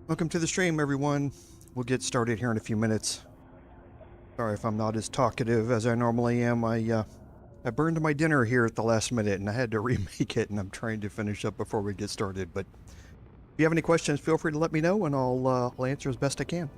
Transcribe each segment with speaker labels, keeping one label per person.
Speaker 1: Welcome to the stream, everyone. We'll get started here in a few minutes. Sorry if I'm not as talkative as I normally am. I burned my dinner here at the last minute, and I had to remake it, and I'm trying to finish up before we get started. But if you have any questions, feel free to let me know, and I'll answer as best I can.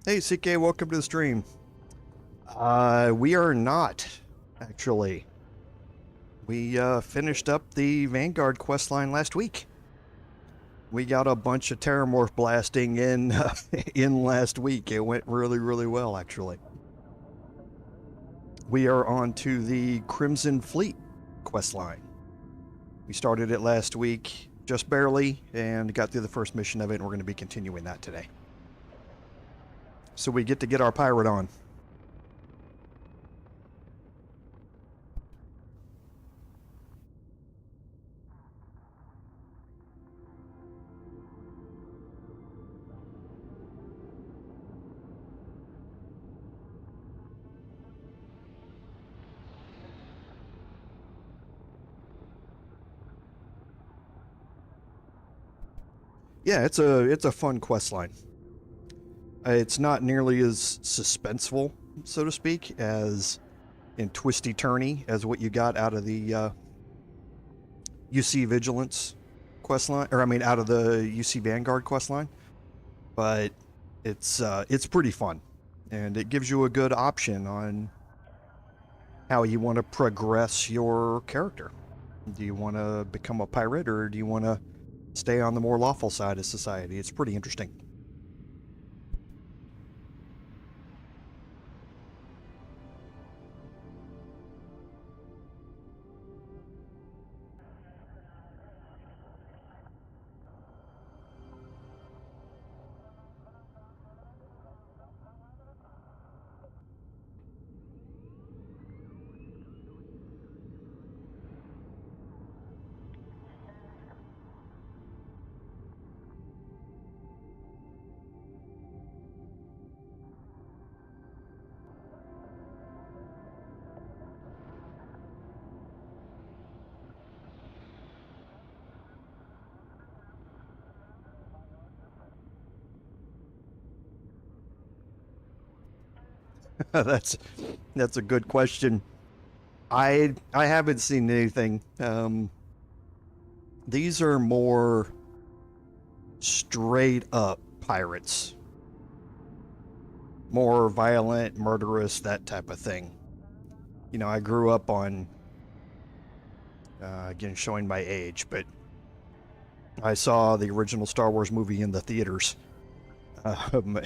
Speaker 1: Hey, CK, welcome to the stream. We are not, actually. We finished up the Vanguard questline last week. We got a bunch of Terramorph blasting in in last week. It went really, really well, actually. We are on to the Crimson Fleet questline. We started it last week, just barely, and got through the first mission of it, and we're going to be continuing that today. So we get to get our pirate on. Yeah, it's a fun quest line. It's not nearly as suspenseful, so to speak, as in twisty turny as what you got out of the UC Vigilance questline, or I mean, out of the UC Vanguard questline. But it's pretty fun, and it gives you a good option on how you want to progress your character. Do you want to become a pirate, or do you want to stay on the more lawful side of society? It's pretty interesting. that's a good question. I haven't seen anything. These are more straight up pirates, more violent, murderous, that type of thing. You know, I grew up on again showing my age, but I saw the original Star Wars movie in the theaters,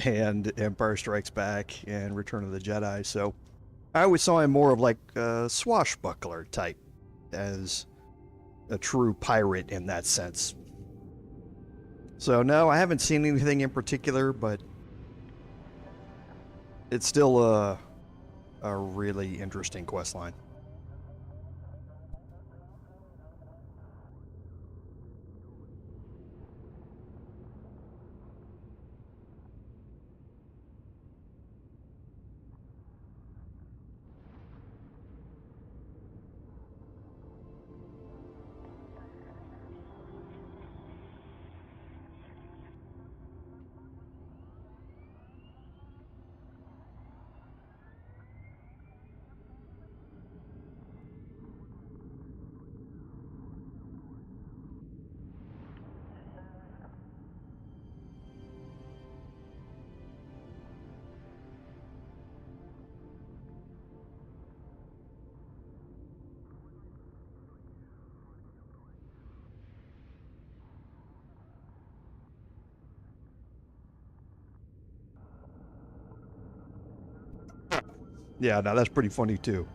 Speaker 1: and Empire Strikes Back and Return of the Jedi. So I always saw him more of like a swashbuckler type, as a true pirate in that sense. So no, I haven't seen anything in particular, but it's still a really interesting questline. Yeah, no, that's pretty funny too.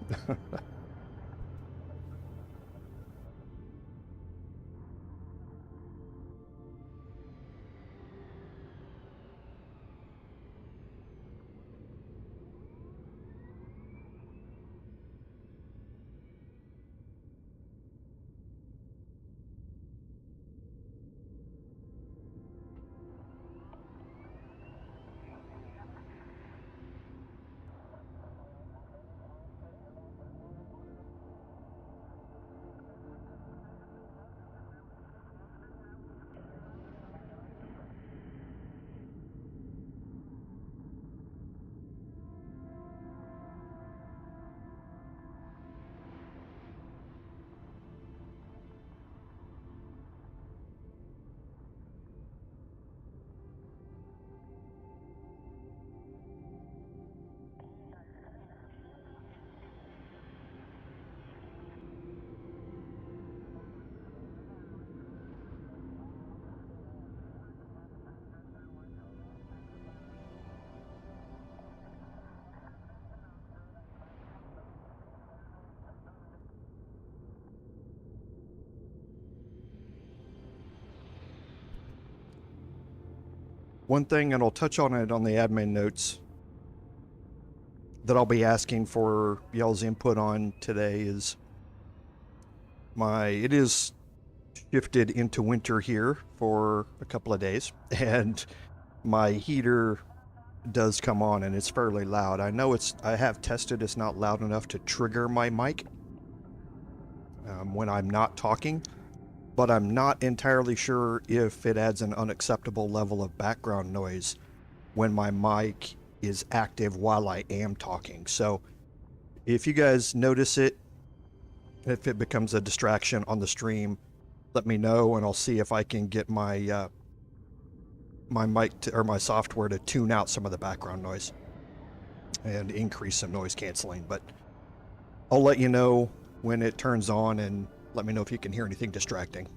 Speaker 1: One thing, and I'll touch on it on the admin notes, that I'll be asking for y'all's input on today is it is shifted into winter here for a couple of days, and my heater does come on and it's fairly loud. I know I have tested it's not loud enough to trigger my mic when I'm not talking, but I'm not entirely sure if it adds an unacceptable level of background noise when my mic is active while I am talking. So if you guys notice it, if it becomes a distraction on the stream, let me know and I'll see if I can get my my mic or my software to tune out some of the background noise and increase some noise canceling. But I'll let you know when it turns on and let me know if you can hear anything distracting.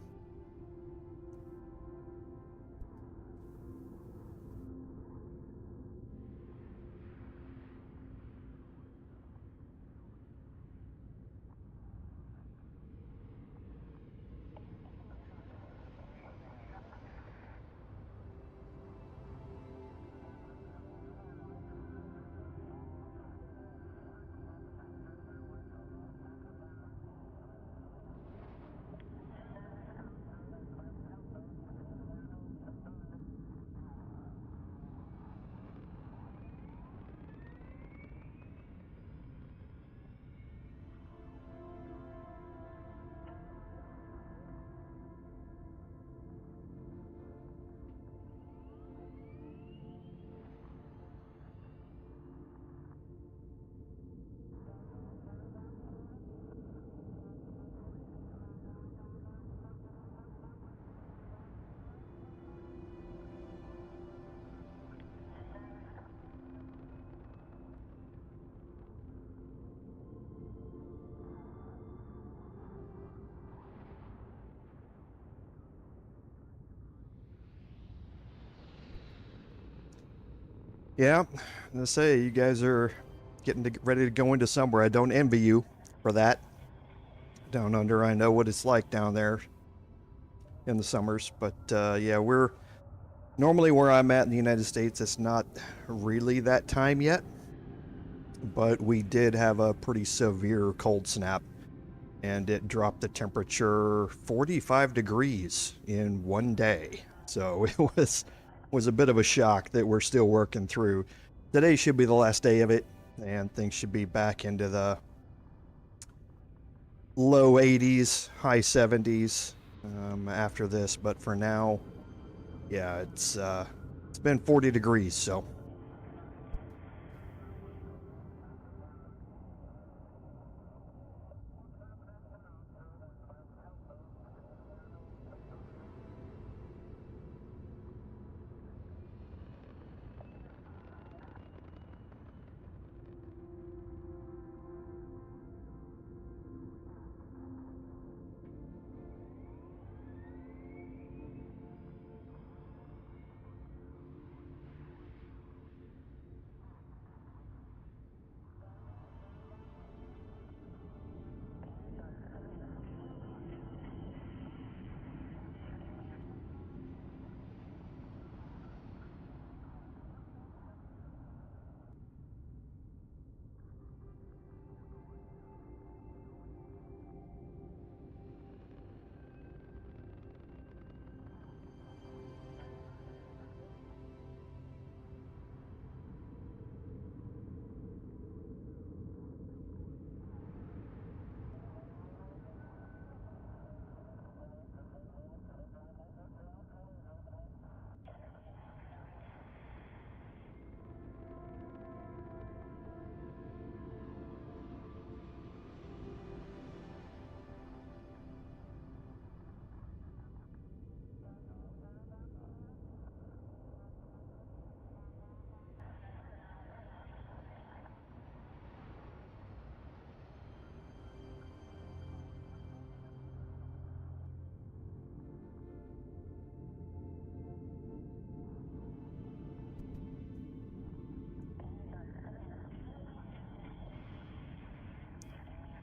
Speaker 1: Yeah, I'm gonna say you guys are ready to go into summer. I don't envy you for that. Down under, I know what it's like down there in the summers. But yeah, we're normally where I'm at in the United States. It's not really that time yet, but we did have a pretty severe cold snap, and it dropped the temperature 45 degrees in one day. So it was a bit of a shock that we're still working through. Today should be the last day of it, and things should be back into the low 80s, high 70s after this. But for now, yeah, it's been 40 degrees, so.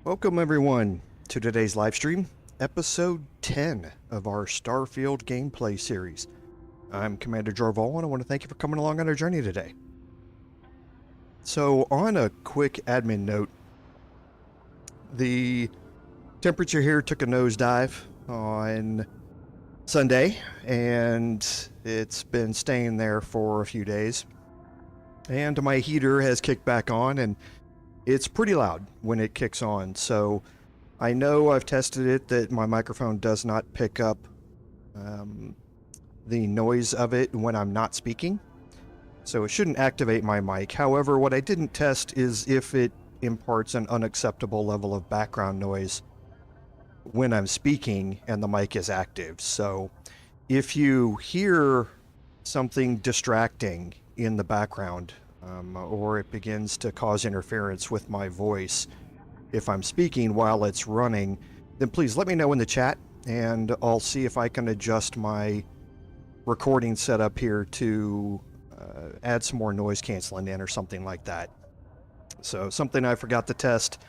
Speaker 1: Welcome everyone to today's live stream, episode 10 of our Starfield gameplay series. I'm Commander Jorval and I want to thank you for coming along on our journey today. So on a quick admin note, the temperature here took a nosedive on Sunday and it's been staying there for a few days. And my heater has kicked back on and it's pretty loud when it kicks on, so I know I've tested it that my microphone does not pick up the noise of it when I'm not speaking, so it shouldn't activate my mic. However, what I didn't test is if it imparts an unacceptable level of background noise when I'm speaking and the mic is active. So if you hear something distracting in the background, or it begins to cause interference with my voice if I'm speaking while it's running, then please let me know in the chat and I'll see if I can adjust my recording setup here to add some more noise canceling in or something like that. So something I forgot to test.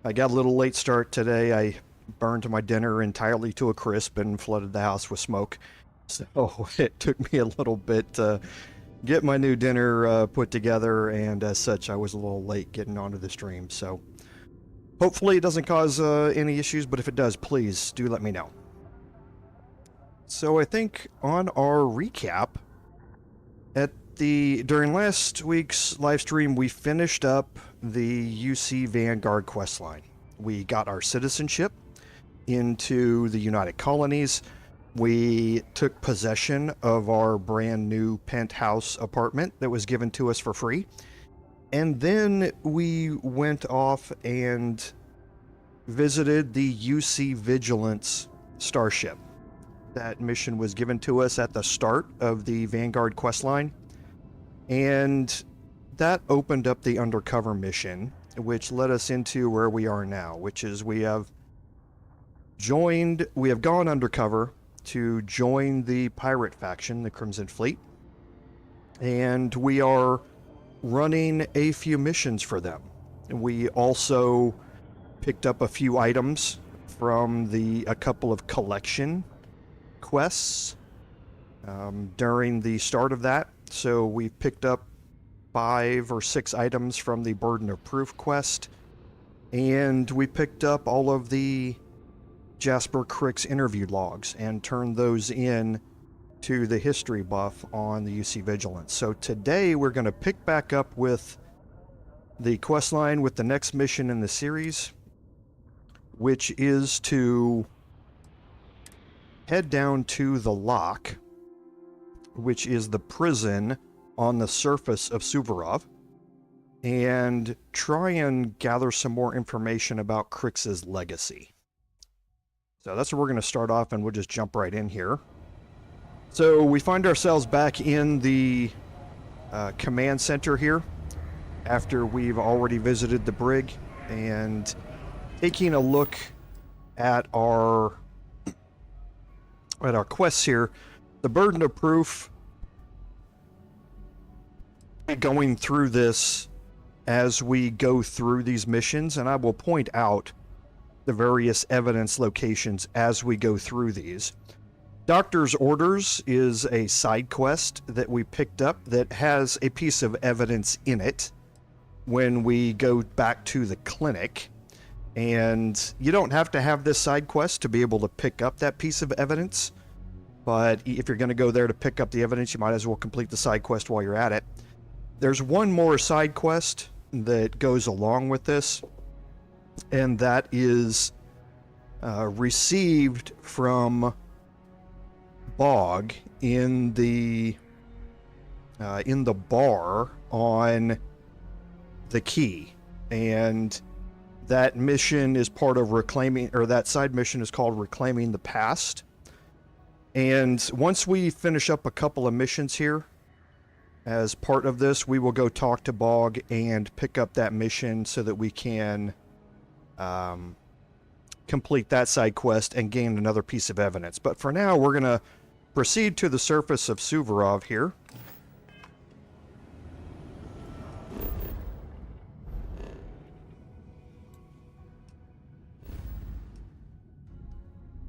Speaker 1: I got a little late start today. I burned my dinner entirely to a crisp and flooded the house with smoke. So it took me a little bit to get my new dinner put together, and as such I was a little late getting onto the stream, so hopefully it doesn't cause any issues, but if it does, please do let me know. So I think on our recap, during last week's live stream we finished up the UC Vanguard questline. We got our citizenship into the United Colonies. We took possession of our brand new penthouse apartment that was given to us for free. And then we went off and visited the UC Vigilance starship. That mission was given to us at the start of the Vanguard questline. And that opened up the undercover mission, which led us into where we are now, which is we have gone undercover to join the pirate faction, the Crimson Fleet, and we are running a few missions for them. We also picked up a few items from a couple of collection quests during the start of that. So we picked up 5 or 6 items from the Burden of Proof quest, and we picked up all of the Jasper Kryx interview logs and turned those in to the history buff on the UC Vigilance. So today we're going to pick back up with the questline with the next mission in the series, which is to head down to the Lock, which is the prison on the surface of Suvorov, and try and gather some more information about Kryx's legacy. So that's where we're going to start off, and we'll just jump right in here. So we find ourselves back in the command center here after we've already visited the brig, and taking a look at our quests here. The Burden of Proof, going through this as we go through these missions, and I will point out the various evidence locations as we go through these. Doctor's Orders is a side quest that we picked up that has a piece of evidence in it when we go back to the clinic, and you don't have to have this side quest to be able to pick up that piece of evidence, but if you're going to go there to pick up the evidence, you might as well complete the side quest while you're at it. There's one more side quest that goes along with this, and that is received from Bog in the bar on the key, and that mission is part of reclaiming, or that side mission is called Reclaiming the Past. And once we finish up a couple of missions here, as part of this, we will go talk to Bog and pick up that mission so that we can complete that side quest and gain another piece of evidence. But for now, we're going to proceed to the surface of Suvorov here.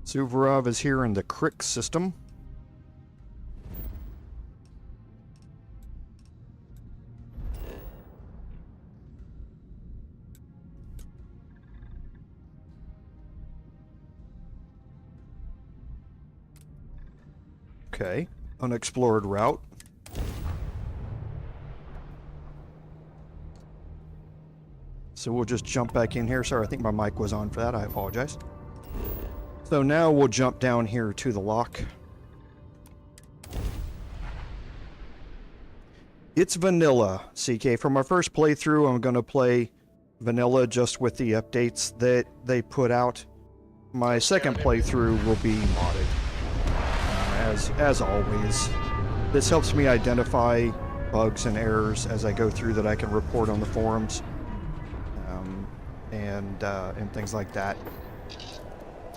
Speaker 1: Suvorov is here in the Kryx system. Okay, unexplored route. So we'll just jump back in here. Sorry, I think my mic was on for that. I apologize. So now we'll jump down here to the lock. It's vanilla, CK. For my first playthrough, I'm going to play vanilla just with the updates that they put out. My second playthrough will be modded. As always, this helps me identify bugs and errors as I go through that I can report on the forums, and things like that.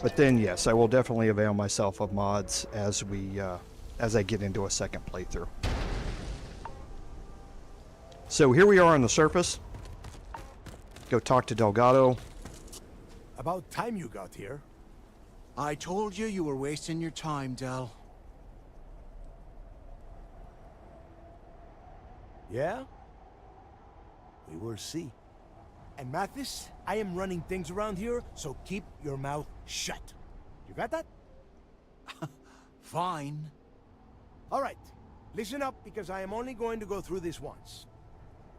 Speaker 1: But then, yes, I will definitely avail myself of mods as I get into a second playthrough. So here we are on the surface. Go talk to Delgado.
Speaker 2: About time you got here.
Speaker 3: I told you you were wasting your time, Del.
Speaker 2: Yeah? We will see. And Mathis, I am running things around here, so keep your mouth shut. You got that?
Speaker 3: Fine.
Speaker 2: All right. Listen up, because I am only going to go through this once.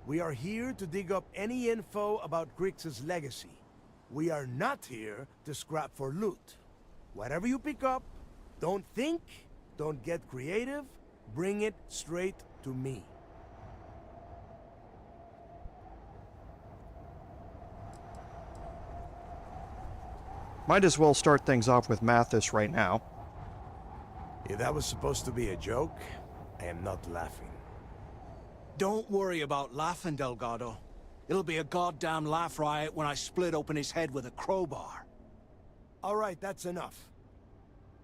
Speaker 2: We are here to dig up any info about Kryx's legacy. We are not here to scrap for loot. Whatever you pick up, don't think, don't get creative, bring it straight to me.
Speaker 1: Might as well start things off with Mathis right now.
Speaker 2: If that was supposed to be a joke, I am not laughing.
Speaker 3: Don't worry about laughing, Delgado. It'll be a goddamn laugh riot when I split open his head with a crowbar.
Speaker 2: All right, that's enough.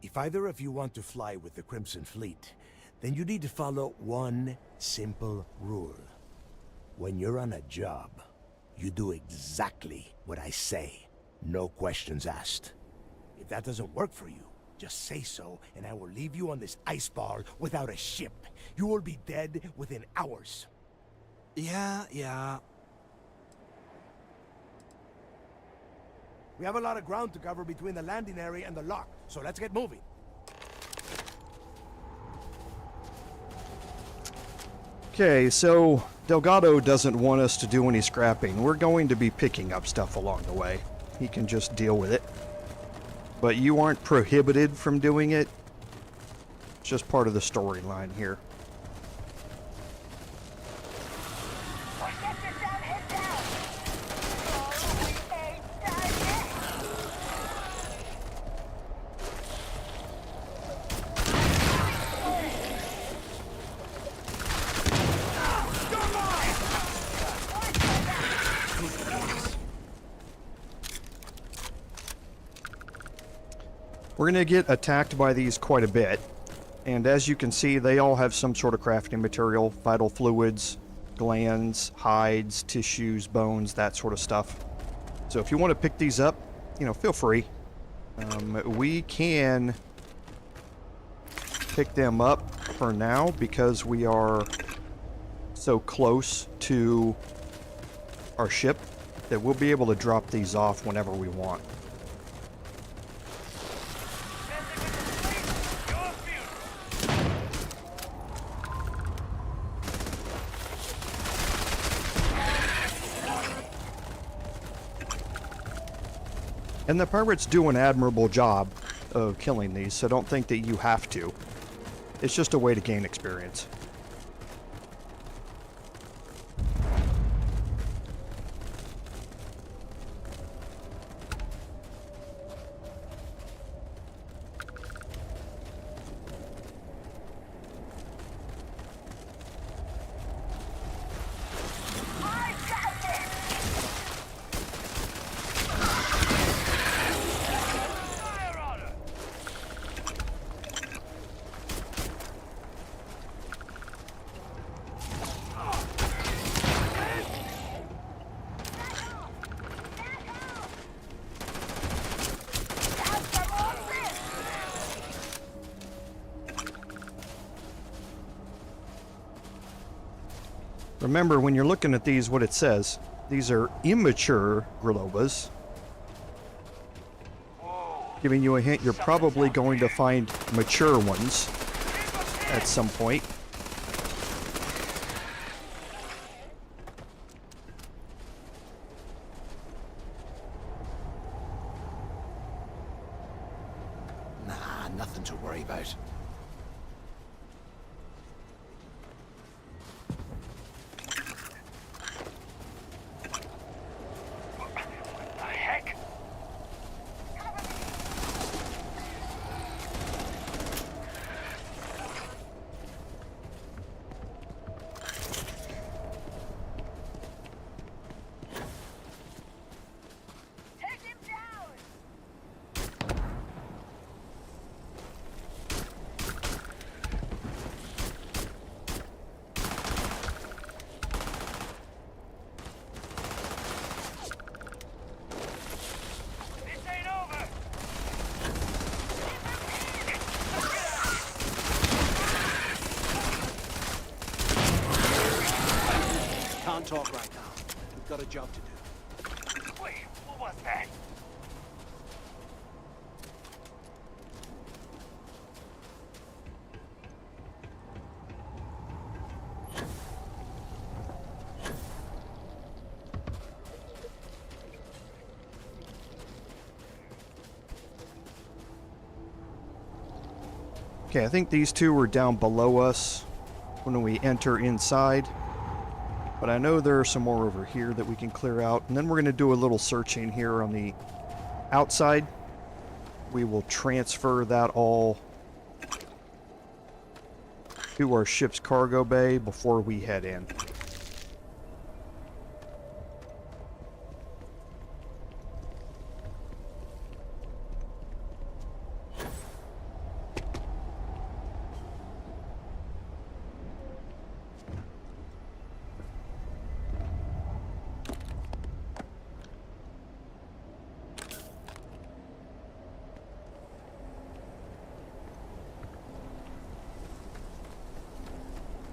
Speaker 2: If either of you want to fly with the Crimson Fleet, then you need to follow one simple rule. When you're on a job, you do exactly what I say. No questions asked. If that doesn't work for you, just say so, and I will leave you on this ice bar without a ship. You will be dead within hours.
Speaker 3: Yeah.
Speaker 2: We have a lot of ground to cover between the landing area and the lock, so let's get moving.
Speaker 1: Okay, so Delgado doesn't want us to do any scrapping. We're going to be picking up stuff along the way. He can just deal with it. But you aren't prohibited from doing it. It's just part of the storyline here. We're going to get attacked by these quite a bit, and as you can see, they all have some sort of crafting material, vital fluids, glands, hides, tissues, bones, that sort of stuff. So if you want to pick these up, feel free. We can pick them up for now because we are so close to our ship that we'll be able to drop these off whenever we want. And the pirates do an admirable job of killing these, so don't think that you have to. It's just a way to gain experience. Remember, when you're looking at these, what it says. These are immature Grillobas. Giving you a hint, you're probably going to find mature ones at some point.
Speaker 3: Nah, nothing to worry about. Can't talk right now. We've got a job to do.
Speaker 4: Wait, what was that?
Speaker 1: Okay, I think these two were down below us when we enter inside. But I know there are some more over here that we can clear out. And then we're going to do a little searching here on the outside. We will transfer that all to our ship's cargo bay before we head in.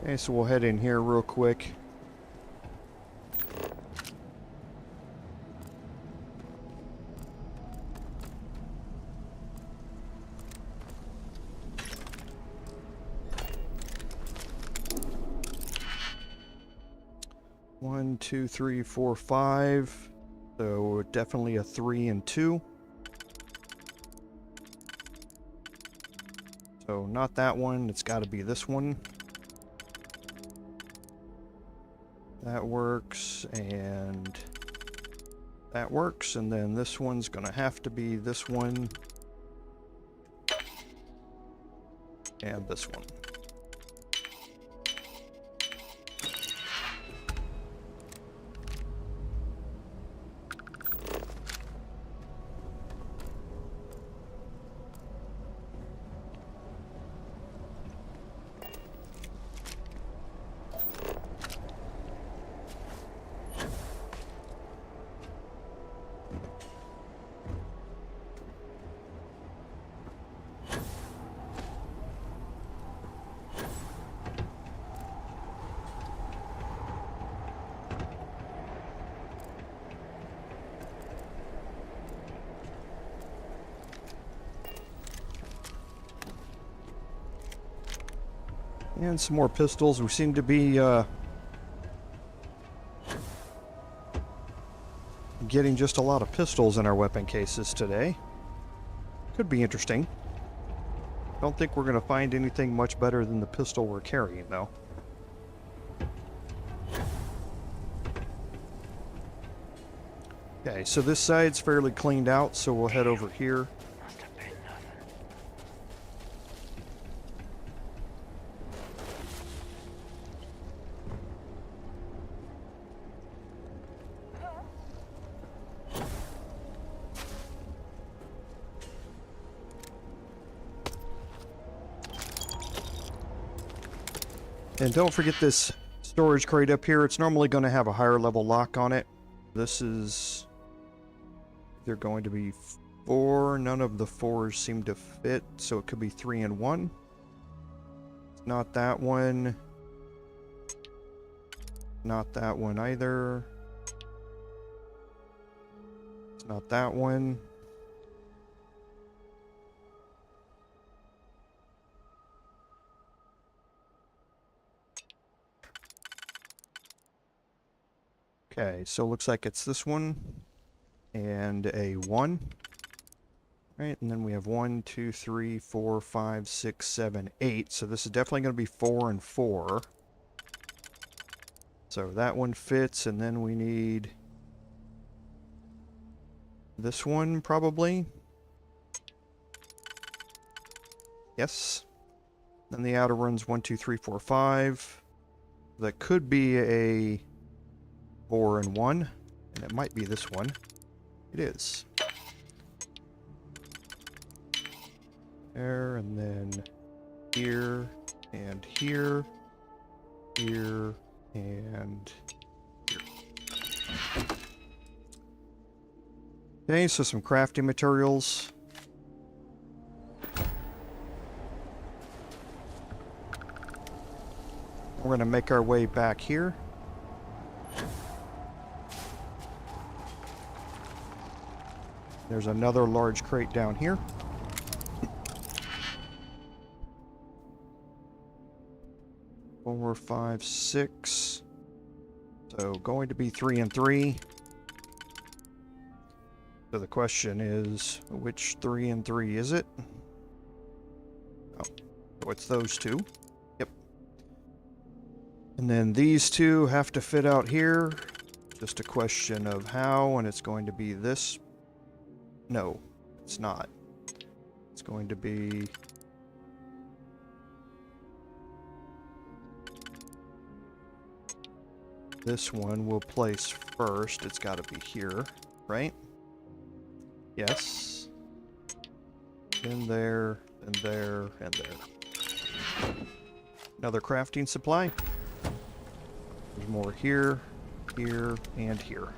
Speaker 1: Okay, so we'll head in here real quick. One, two, three, four, five. So definitely a 3 and 2. So not that one, it's got to be this one. That works, and that works, and then this one's gonna have to be this one, and this one. And some more pistols. We seem to be getting just a lot of pistols in our weapon cases today. Could be interesting. Don't think we're going to find anything much better than the pistol we're carrying, though. Okay, so this side's fairly cleaned out, so we'll head over here. And don't forget this storage crate up here. It's normally going to have a higher level lock on it. This is... They're going to be 4. None of the 4s seem to fit, so it could be 3 and 1. Not that one. Not that one either. It's not that one. Okay, so it looks like it's this one and a 1. Right, and then we have 1, 2, 3, 4, 5, 6, 7, 8. So this is definitely going to be 4 and 4. So that one fits, and then we need this one probably. Yes. Then the outer run's 1, 2, 3, 4, 5. That could be a 4 and 1, and it might be this one. It is. There, and then here, and here, here, and here. Okay, so some crafting materials. We're going to make our way back here. There's another large crate down here. 4, 5, 6. So going to be 3 and 3. So the question is, which 3 and 3 is it? Oh, so it's those two. Yep. And then these two have to fit out here. Just a question of how, and it's going to be this. No, it's not. It's going to be... This one we'll place first. It's got to be here, right? Yes. Then there, and there, and there. Another crafting supply. There's more here, here, and here.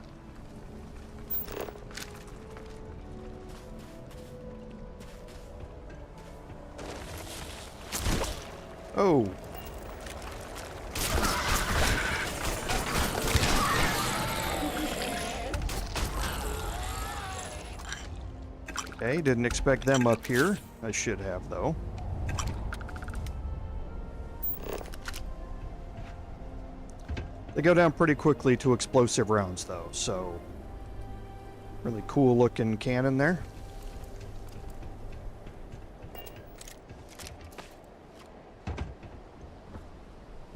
Speaker 1: Oh! Okay, didn't expect them up here. I should have, though. They go down pretty quickly to explosive rounds, though, so... Really cool looking cannon there.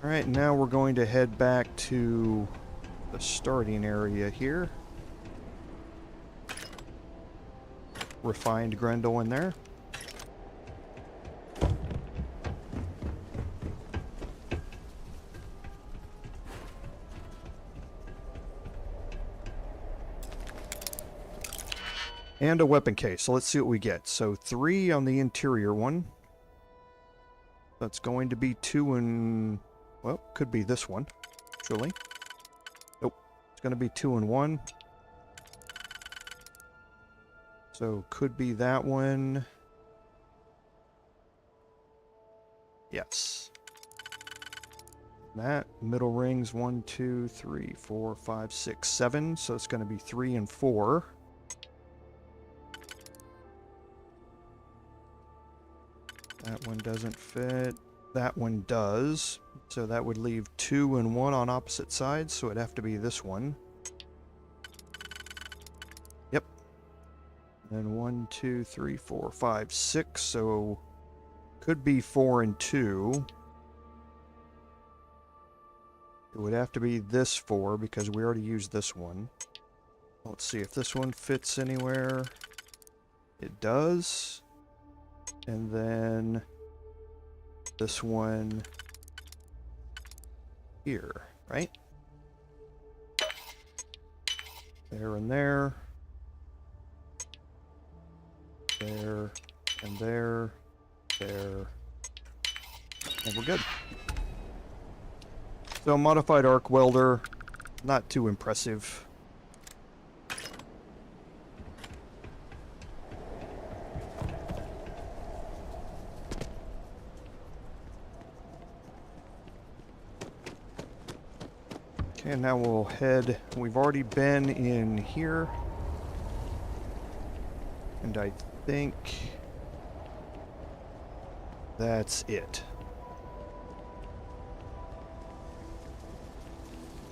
Speaker 1: Alright, now we're going to head back to the starting area here. Refined Grendel in there. And a weapon case. So let's see what we get. So 3 on the interior one. That's going to be 2 and... Well, could be this one, actually. Nope. It's going to be 2 and 1. So, could be that one. Yes. That middle ring's 1, 2, 3, 4, 5, 6, 7. So it's going to be 3 and 4. That one doesn't fit. That one does. So that would leave 2 and 1 on opposite sides. So it'd have to be this one. Yep. Then 1, 2, 3, 4, 5, 6. So could be 4 and 2. It would have to be this 4 because we already used this one. Let's see if this one fits anywhere. It does. And then this one here, right? There and there. There and there. There. And we're good. So modified arc welder, not too impressive. Okay, now we'll head. We've already been in here. And I think that's it.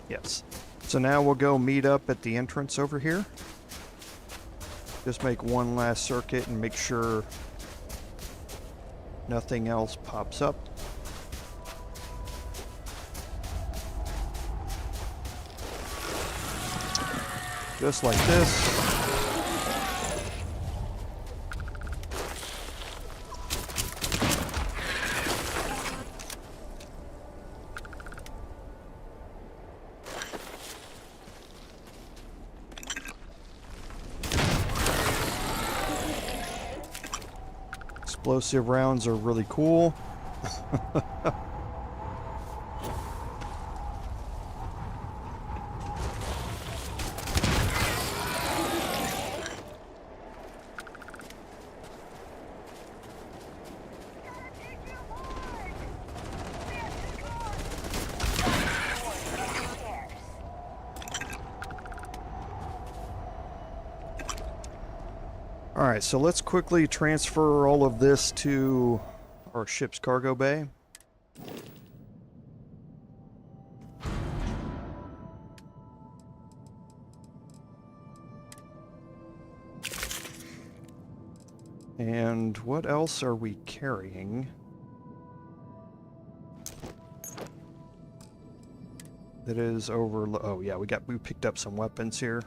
Speaker 1: Yes. So now we'll go meet up at the entrance over here. Just make one last circuit and make sure nothing else pops up. Just like this. Explosive rounds are really cool. Alright, so let's quickly transfer all of this to our ship's cargo bay. And what else are we carrying? That is over... Oh yeah, we picked up some weapons here.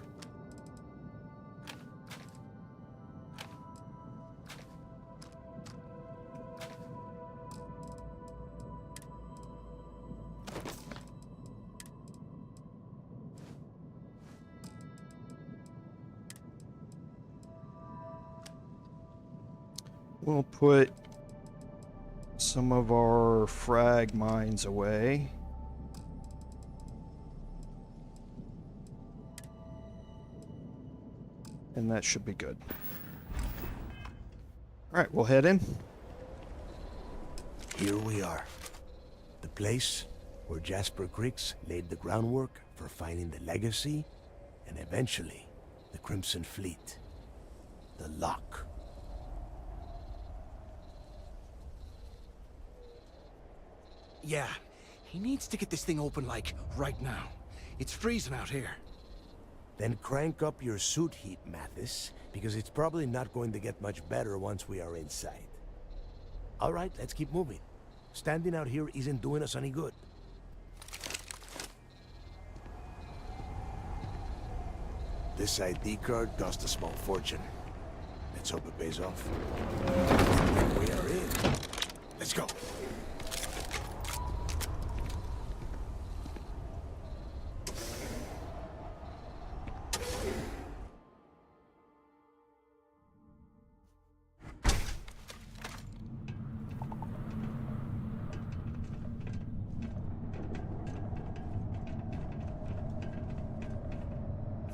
Speaker 1: We'll put some of our frag mines away. And that should be good. Alright, we'll head in.
Speaker 2: Here we are. The place where Jasper Kryx laid the groundwork for finding the Legacy and eventually the Crimson Fleet. The Lock.
Speaker 3: Yeah, he needs to get this thing open, like, right now. It's freezing out here.
Speaker 2: Then crank up your suit heat, Mathis, because it's probably not going to get much better once we are inside. All right, let's keep moving. Standing out here isn't doing us any good. This ID card cost a small fortune. Let's hope it pays off. We are in. Let's go.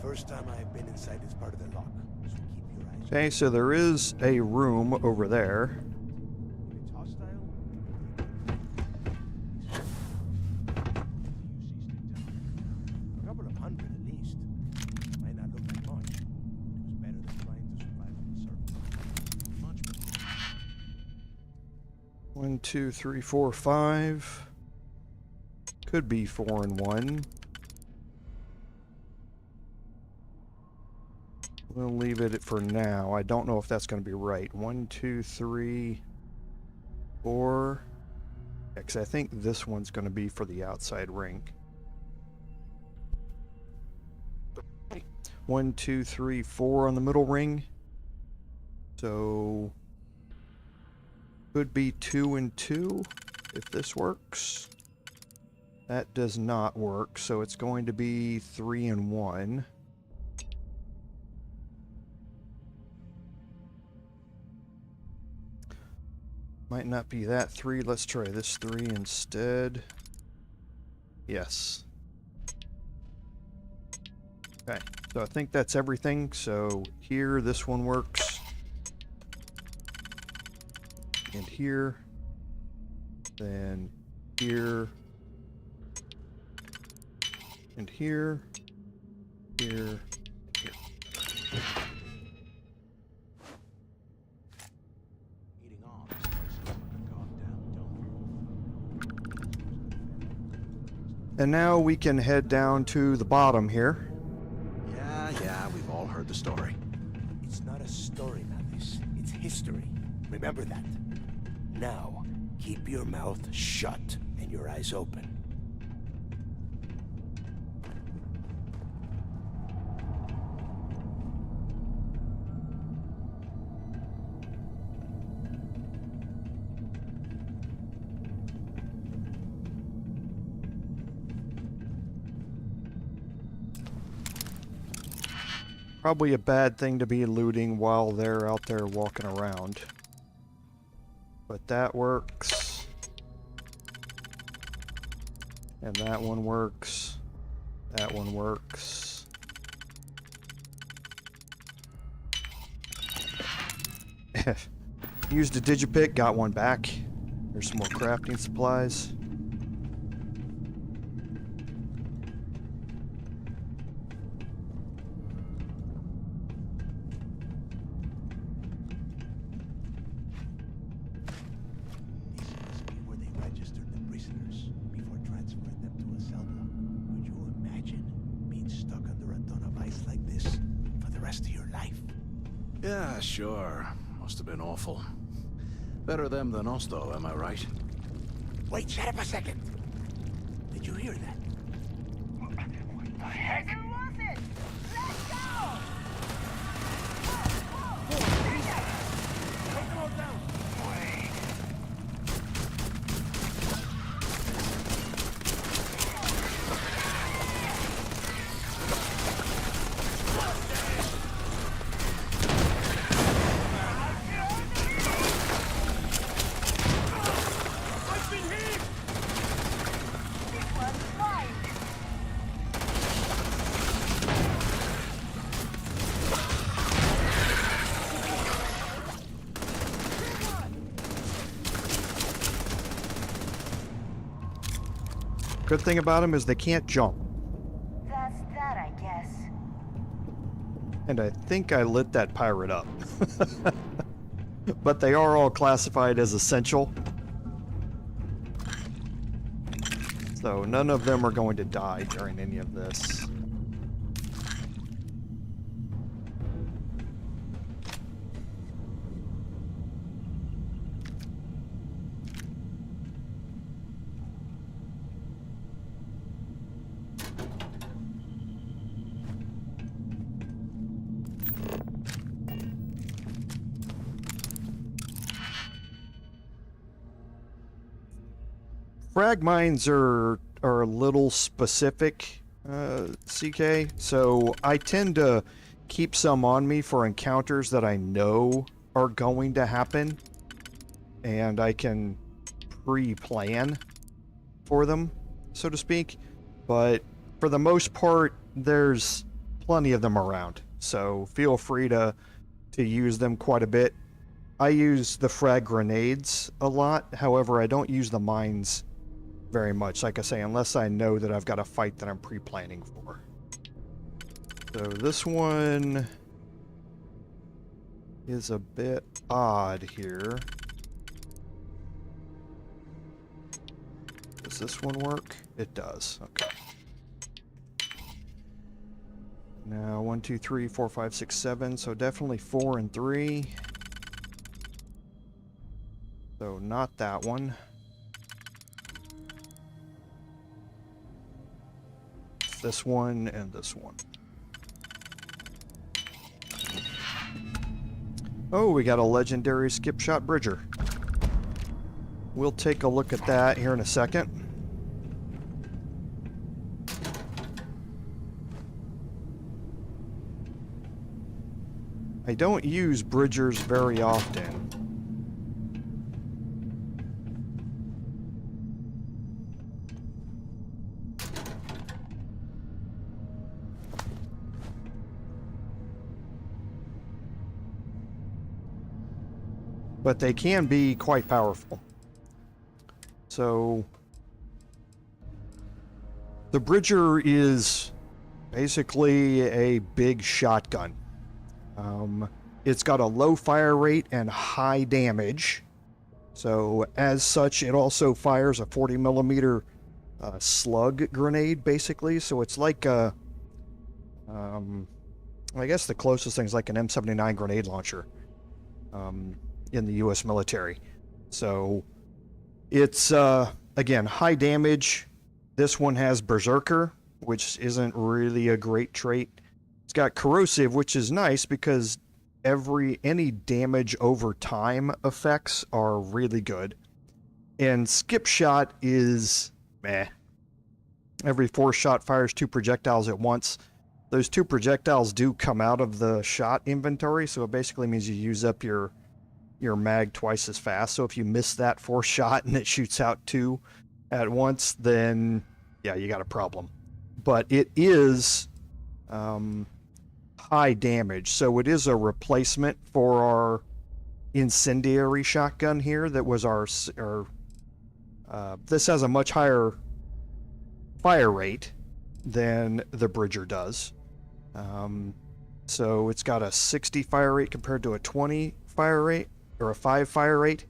Speaker 2: First time I've been inside this part of the lock, so keep your eyes.
Speaker 1: Okay, so there is a room over there.
Speaker 2: If it's hostile, a couple of hundred at least. Might not look like much, but it was better than trying to survive on the surface. Much better.
Speaker 1: 1, 2, 3, 4, 5. Could be 4 and 1. We'll leave it for now. I don't know if that's going to be right. 1, 2, 3, 4. Because I think this one's going to be for the outside ring. 1, 2, 3, 4 on the middle ring. So could be 2 and 2 if this works. That does not work, so it's going to be 3 and 1. Might not be that 3. Let's try this 3 instead. Yes. Okay, so I think that's everything. So here, this one works. And here. Then here. And here, here, here.
Speaker 3: Eating on this place is like a goddamn dump.
Speaker 1: And now we can head down to the bottom here.
Speaker 3: Yeah, we've all heard the story.
Speaker 2: It's not a story, Mathis. It's history. Remember that. Now, keep your mouth shut and your eyes open.
Speaker 1: Probably a bad thing to be looting while they're out there walking around. But that works. And that one works. That one works. Used a digipick, got one back. There's some more crafting supplies.
Speaker 3: Yeah, sure. Must have been awful. Better them than us, though, am I right?
Speaker 2: Wait, shut up a second. Did you hear that?
Speaker 4: What the heck? Who was it? Let's go!
Speaker 2: Take them all down.
Speaker 1: Good thing about them is they can't jump.
Speaker 4: That's that, I guess.
Speaker 1: And I think I lit that pirate up. But they are all classified as essential. So none of them are going to die during any of this. Frag mines are a little specific, CK, so I tend to keep some on me for encounters that I know are going to happen, and I can pre-plan for them, so to speak, but for the most part, there's plenty of them around, so feel free to use them quite a bit. I use the frag grenades a lot, however, I don't use the mines very much, like I say, unless I know that I've got a fight that I'm pre-planning for. So this one is a bit odd here. Does this one work? It does. Okay. Now 1, 2, 3, 4, 5, 6, 7. So definitely 4 and 3. So not that one. This one and this one. Oh, we got a legendary skip shot bridger. We'll take a look at that here in a second. I don't use bridgers very often. But they can be quite powerful. So The Bridger is basically a big shotgun. It's got a low fire rate and high damage. So as such, it also fires a 40 millimeter slug grenade, basically. So it's like a, I guess the closest thing is like an M79 grenade launcher in the U.S. military. So it's, again, high damage. This one has Berserker, which isn't really a great trait. It's got Corrosive, which is nice because any damage over time effects are really good. And Skip Shot is meh. Every 4 shot fires 2 projectiles at once. Those 2 projectiles do come out of the shot inventory, so it basically means you use up your mag twice as fast. So if you miss that 4 shot and it shoots out 2 at once, then yeah, you got a problem. But it is high damage, so it is a replacement for our incendiary shotgun here. That was our this has a much higher fire rate than the Bridger does. So it's got a 60 fire rate compared to a 20 fire rate, or a 5 fire rate.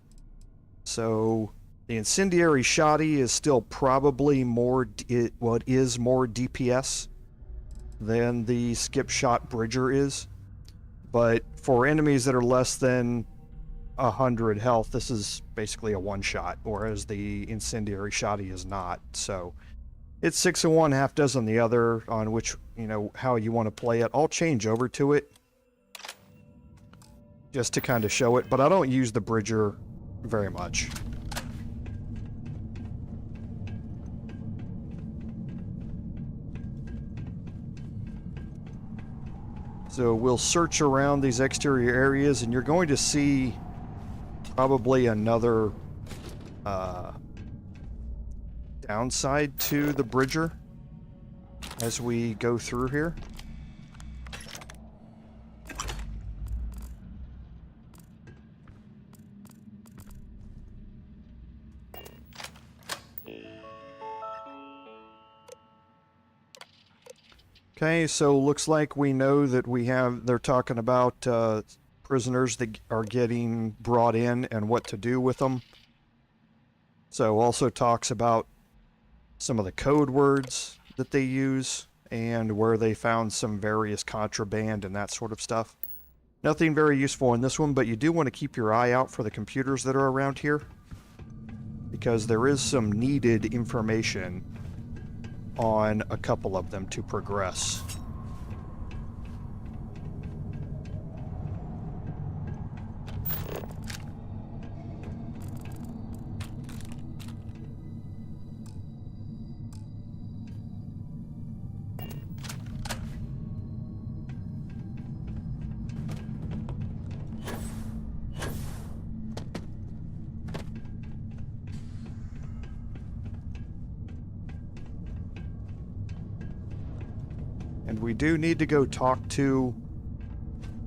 Speaker 1: So the incendiary shotty is still probably more DPS than the Skip Shot Bridger is. But for enemies that are less than 100 health, this is basically a one-shot, whereas the incendiary shotty is not. So it's 6 of one, half dozen the other, on which, how you want to play it. I'll change over to it just to kind of show it, but I don't use the Bridger very much. So we'll search around these exterior areas, and you're going to see probably another downside to the Bridger as we go through here. Okay, so looks like we know that they're talking about prisoners that are getting brought in and what to do with them. So also talks about some of the code words that they use and where they found some various contraband and that sort of stuff. Nothing very useful in this one, but you do want to keep your eye out for the computers that are around here, because there is some needed information on a couple of them to progress. And we do need to go talk to...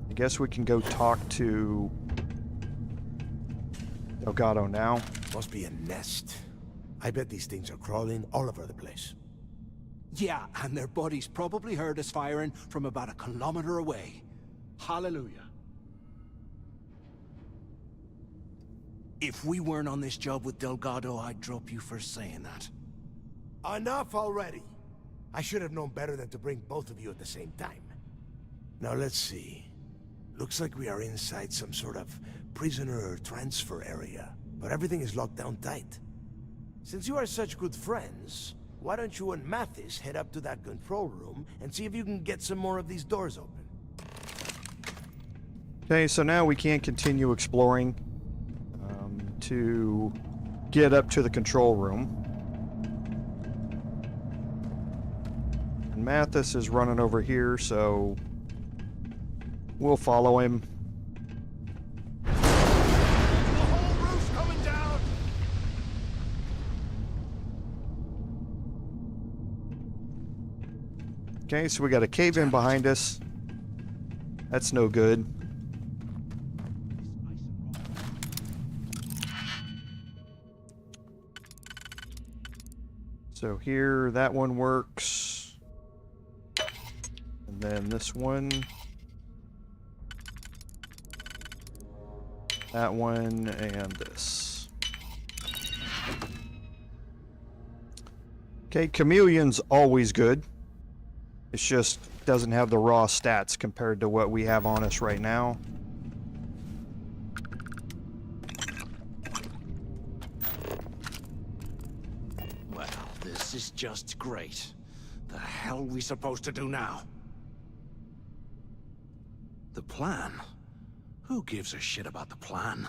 Speaker 1: I guess we can go talk to Delgado now.
Speaker 2: Must be a nest. I bet these things are crawling all over the place.
Speaker 3: Yeah, and their buddies probably heard us firing from about 1 kilometer away. Hallelujah. If we weren't on this job with Delgado, I'd drop you for saying that.
Speaker 2: Enough already! I should have known better than to bring both of you at the same time. Now let's see. Looks like we are inside some sort of prisoner transfer area, but everything is locked down tight. Since you are such good friends, why don't you and Mathis head up to that control room and see if you can get some more of these doors open?
Speaker 1: Okay, so now we can continue exploring to get up to the control room. And Mathis is running over here, so we'll follow him.
Speaker 3: The whole roof's coming down!
Speaker 1: Okay, so we got a cave-in behind us. That's no good. So here, that one works. And then this one. That one and this. Okay, Chameleon's always good. It's just doesn't have the raw stats compared to what we have on us right now.
Speaker 3: Well, this is just great. The hell are we supposed to do now? The plan? Who gives a shit about the plan?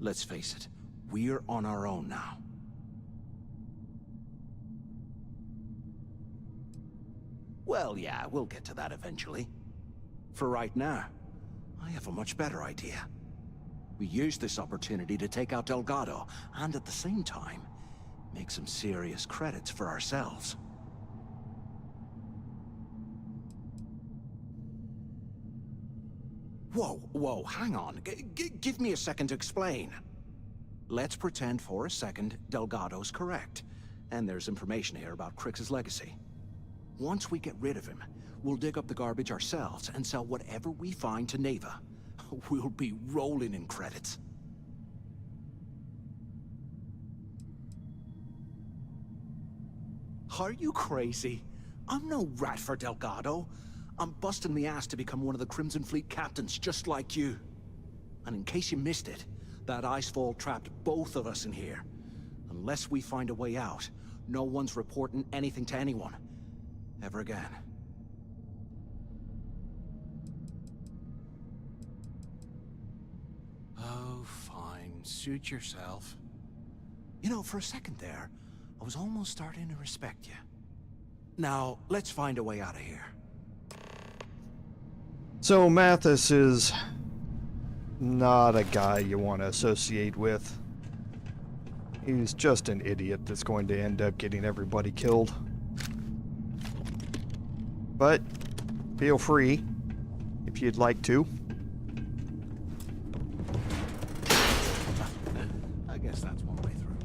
Speaker 3: Let's face it, we're on our own now. Well, yeah, we'll get to that eventually. For right now, I have a much better idea. We use this opportunity to take out Delgado, and at the same time, make some serious credits for ourselves. Whoa, hang on. Give me a second to explain. Let's pretend for a second Delgado's correct, and there's information here about Kryx's legacy. Once we get rid of him, we'll dig up the garbage ourselves and sell whatever we find to Neva. We'll be rolling in credits. Are you crazy? I'm no rat for Delgado. I'm busting the ass to become one of the Crimson Fleet captains, just like you. And in case you missed it, that icefall trapped both of us in here. Unless we find a way out, no one's reporting anything to anyone. Ever again. Oh, fine. Suit yourself. You know, for a second there, I was almost starting to respect you. Now, let's find a way out of here.
Speaker 1: So Mathis is not a guy you want to associate with. He's just an idiot that's going to end up getting everybody killed. But feel free if you'd like to.
Speaker 3: I guess that's one way through.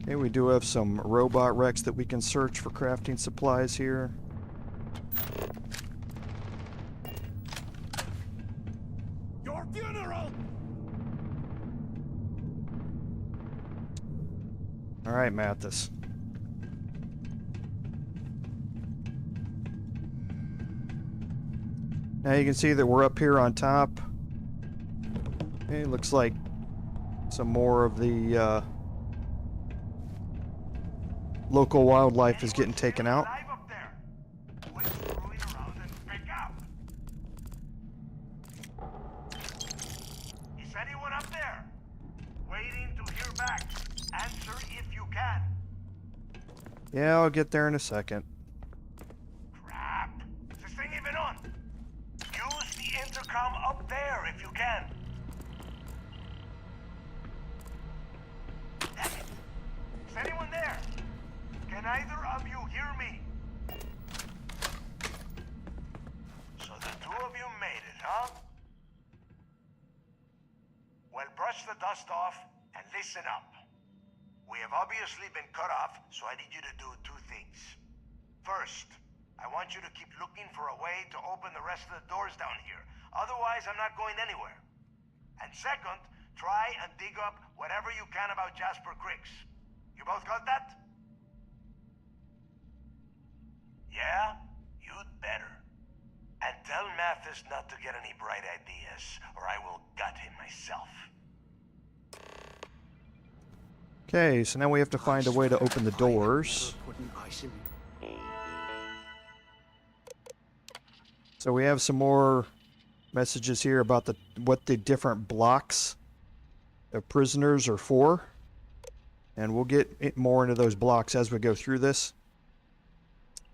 Speaker 1: Okay, we do have some robot wrecks that we can search for crafting supplies here.
Speaker 2: Your funeral!
Speaker 1: All right, Mathis. Now you can see that we're up here on top. Okay, looks like some more of the local wildlife is getting taken out.
Speaker 2: Alive up there. Quit screwing around and pick up. Is anyone up there? Waiting to hear back. Answer if you can.
Speaker 1: Yeah, I'll get there in a second.
Speaker 2: Crap. Is this thing even on? Use the intercom up there if you can. Damn it. Is anyone there? Can either of you hear me? So the two of you made it, huh? Well, brush the dust off and listen up. We have obviously been cut off, so I need you to do two things. First, I want you to keep looking for a way to open the rest of the doors down here. Otherwise, I'm not going anywhere. And second, try and dig up whatever you can about Jasper Kryx. You both got that? Yeah? You'd better. And tell Mathis not to get any bright ideas, or I will gut him myself.
Speaker 1: Okay, so now we have to find a way to open the doors. So we have some more messages here about what the different blocks of prisoners are for. And we'll get more into those blocks as we go through this.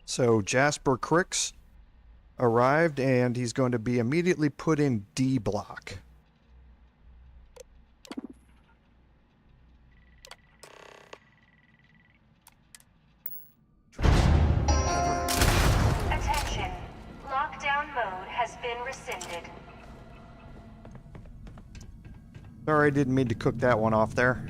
Speaker 1: So Jasper Kryx arrived, and he's going to be immediately put in D block. Sorry, I didn't mean to cook that one off there.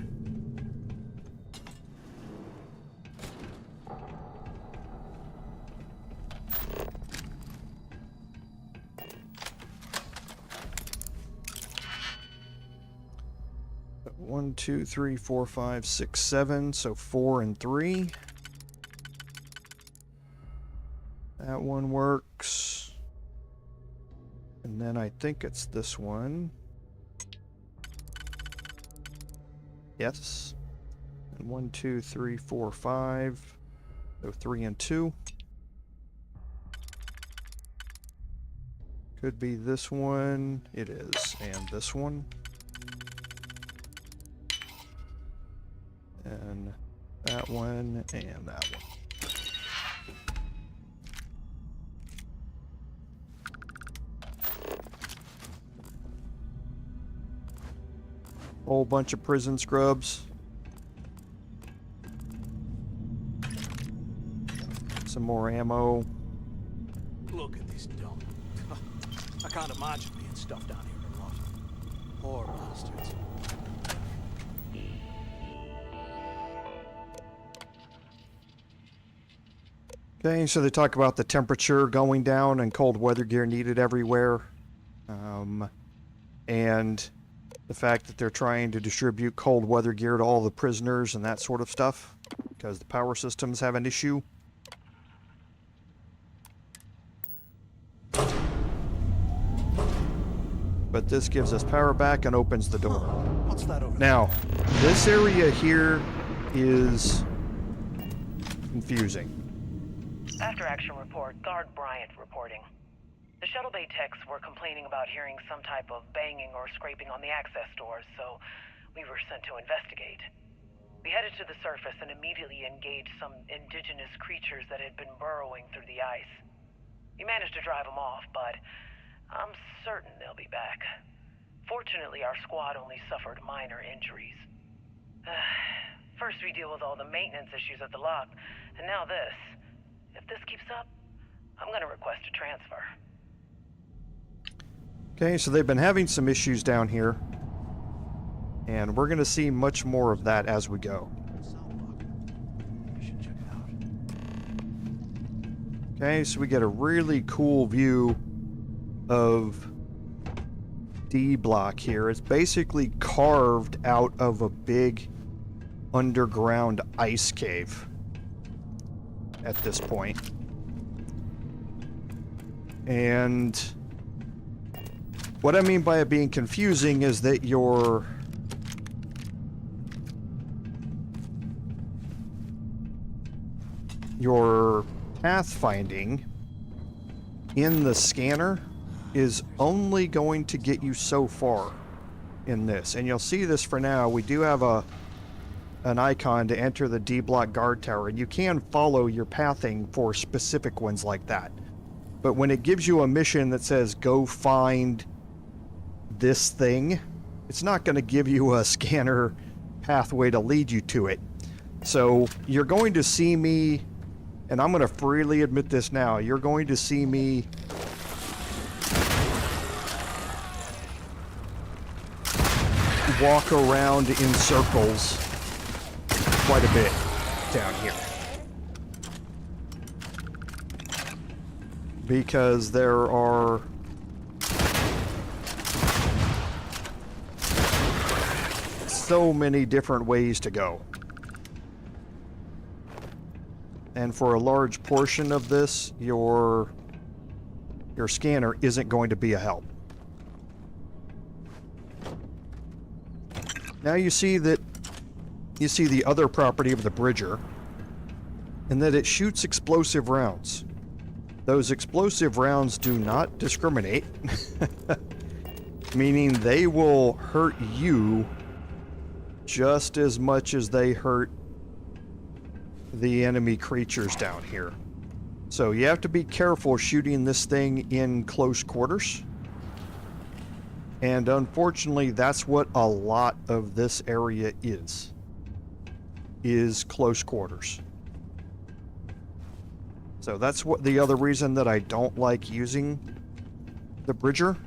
Speaker 1: One, two, three, four, five, six, seven. So 4 and 3. That one works. And then I think it's this one. Yes. And 1, 2, 3, 4, 5. So 3 and 2. Could be this one. It is. And this one. And that one. And that one. Whole bunch of prison scrubs. Some more ammo.
Speaker 3: Look at this dump. I can't imagine being stuffed down here alone. Poor bastards.
Speaker 1: Okay, so they talk about the temperature going down and cold weather gear needed everywhere. And the fact that they're trying to distribute cold weather gear to all the prisoners and that sort of stuff, because the power systems have an issue. But this gives us power back and opens the door.
Speaker 3: What's that over there?
Speaker 1: Now, this area here is confusing.
Speaker 5: After action report, Guard Bryant reporting. The Shuttle Bay techs were complaining about hearing some type of banging or scraping on the access doors, so we were sent to investigate. We headed to the surface and immediately engaged some indigenous creatures that had been burrowing through the ice. We managed to drive them off, but I'm certain they'll be back. Fortunately, our squad only suffered minor injuries. First we deal with all the maintenance issues at the lock, and now this. If this keeps up, I'm going to request a transfer.
Speaker 1: Okay, so they've been having some issues down here. And we're going to see much more of that as we go.
Speaker 3: You should check it out.
Speaker 1: Okay, so we get a really cool view of D block here. It's basically carved out of a big underground ice cave at this point. And what I mean by it being confusing is that your pathfinding in the scanner is only going to get you so far in this. And you'll see this for now. We do have an icon to enter the D block guard tower, and you can follow your pathing for specific ones like that. But when it gives you a mission that says go find this thing, it's not going to give you a scanner pathway to lead you to it. So you're going to see me, and I'm going to freely admit this now, you're going to see me walk around in circles quite a bit down here. Because there are so many different ways to go. And for a large portion of this, your scanner isn't going to be a help. Now you see the other property of the Bridger, and that it shoots explosive rounds. Those explosive rounds do not discriminate, meaning they will hurt you just as much as they hurt the enemy creatures down here. So you have to be careful shooting this thing in close quarters. And unfortunately, that's what a lot of this area is close quarters. So that's what the other reason that I don't like using the Bridger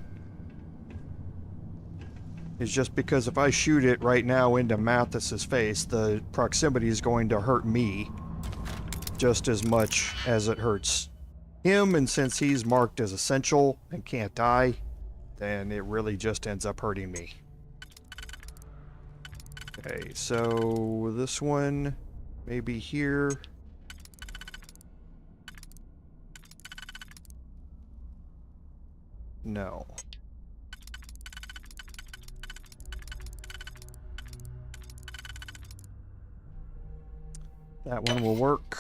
Speaker 1: is just because if I shoot it right now into Mathis's face, the proximity is going to hurt me just as much as it hurts him, and since he's marked as essential and can't die, then it really just ends up hurting me. Okay, so this one maybe here. No. That one will work.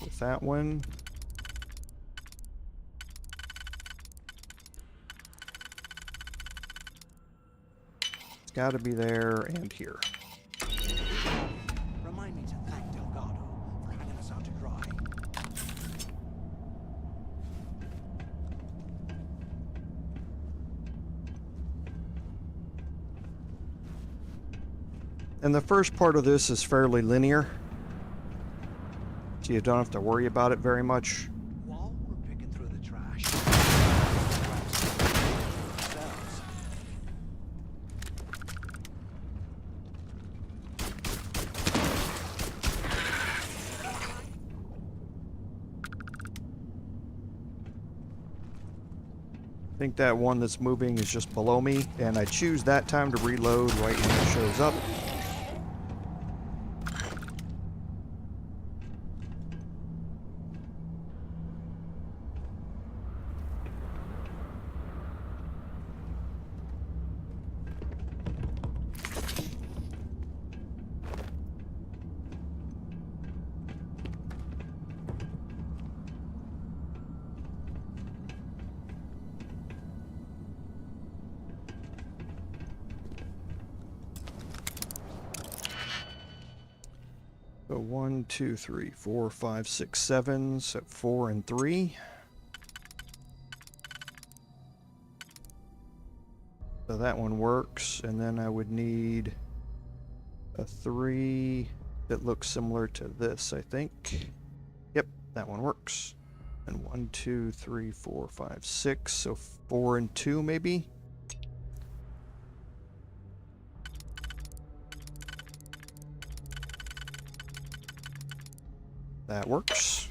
Speaker 1: With that one. It's got to be there and here.
Speaker 3: Remind me to thank Delgado for hanging us out to dry.
Speaker 1: And the first part of this is fairly linear, so you don't have to worry about it very much.
Speaker 3: While we're picking through the trash, ourselves.
Speaker 1: I think that one that's moving is just below me, and I choose that time to reload right when it shows up. So 1, 2, 3, 4, 5, 6, 7. So 4 and 3. So that one works, and then I would need a 3 that looks similar to this, I think. Yep, that one works. And 1, 2, 3, 4, 5, 6. So 4 and 2 maybe. That works.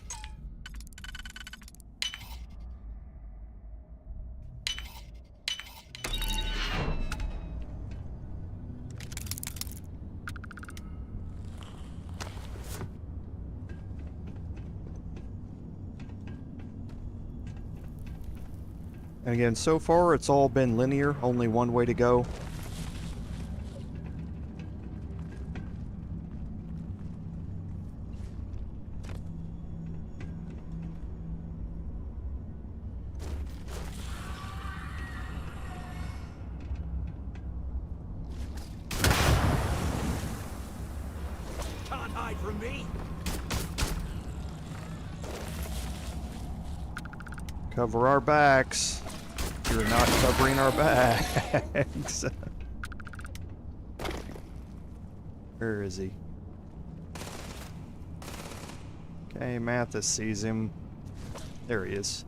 Speaker 1: And again, so far it's all been linear, only one way to go.
Speaker 2: Can't hide from me.
Speaker 1: Cover our backs. You're not covering our backs. Where is he? Okay, Mathis sees him. There he is.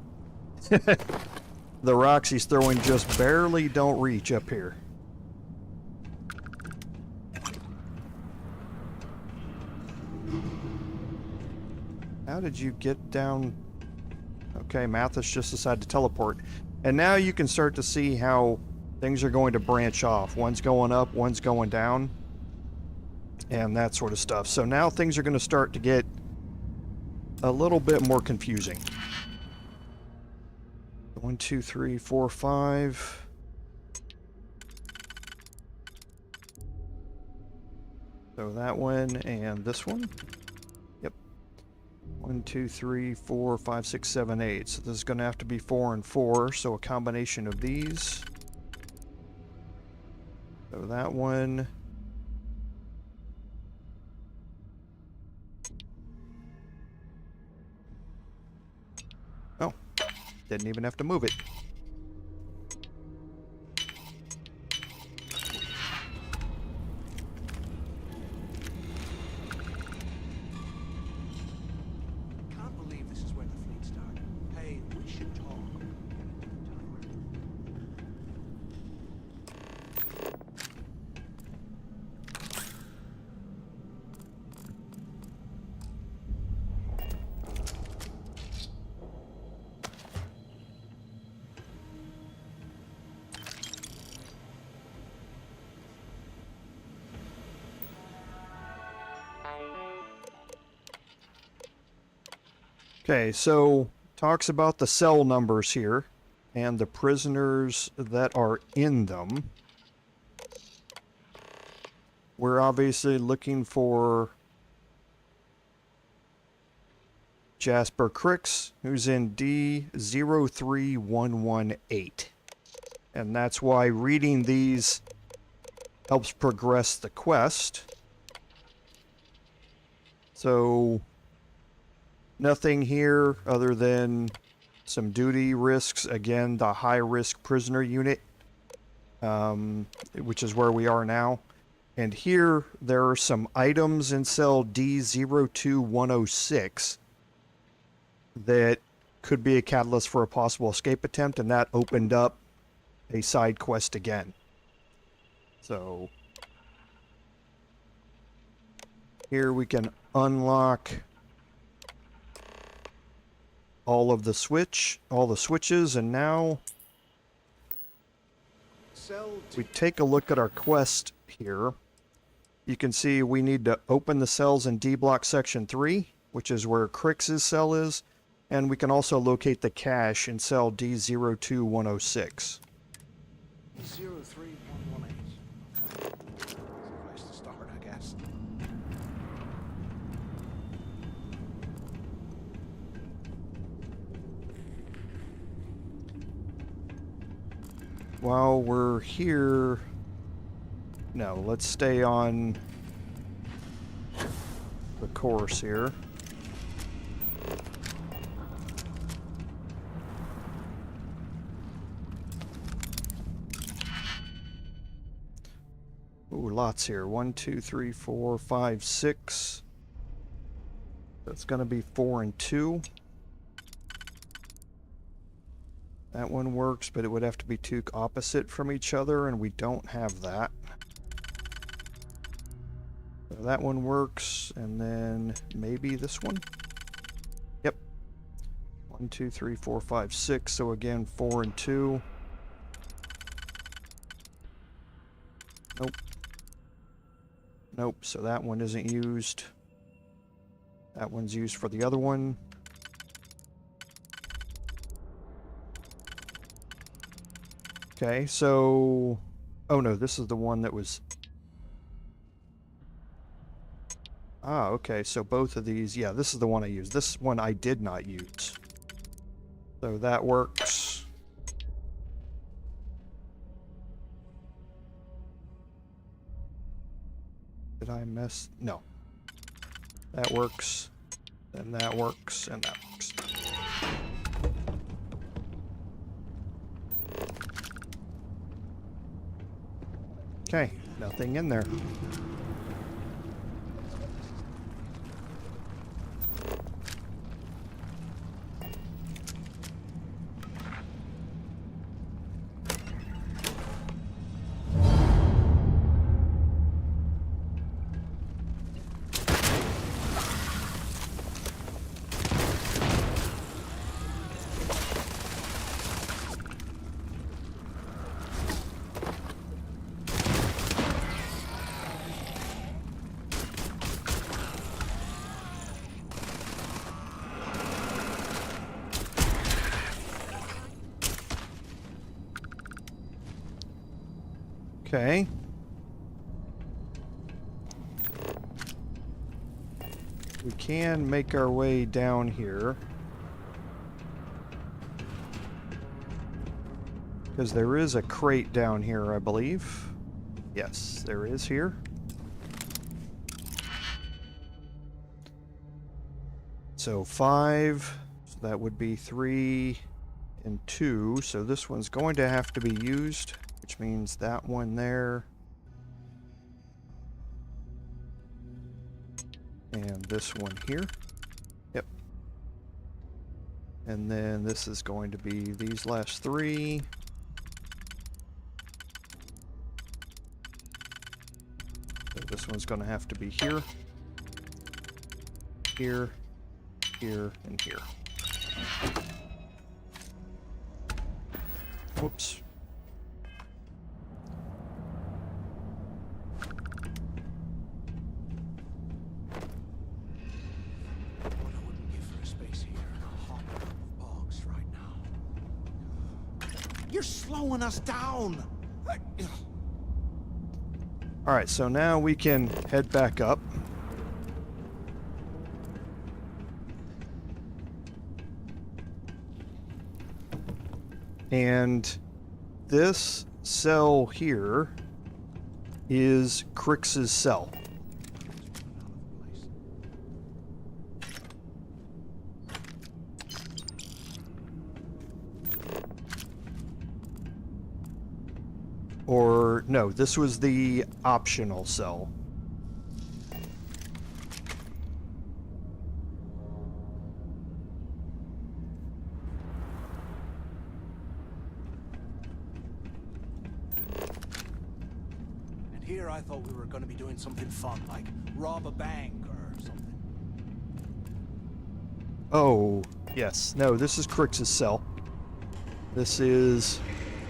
Speaker 1: The rocks he's throwing just barely don't reach up here. How did you get down? Okay, Mathis just decided to teleport. And now you can start to see how things are going to branch off. One's going up, one's going down, and that sort of stuff. So now things are going to start to get a little bit more confusing. 1, 2, 3, 4, 5. So that one and this one. Yep. 1, 2, 3, 4, 5, 6, 7, 8. So this is going to have to be 4 and 4. So a combination of these. So that one. Oh, didn't even have to move it.
Speaker 3: Can't believe this is where the fleet started. Hey, we should talk.
Speaker 1: Okay, so talks about the cell numbers here and the prisoners that are in them. We're obviously looking for Jasper Kryx, who's in D03118. And that's why reading these helps progress the quest. So, nothing here other than some duty risks. Again, the high-risk prisoner unit, which is where we are now. And here, there are some items in cell D02106 that could be a catalyst for a possible escape attempt, and that opened up a side quest again. So, here we can unlock all the switches, and now we take a look at our quest here. You can see we need to open the cells in D block section 3, which is where Kryx's cell is, and we can also locate the cache in cell D02106.
Speaker 3: 03118. That's a place to start, I guess.
Speaker 1: While we're here, no, let's stay on the course here. Ooh, lots here. 1, 2, 3, 4, 5, 6. That's going to be 4 and 2. That one works, but it would have to be two opposite from each other, and we don't have that. So that one works, and then maybe this one? Yep. 1, 2, 3, 4, 5, 6. So again, 4 and 2. Nope. Nope, so that one isn't used. That one's used for the other one. Okay, so... Oh no, this is the one that was... Ah, okay, so both of these... Yeah, this is the one I used. This one I did not use. So that works. Did I mess... No. That works. Then that works, and that works. Okay, nothing in there. Okay. We can make our way down here. Because there is a crate down here, I believe. Yes, there is here. So 5, so that would be 3 and 2. So this one's going to have to be used, which means that one there. And this one here. Yep. And then this is going to be these last 3. So this one's going to have to be here, here, here, and here. Whoops.
Speaker 3: What I wouldn't give for a space here. slowing us down.
Speaker 1: Alright, so now we can head back up. And this cell here is Kryx's cell. Or, no, this was the optional cell.
Speaker 3: And here I thought we were going to be doing something fun, like rob a bank or something.
Speaker 1: Oh, yes. No, this is Kryx's cell. This is...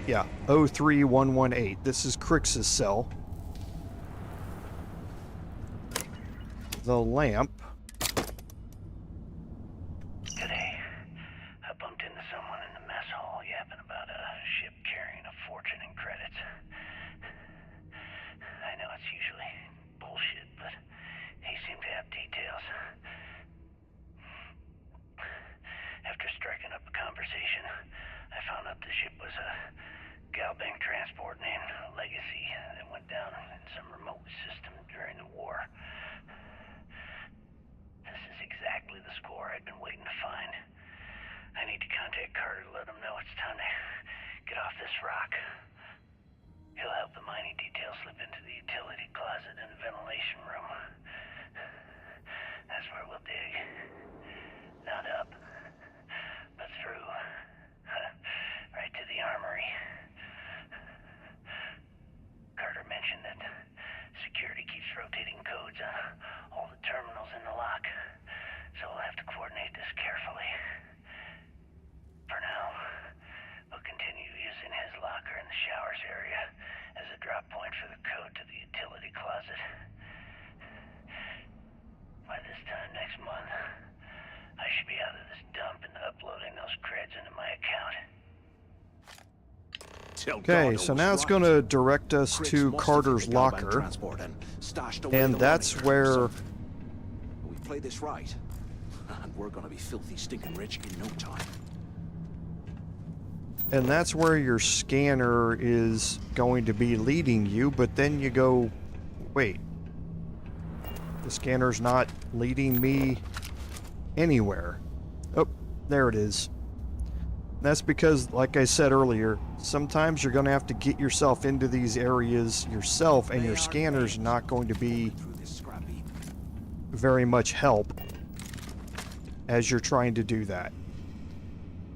Speaker 1: yeah, 03118. This is Kryx's cell. The lamp.
Speaker 6: Today, I bumped into someone in the mess hall yapping about a ship carrying a fortune in credits. I know it's usually bullshit, but he seemed to have details. After striking up a conversation, I found out the ship was a Galbank transport named Legacy that went down in some remote system during the war. This is exactly the score I'd been waiting to find. I need to contact Carter to let him know it's time to get off this rock. He'll help the mining detail slip into the utility closet in the ventilation room. That's where we'll dig. Not up, but through. Right to the armory. Carter mentioned that security keeps rotating codes on all the terminals in the lock, so we'll have to coordinate this carefully. For now, we'll continue using his locker in the showers area as a drop point for the code to the utility closet. By this time next month, I should be out of this dump and uploading those creds into my account.
Speaker 1: Okay, so now it's going to direct us to Carter's locker, and that's where...
Speaker 3: We play this right, and we're going to be filthy stinking rich in no time.
Speaker 1: And that's where your scanner is going to be leading you, but then you go, wait, the scanner's not leading me anywhere. Oh, there it is. That's because, like I said earlier, sometimes you're going to have to get yourself into these areas yourself, and your scanner's not going to be very much help as you're trying to do that.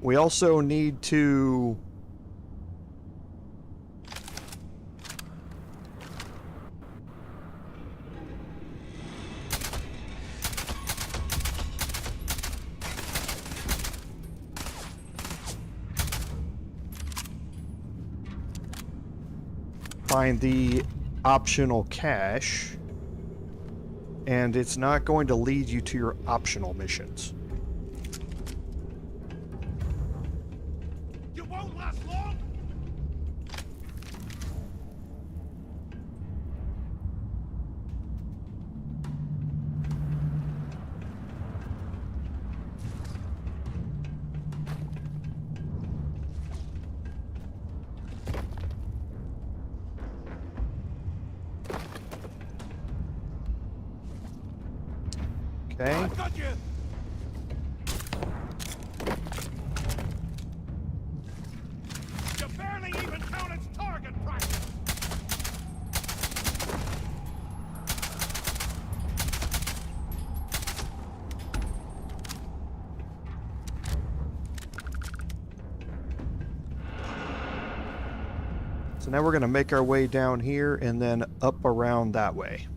Speaker 1: We also need to... find the optional cache, and it's not going to lead you to your optional missions.
Speaker 2: You won't last long!
Speaker 1: Okay.
Speaker 2: I've got you! You barely even count its target practice!
Speaker 1: So now we're going to make our way down here and then up around that way.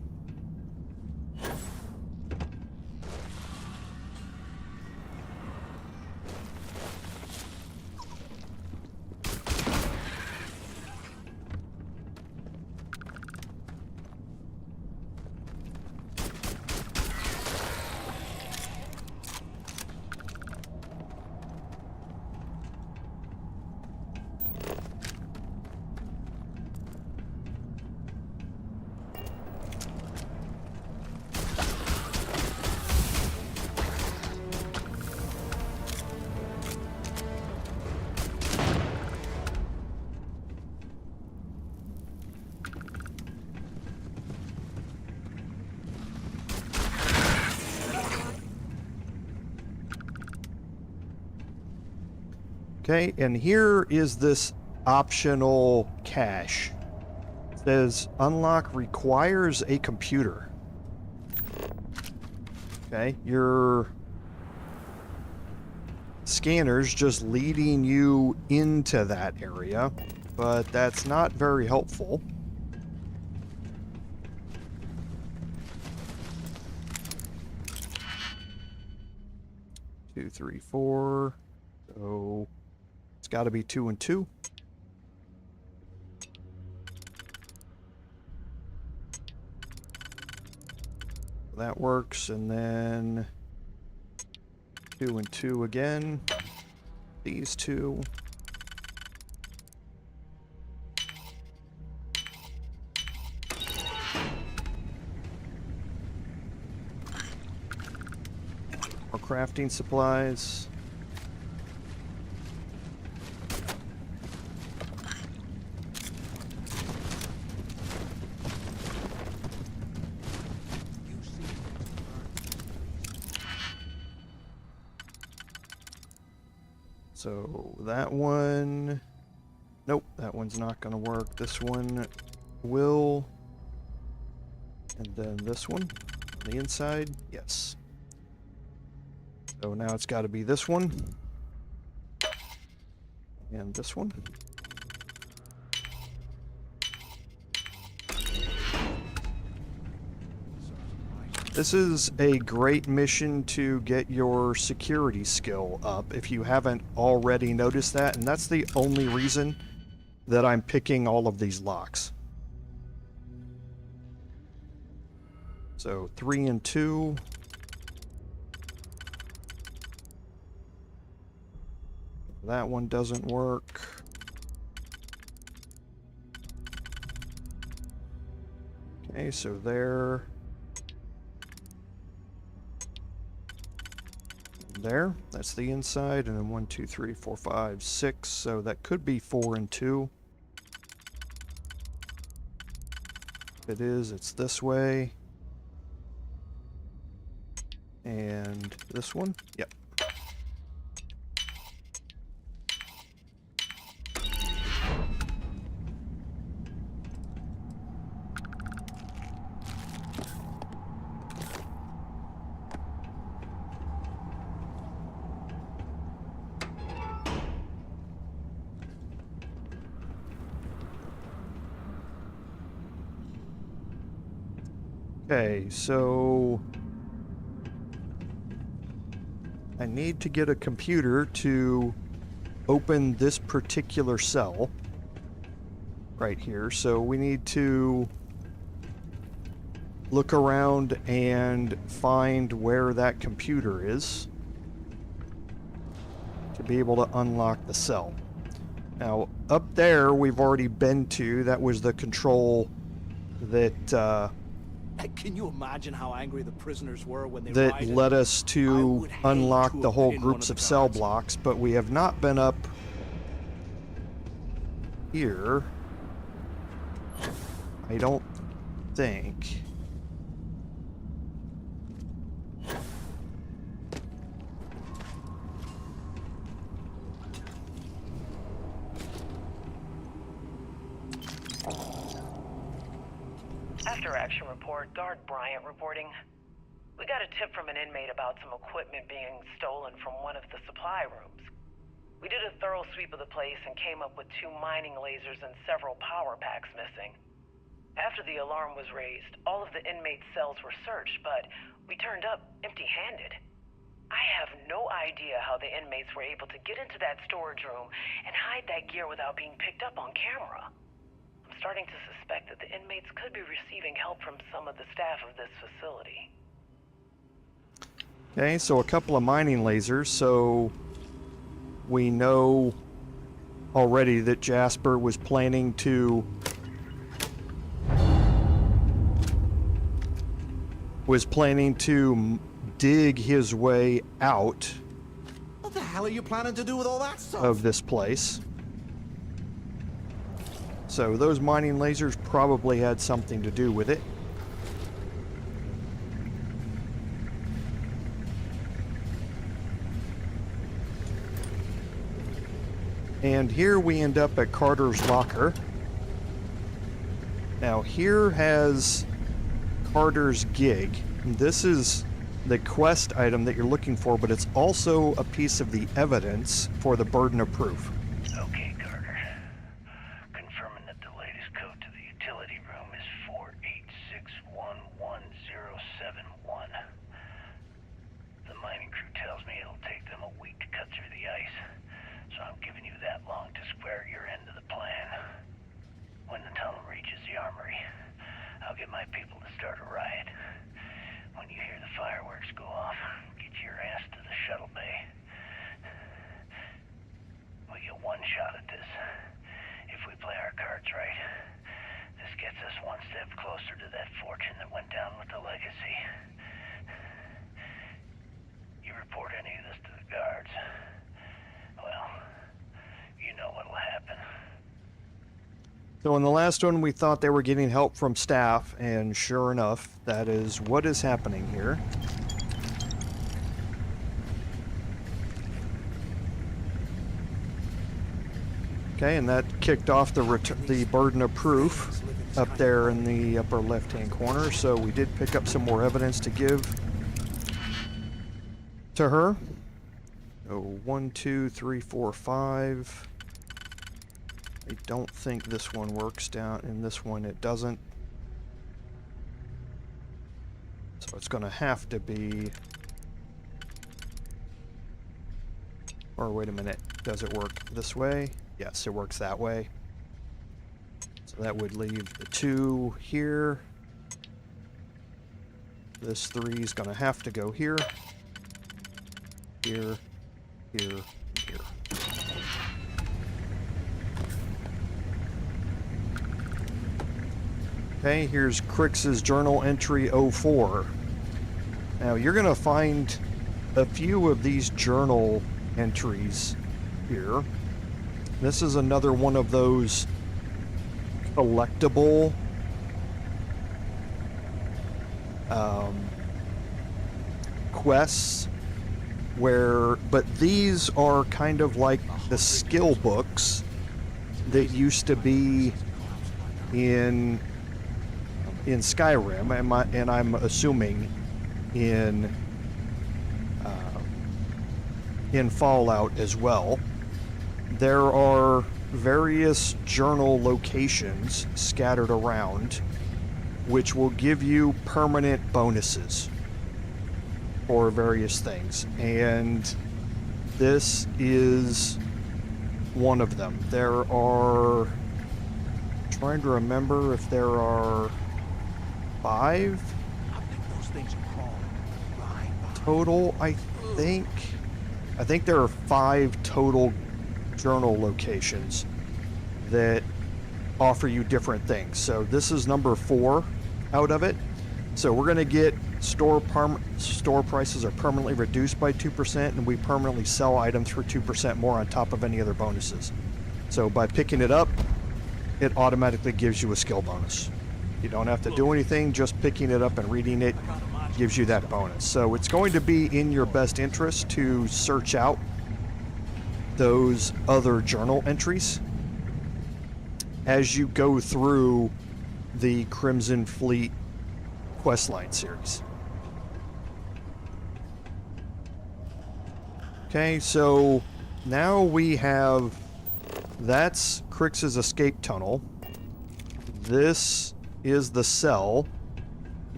Speaker 1: Okay, and here is this optional cache. It says unlock requires a computer. Okay, your scanner's just leading you into that area, but that's not very helpful. Two, three, four. So it's got to be 2 and 2. That works, and then 2 and 2 again. These two. More crafting supplies. So that one, nope, that one's not going to work. This one will, and then this one on the inside, yes. So now it's got to be this one, and this one. This is a great mission to get your security skill up, if you haven't already noticed that, and that's the only reason that I'm picking all of these locks. So 3 and 2. That one doesn't work. Okay, so there. There, that's the inside, and then 1, 2, 3, 4, 5, 6. So that could be 4 and 2. If it is, it's this way. And this one? Yep. Okay, so I need to get a computer to open this particular cell right here. So we need to look around and find where that computer is to be able to unlock the cell. Now, up there we've already been to. That was the control that
Speaker 3: Can you imagine how angry the prisoners were when they
Speaker 1: that
Speaker 3: rioted?
Speaker 1: led us
Speaker 3: I
Speaker 1: to
Speaker 3: would hate
Speaker 1: unlock
Speaker 3: to
Speaker 1: the
Speaker 3: have
Speaker 1: whole
Speaker 3: been
Speaker 1: groups
Speaker 3: one
Speaker 1: of
Speaker 3: the
Speaker 1: cell
Speaker 3: guards.
Speaker 1: blocks, but we have not been up here. I don't think.
Speaker 5: After action report, Guard Bryant reporting. We got a tip from an inmate about some equipment being stolen from one of the supply rooms. We did a thorough sweep of the place and came up with 2 mining lasers and several power packs missing. After the alarm was raised, all of the inmates' cells were searched, but we turned up empty-handed. I have no idea how the inmates were able to get into that storage room and hide that gear without being picked up on camera. I'm starting to suspect that the inmates could be receiving help from some of the staff of this facility.
Speaker 1: Okay, so a couple of mining lasers, so we know already that Jasper was planning to dig his way out
Speaker 3: What the hell are you planning to do with all that stuff?
Speaker 1: of this place. So those mining lasers probably had something to do with it. And here we end up at Carter's locker. Now here has Carter's gig. This is the quest item that you're looking for, but it's also a piece of the evidence for the burden of proof.
Speaker 6: Okay, Carter. Confirming that the latest code to the utility room is 486111071. The mining crew tells me it'll take them a week to cut through the ice, so I'm giving you that long to square your end of the plan. When the tunnel reaches the armory, I'll get my people to start a riot. When you hear the fireworks go off, get your ass to the Shuttle Bay. We get one shot at this. If we play our cards right, this gets us one step closer to that fortune that went down with the legacy. You report any of this to the guards, well, you know what'll happen.
Speaker 1: So in the last one, we thought they were getting help from staff, and sure enough, that is what is happening here. Okay, and that kicked off the burden of proof up there in the upper left-hand corner, so we did pick up some more evidence to give to her. So 1, 2, 3, 4, 5. I don't think this one works down, and this one it doesn't. So it's going to have to be... Or wait a minute, does it work this way? Yes, it works that way. So that would leave the 2 here. This 3 is going to have to go here. Here, here, here. Okay, here's Kryx's journal entry 04. Now you're going to find a few of these journal entries here. This is another one of those collectible quests but these are kind of like the skill books that used to be in Skyrim, and I'm assuming in Fallout as well. There are various journal locations scattered around which will give you permanent bonuses for various things, and this is one of them. There are... trying to remember if there are 5
Speaker 3: I think those things are crawling right behind.
Speaker 1: total. I think there are 5 total journal locations that offer you different things. So this is number 4 out of it. So we're going to get store prices are permanently reduced by 2%, and we permanently sell items for 2% more on top of any other bonuses. So by picking it up, it automatically gives you a skill bonus. You don't have to do anything, just picking it up and reading it gives you that bonus. So it's going to be in your best interest to search out those other journal entries as you go through the Crimson Fleet questline series. Okay, so now we have... that's Kryx's escape tunnel. This is the cell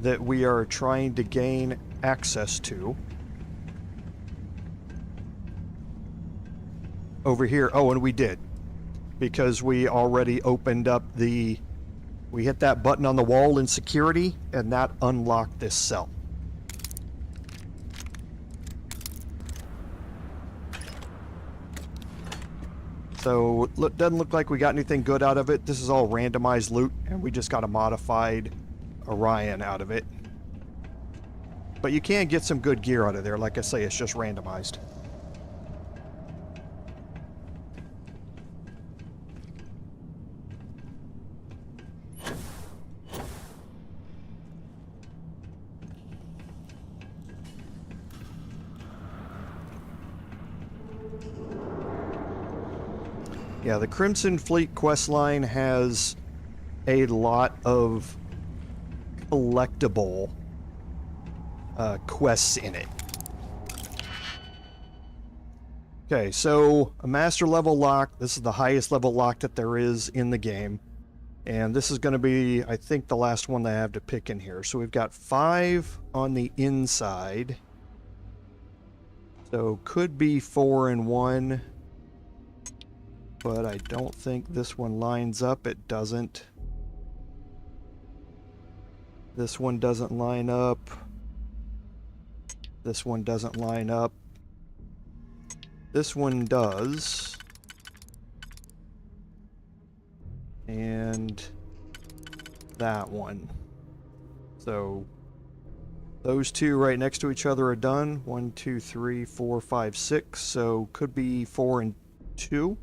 Speaker 1: that we are trying to gain access to. Over here. Oh, and we did. Because we already opened up the... we hit that button on the wall in security, and that unlocked this cell. So, doesn't look like we got anything good out of it. This is all randomized loot, and we just got a modified Orion out of it. But you can get some good gear out of there. Like I say, it's just randomized. Yeah, the Crimson Fleet questline has a lot of collectible quests in it. Okay, so a master level lock. This is the highest level lock that there is in the game. And this is going to be, I think, the last one that I have to pick in here. So we've got 5 on the inside. So could be 4 and 1. But I don't think this one lines up. It doesn't. This one doesn't line up. This one doesn't line up. This one does. And that one. So those two right next to each other are done. 1, 2, 3, 4, 5, 6. So could be 4 and 2.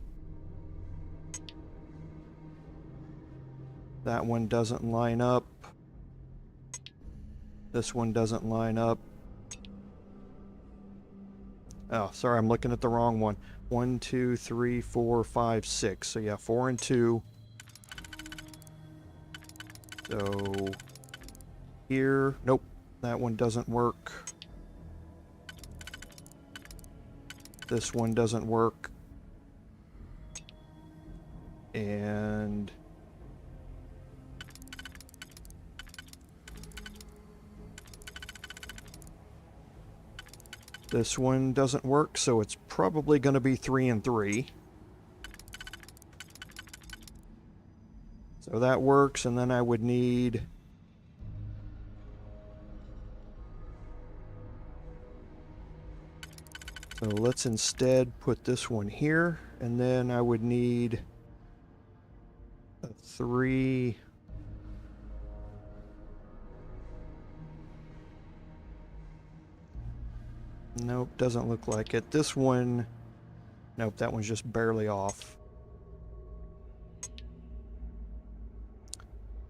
Speaker 1: That one doesn't line up. This one doesn't line up. Oh, sorry, I'm looking at the wrong one. 1, 2, 3, 4, 5, 6. So yeah, 4 and 2. So here, nope, that one doesn't work. This one doesn't work. And this one doesn't work, so it's probably going to be 3 and 3. So that works, and then I would need... So let's instead put this one here, and then I would need a 3... Nope, doesn't look like it. This one... Nope, that one's just barely off.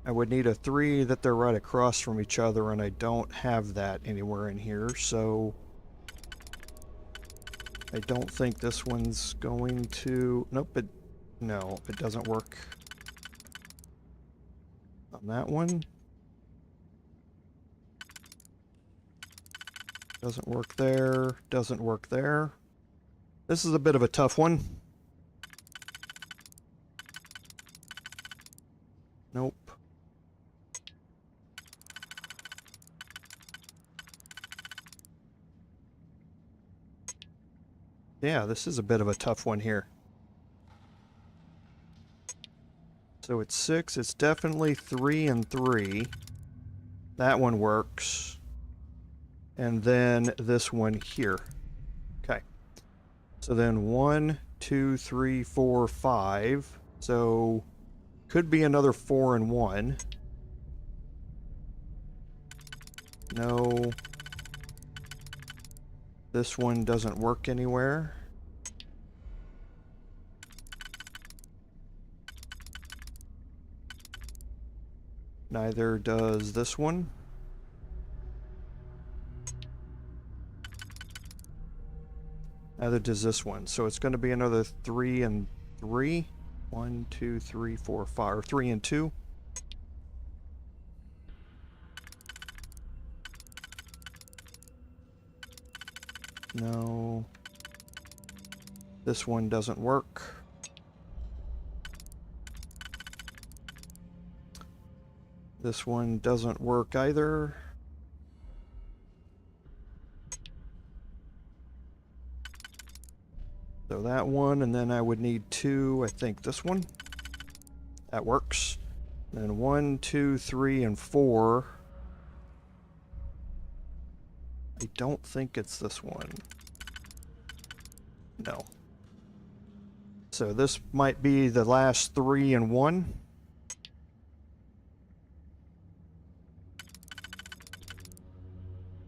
Speaker 1: I would need a 3 that they're right across from each other, and I don't have that anywhere in here, so... I don't think this one's going to... Nope, no, it doesn't work on that one. Doesn't work there, doesn't work there. This is a bit of a tough one. Nope. Yeah, this is a bit of a tough one here. So it's 6, it's definitely 3 and 3. That one works. And then this one here. Okay. So then 1, 2, 3, 4, 5. So could be another 4 and 1. No. This one doesn't work anywhere. Neither does this one. Neither does this one. So it's going to be another 3 and 3. 1, 2, 3, 4, 5. Or 3 and 2. No. This one doesn't work. This one doesn't work either. So that one, and then I would need 2, I think this one. That works. Then 1, 2, 3, and 4. I don't think it's this one. No. So this might be the last 3 and 1.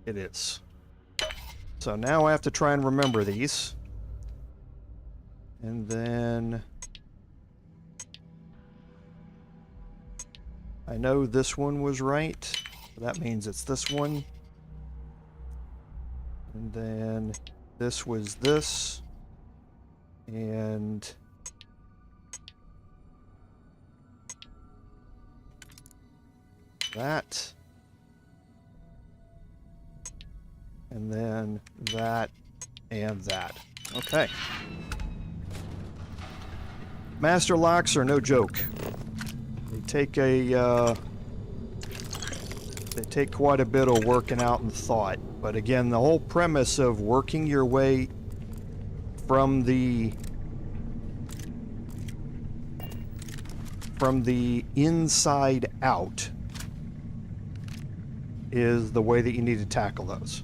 Speaker 1: It is. So now I have to try and remember these. And then I know this one was right. So that means it's this one. And then this was this. And that. And then that and that. Okay. Master locks are no joke. They take quite a bit of working out and thought. But again, the whole premise of working your way from the inside out is the way that you need to tackle those.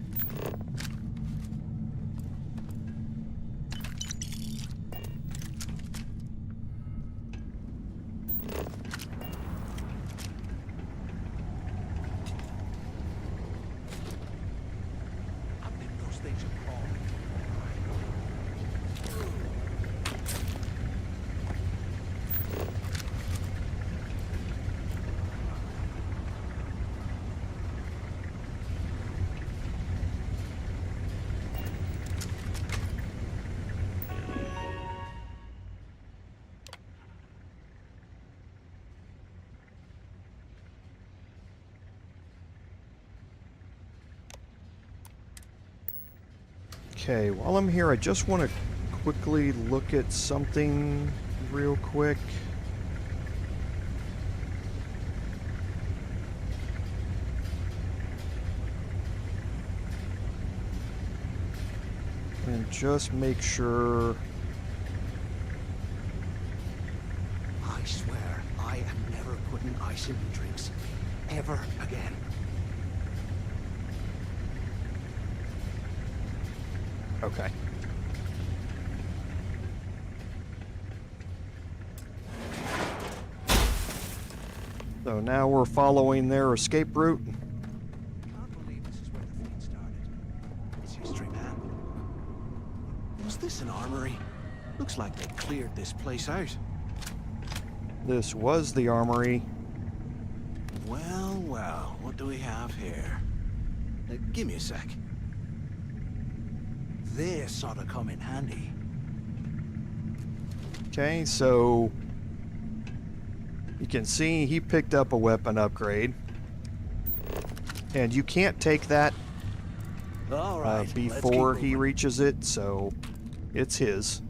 Speaker 1: Okay, while I'm here, I just want to quickly look at something real quick. And just make sure.
Speaker 3: I swear, I am never putting ice in my drinks. Ever again.
Speaker 1: Okay. So now we're following their escape route.
Speaker 3: I can't believe this is where the fleet started. It's history, man. Was this an armory? Looks like they cleared this place out.
Speaker 1: This was the armory.
Speaker 3: Well, well, what do we have here? Give me a sec. This ought to come in handy.
Speaker 1: Okay, so you can see he picked up a weapon upgrade. And you can't take that
Speaker 3: All right, let's keep
Speaker 1: before he
Speaker 3: moving.
Speaker 1: reaches it, so it's his.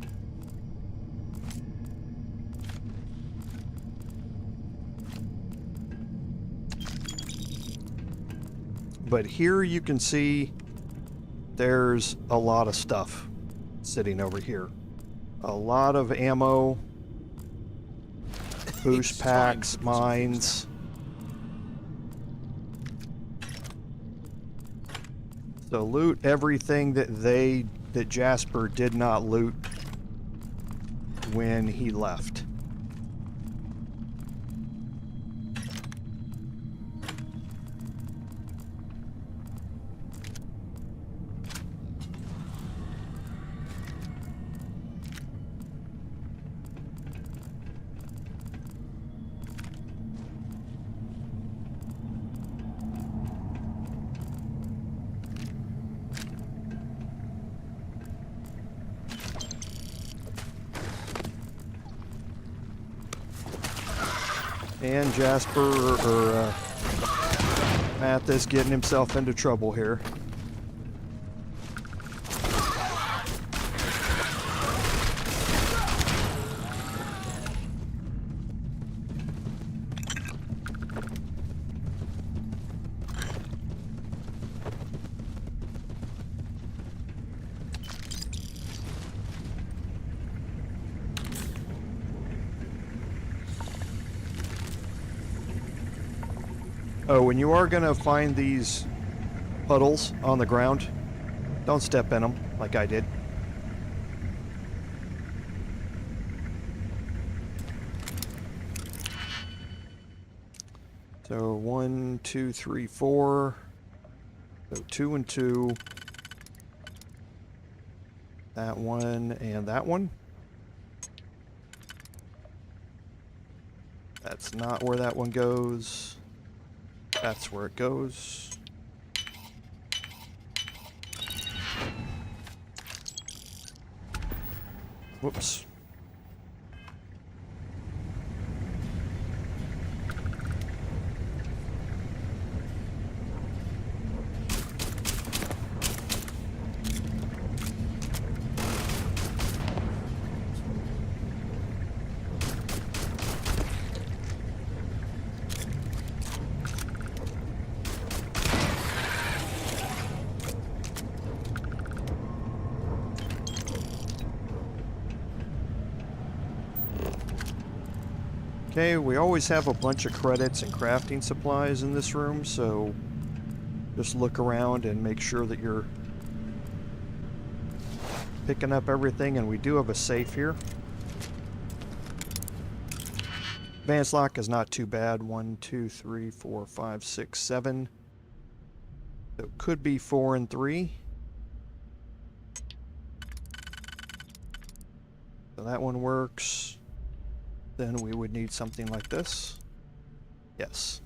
Speaker 1: But here you can see there's a lot of stuff sitting over here. A lot of ammo, boost
Speaker 3: It's
Speaker 1: packs,
Speaker 3: time to put some things
Speaker 1: mines. So loot everything that Jasper did not loot when he left. And Jasper, or Mathis getting himself into trouble here. Oh, and you are going to find these puddles on the ground. Don't step in them like I did. So 1, 2, 3, 4. So 2 and 2. That one and that one. That's not where that one goes. That's where it goes. Whoops. Okay, we always have a bunch of credits and crafting supplies in this room, so just look around and make sure that you're picking up everything, and we do have a safe here. Advanced lock is not too bad. 1, 2, 3, 4, 5, 6, 7. So it could be 4 and 3. So that one works. Then we would need something like this. Yes.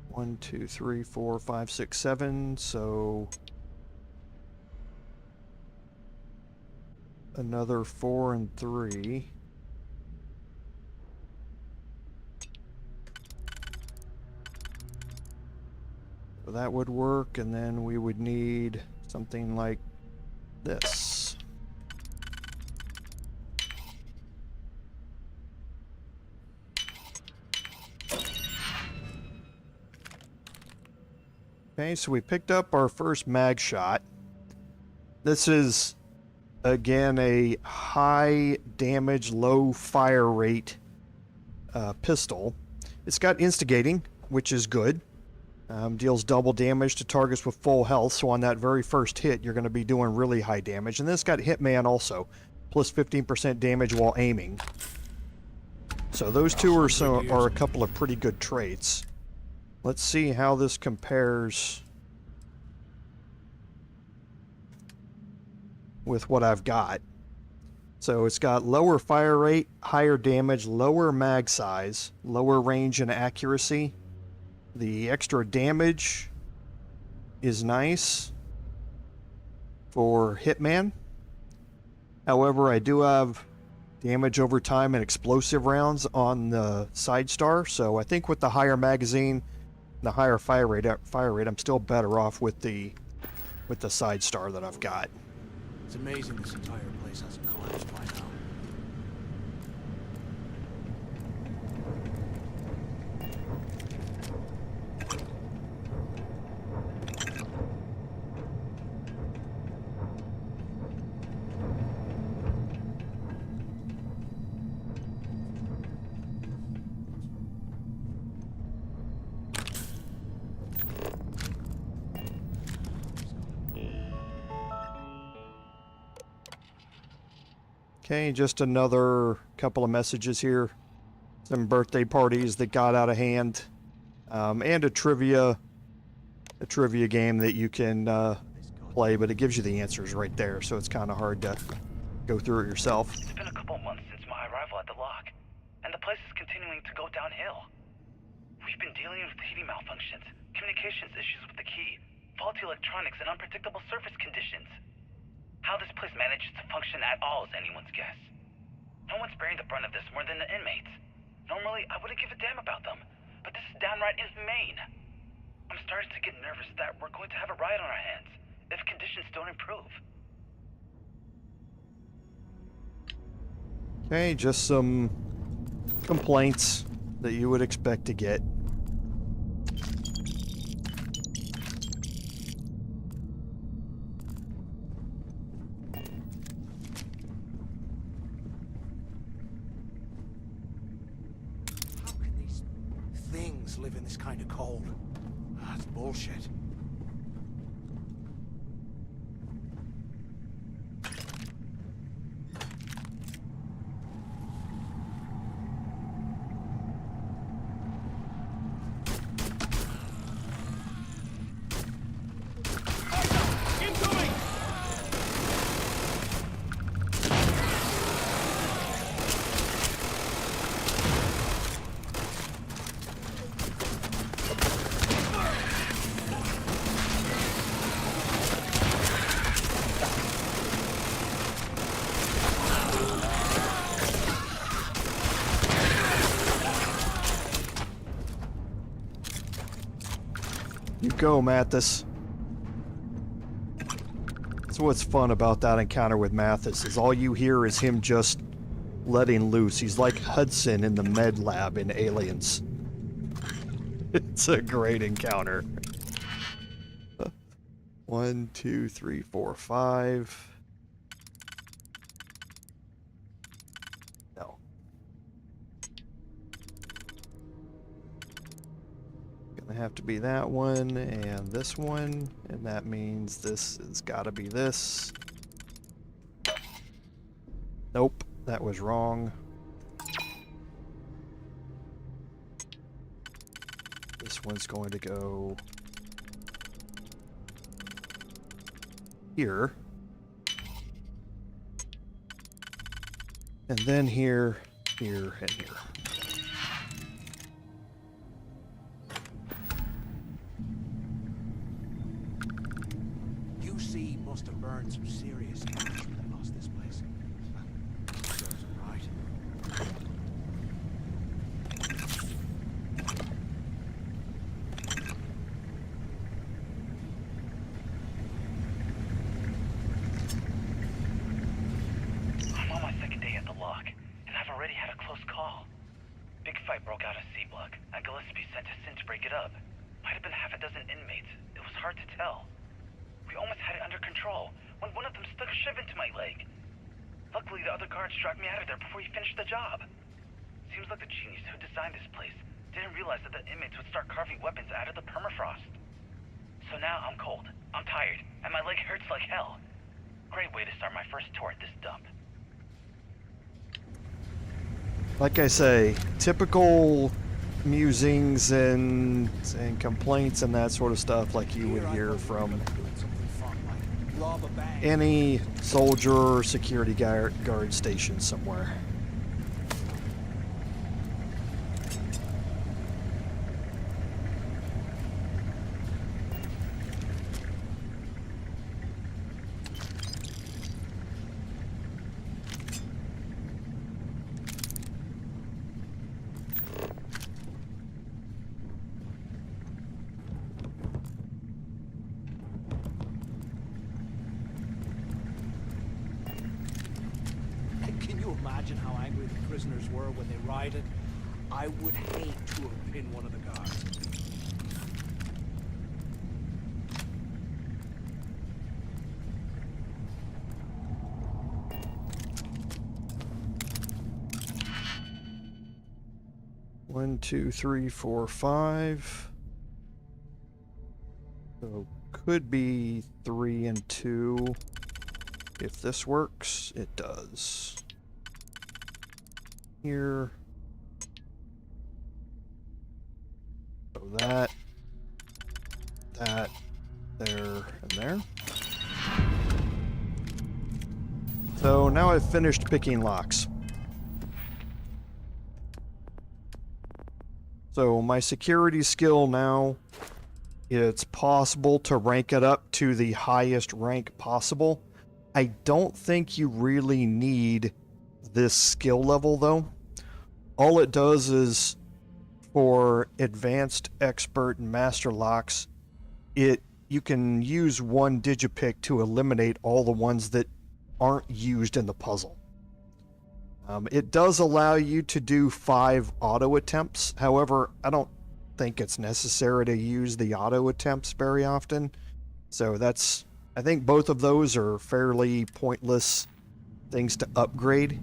Speaker 1: 1, 2, 3, 4, 5, 6, 7. So another 4 and 3. So that would work, and then we would need something like this. Okay, so we picked up our first mag shot. This is, again, a high damage, low fire rate pistol. It's got instigating, which is good. Deals double damage to targets with full health, so on that very first hit, you're going to be doing really high damage. And then it's got Hitman also, plus 15% damage while aiming. So those two are a couple of pretty good traits. Let's see how this compares with what I've got. So it's got lower fire rate, higher damage, lower mag size, lower range and accuracy. The extra damage is nice for Hitman. However, I do have damage over time and explosive rounds on the side star, so I think with the higher magazine, the higher fire rate, I'm still better off with the side star that I've got.
Speaker 3: It's amazing this entire place hasn't collapsed by now.
Speaker 1: Okay, just another couple of messages here. Some birthday parties that got out of hand, and a trivia game that you can play, but it gives you the answers right there, so it's kind of hard to go through it yourself.
Speaker 6: It's been a couple months since my arrival at the lock, and the place is continuing to go downhill. We've been dealing with heating malfunctions, communications issues with the key, faulty electronics, and unpredictable surface conditions. How this place manages to function at all is anyone's guess. No one's bearing the brunt of this more than the inmates. Normally, I wouldn't give a damn about them, but this is downright inhumane. I'm starting to get nervous that we're going to have a riot on our hands if conditions don't improve.
Speaker 1: Okay, just some complaints that you would expect to get.
Speaker 3: Live in this kind of cold. That's bullshit.
Speaker 1: You go, Mathis. That's what's fun about that encounter with Mathis, is all you hear is him just letting loose. He's like Hudson in the med lab in Aliens. It's a great encounter. 1, 2, 3, 4, 5. No. have to be that one and this one, and that means this has got to be this. Nope, that was wrong. This one's going to go here. And then here, here, and here.
Speaker 3: UC must have burned some serious cash when they lost this place. Serves them right.
Speaker 6: I'm on my second day at the lock, and I've already had a close call. Big fight broke out at C-Block, and Gillespie sent us in to break it up. Might have been half a dozen inmates. It was hard to tell. We almost had it under control when one of them stuck a shiv into my leg. Luckily, the other guards dragged me out of there before he finished the job. Seems like the genius who designed this place didn't realize that the inmates would start carving weapons out of the permafrost. So now I'm cold, I'm tired, and my leg hurts like hell. Great way to start my first tour at this dump.
Speaker 1: Like I say, typical musings and complaints and that sort of stuff like you would hear from any soldier or security guard stationed somewhere.
Speaker 3: Can you imagine how angry the prisoners were when they rioted? I would hate to have been one of the guards.
Speaker 1: One, two, three, four, five. So could be 3 and 2. If this works, it does. Here. So that, there, and there. So now I've finished picking locks. So my security skill now, it's possible to rank it up to the highest rank possible. I don't think you really need this skill level though. All it does is for advanced, expert, and master locks, you can use one digipick to eliminate all the ones that aren't used in the puzzle. It does allow you to do 5 auto attempts. However, I don't think it's necessary to use the auto attempts very often. So I think both of those are fairly pointless things to upgrade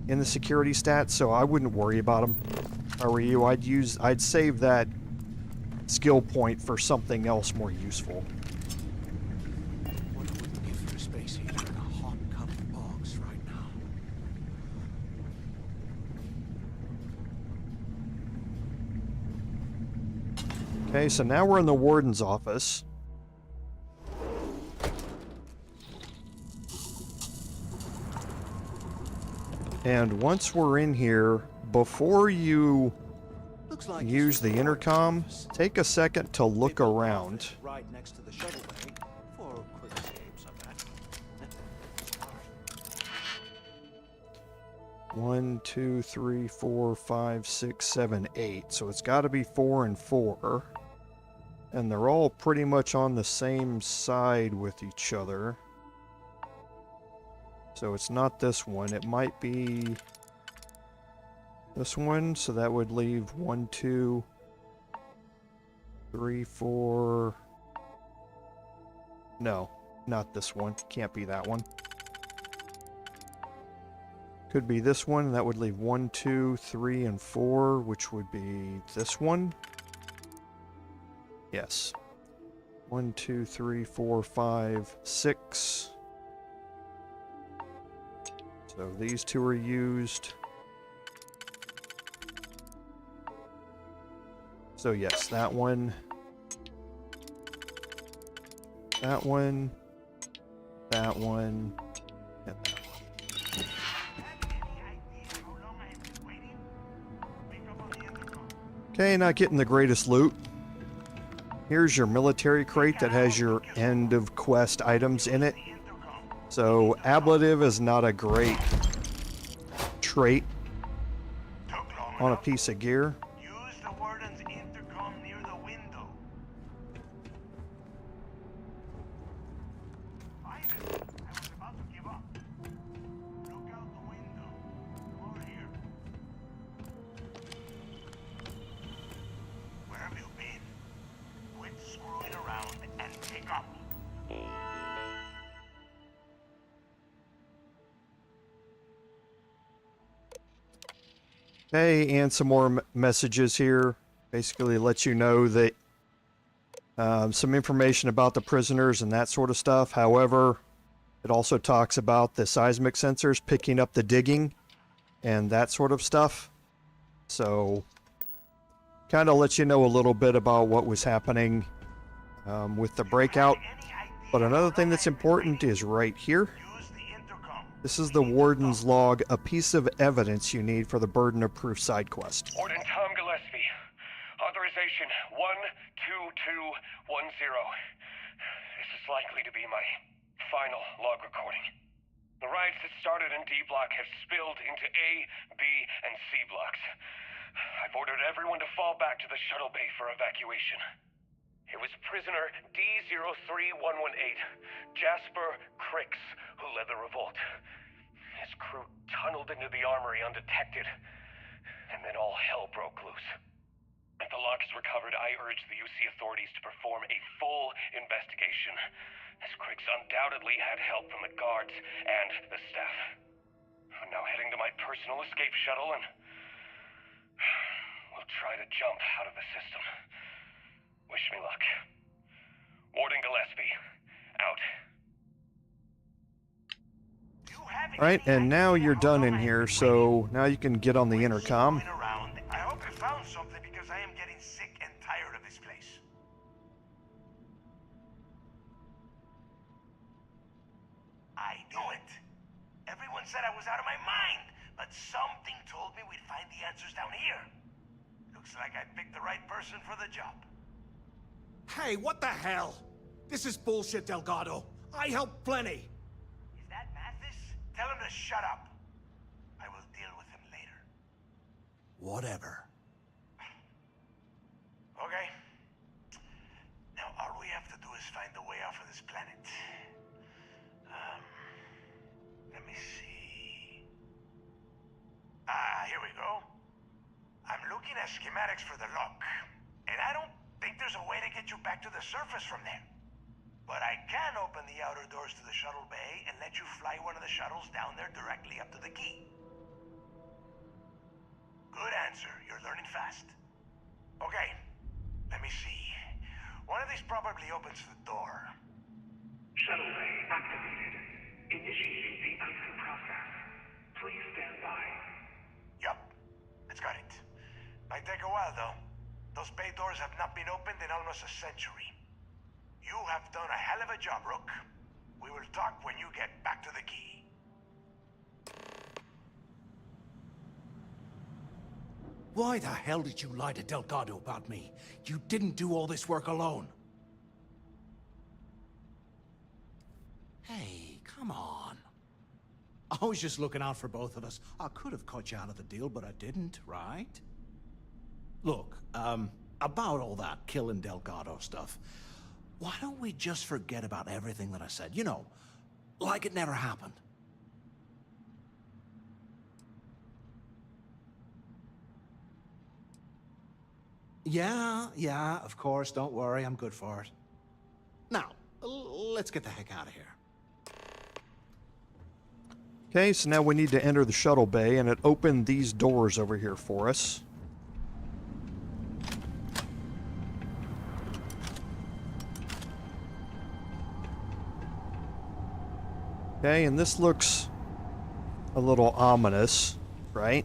Speaker 1: in the security stats, so I wouldn't worry about them. If I were you, I'd save that skill point for something else more useful.
Speaker 3: What would we give for a space heater and a hot cup of bogs right now?
Speaker 1: Okay, so now we're in the warden's office. And once we're in here, before you
Speaker 3: Looks like
Speaker 1: use the intercom, take a second to look around.
Speaker 3: Right next to the shuttle bay for quick escapes, I bet.
Speaker 1: 1, 2, 3, 4, 5, 6, 7, 8. So it's got to be 4 and 4. And they're all pretty much on the same side with each other. So it's not this one. It might be this one. So that would leave 1, 2, 3, 4. No, not this one. Can't be that one. Could be this one. That would leave 1, 2, 3, and 4, which would be this one. Yes. 1, 2, 3, 4, 5, 6. So these two are used. So yes, that one. That one. That one. And that one. Okay, not getting the greatest loot. Here's your military crate that has your end of quest items in it. So ablative is not a great trait on a piece of gear.
Speaker 2: Use the warden's intercom near the window. Find it. I was about to give up. Look out the window. Over here. Where have you been? Quit screwing around and pick up.
Speaker 1: Okay, and some more messages here. Basically let you know that some information about the prisoners and that sort of stuff. However, it also talks about the seismic sensors picking up the digging and that sort of stuff. So, kind of let you know a little bit about what was happening with the breakout. But another thing that's important is right here. This is the Warden's log, a piece of evidence you need for the burden of proof side quest.
Speaker 7: Warden Tom Gillespie. Authorization 12210. This is likely to be my final log recording. The riots that started in D block have spilled into A, B, and C blocks. I've ordered everyone to fall back to the Shuttle Bay for evacuation. It was prisoner D03118, Jasper Kryx, who led the revolt. His crew tunneled into the armory undetected, and then all hell broke loose. If the log is recovered, I urge the UC authorities to perform a full investigation, as Kryx undoubtedly had help from the guards and the staff. I'm now heading to my personal escape shuttle, and we'll try to jump out of the system. Wish me luck. Warden Gillespie, out.
Speaker 1: Alright, and now you're done in here, so now you can get on the intercom.
Speaker 2: I hope you found something because I am getting sick and tired of this place. I knew it. Everyone said I was out of my mind, but something told me we'd find the answers down here. Looks like I picked the right person for the job.
Speaker 3: Hey, what the hell? This is bullshit, Delgado. I helped plenty.
Speaker 2: Is that Mathis? Tell him to shut up. I will deal with him later.
Speaker 3: Whatever.
Speaker 2: Okay. Now all we have to do is find the way off of this planet. Let me see. Here we go. I'm looking at schematics for the lock, and I don't think there's a way to get you back to the surface from there. But I can open the outer doors to the Shuttle Bay and let you fly one of the shuttles down there directly up to the key. Good answer. You're learning fast. Okay. Let me see. One of these probably opens the door.
Speaker 8: Shuttle Bay activated. Initiating the entry process. Please stand by.
Speaker 2: Yup. It's got it. Might take a while, though. Those bay doors have not been opened in almost a century. You have done a hell of a job, Rook. We will talk when you get back to the key.
Speaker 3: Why the hell did you lie to Delgado about me? You didn't do all this work alone. Hey, come on. I was just looking out for both of us. I could have cut you out of the deal, but I didn't, right? Look, about all that killing Delgado stuff, why don't we just forget about everything that I said? You know, like it never happened. Yeah, of course, don't worry, I'm good for it. Now, let's get the heck out of here.
Speaker 1: Okay, so now we need to enter the Shuttle Bay, and it opened these doors over here for us. Okay, and this looks a little ominous, right?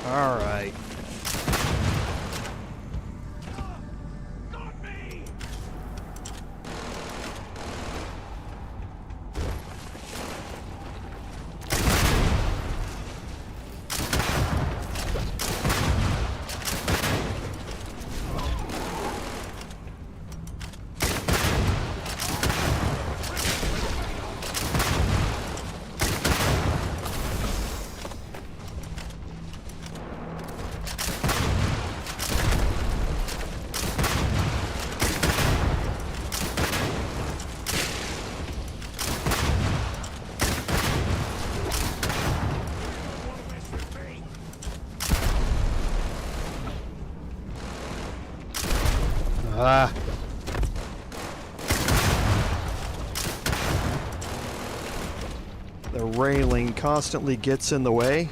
Speaker 1: All right. Ah. The railing constantly gets in the way.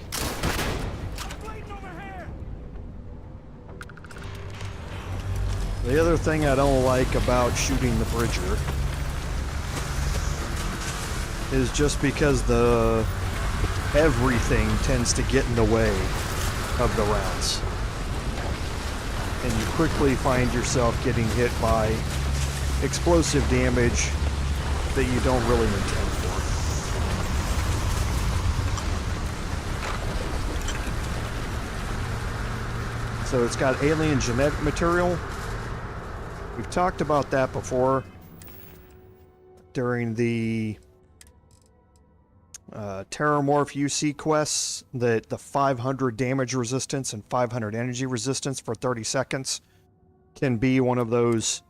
Speaker 1: The other thing I don't like about shooting the Bridger is just because everything tends to get in the way of the rounds. And you quickly find yourself getting hit by explosive damage that you don't really intend for. So it's got alien genetic material. We've talked about that before during the Terramorph UC quests, that the 500 damage resistance and 500 energy resistance for 30 seconds can be one of those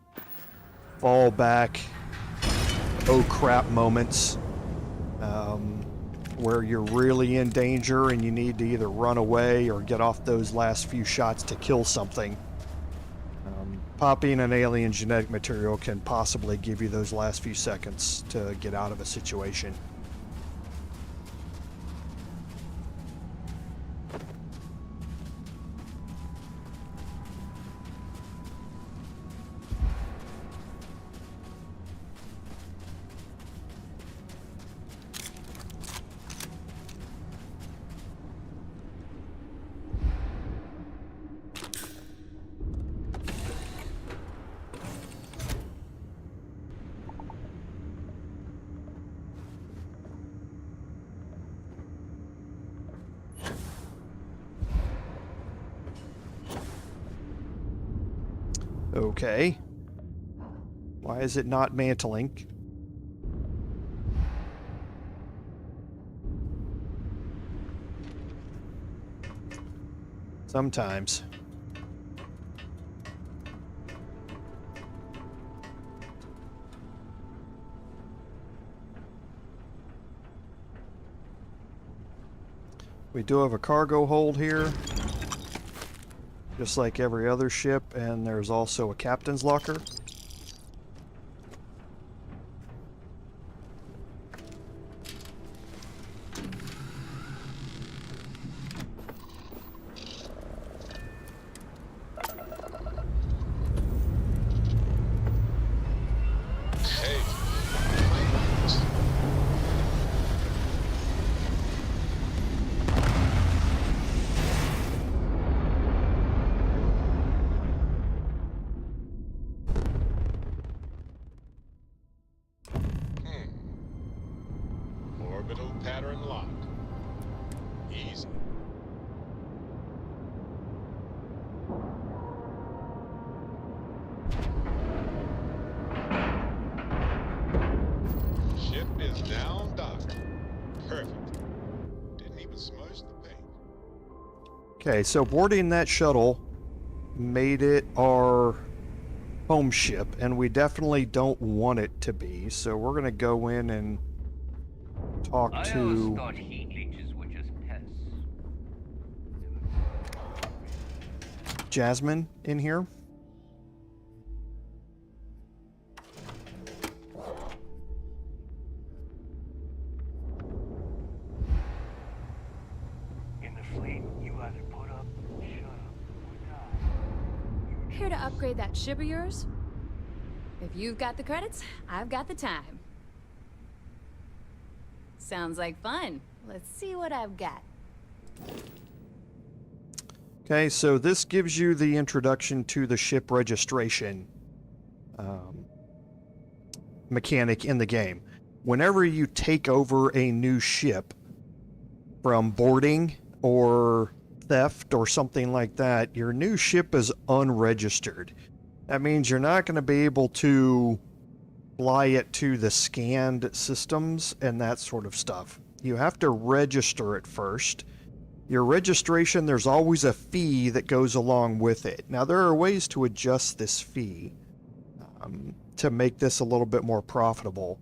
Speaker 1: fall back, oh crap moments where you're really in danger and you need to either run away or get off those last few shots to kill something. Popping an alien genetic material can possibly give you those last few seconds to get out of a situation. Okay. Why is it not mantling? Sometimes. We do have a cargo hold here, just like every other ship, and there's also a captain's locker. Okay, so boarding that shuttle made it our home ship, and we definitely don't want it to be, so we're gonna go in and talk
Speaker 9: I
Speaker 1: to
Speaker 9: always thought heat leeches were just pests.
Speaker 1: Jasmine in here.
Speaker 8: In the fleet, you either put up, shut up, or die.
Speaker 10: Here to upgrade that ship of yours? If you've got the credits, I've got the time. Sounds like fun. Let's see what I've got.
Speaker 1: Okay, so this gives you the introduction to the ship registration mechanic in the game. Whenever you take over a new ship from boarding or theft or something like that, your new ship is unregistered. That means you're not going to be able to fly it to the scanned systems and that sort of stuff. You have to register it first. Your registration, there's always a fee that goes along with it. Now, there are ways to adjust this fee to make this a little bit more profitable.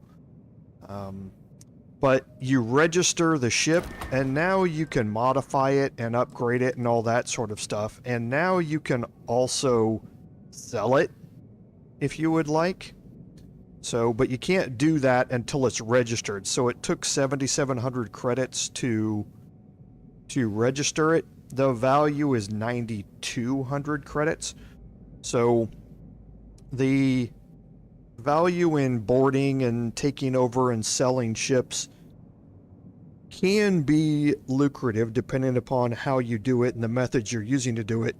Speaker 1: But you register the ship, and now you can modify it and upgrade it and all that sort of stuff. And now you can also sell it if you would like. So, but you can't do that until it's registered. So it took 7,700 credits to register it. The value is 9,200 credits. So the value in boarding and taking over and selling ships can be lucrative depending upon how you do it and the methods you're using to do it.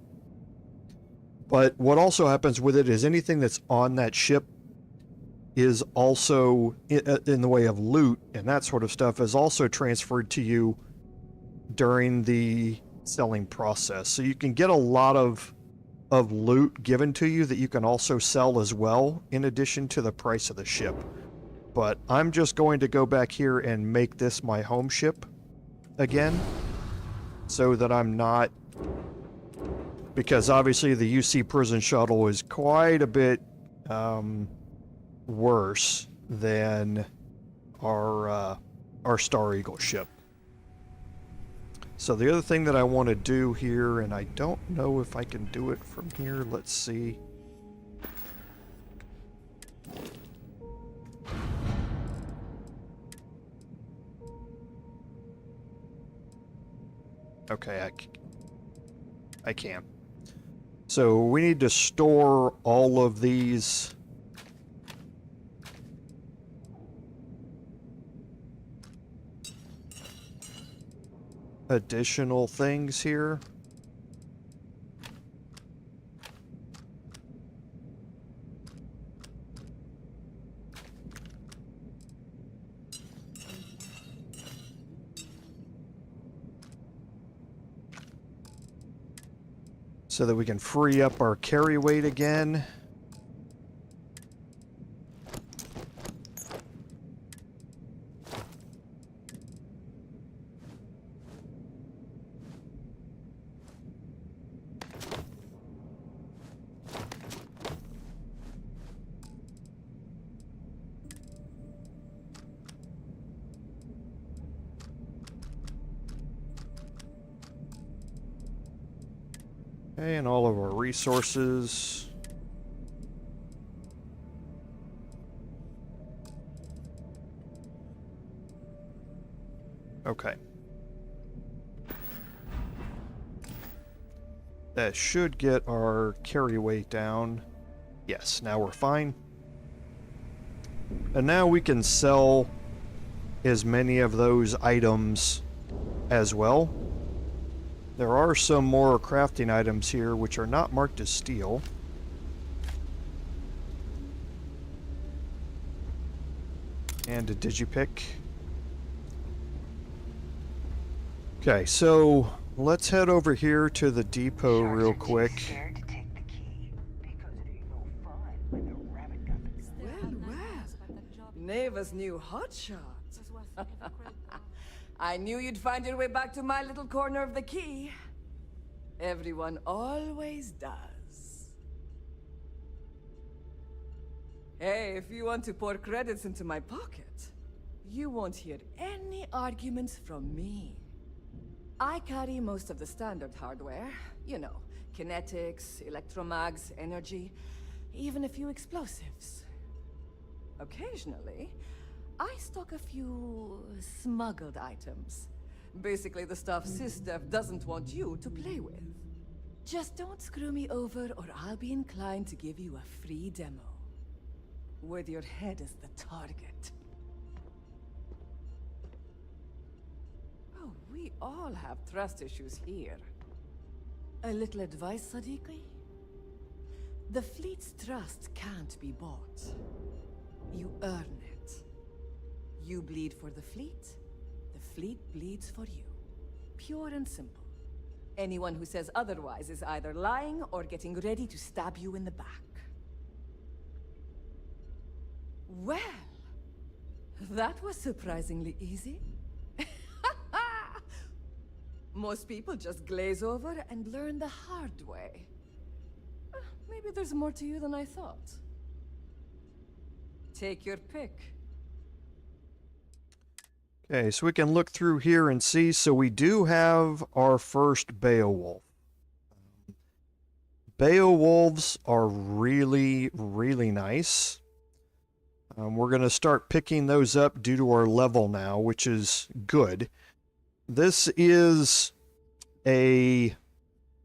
Speaker 1: But what also happens with it is anything that's on that ship is also, in the way of loot and that sort of stuff, is also transferred to you during the selling process. So you can get a lot of loot given to you that you can also sell as well, in addition to the price of the ship. But I'm just going to go back here and make this my home ship again, so that I'm not, because obviously the UC prison shuttle is quite a bit worse than our Star Eagle ship. So the other thing that I want to do here, and I don't know if I can do it from here, let's see. Okay, I can. So we need to store all of these additional things here. So that we can free up our carry weight again. Okay, and all of our resources. Okay. That should get our carry weight down. Yes, now we're fine. And now we can sell as many of those items as well. There are some more crafting items here which are not marked as steel. And a digipick. Okay, so let's head over here to the depot real quick.
Speaker 4: Scared to take the key because it ain't no fun when the rabbit got the
Speaker 11: Well, Neva's new hotshot. I knew you'd find your way back to my little corner of the key. Everyone always does. Hey, if you want to pour credits into my pocket, you won't hear any arguments from me. I carry most of the standard hardware. You know, kinetics, electromags, energy, even a few explosives. Occasionally, I stock a few smuggled items. Basically the stuff SysDev doesn't want you to play with. Just don't screw me over or I'll be inclined to give you a free demo. With your head as the target. Oh, we all have trust issues here. A little advice, Sadiqi? The fleet's trust can't be bought. You earn it. You bleed for the fleet bleeds for you. Pure and simple. Anyone who says otherwise is either lying or getting ready to stab you in the back. Well, that was surprisingly easy. Most people just glaze over and learn the hard way. Maybe there's more to you than I thought. Take your pick.
Speaker 1: Okay, so we can look through here and see. So we do have our first Beowulf. Beowulfs are really, really nice. We're going to start picking those up due to our level now, which is good. This is a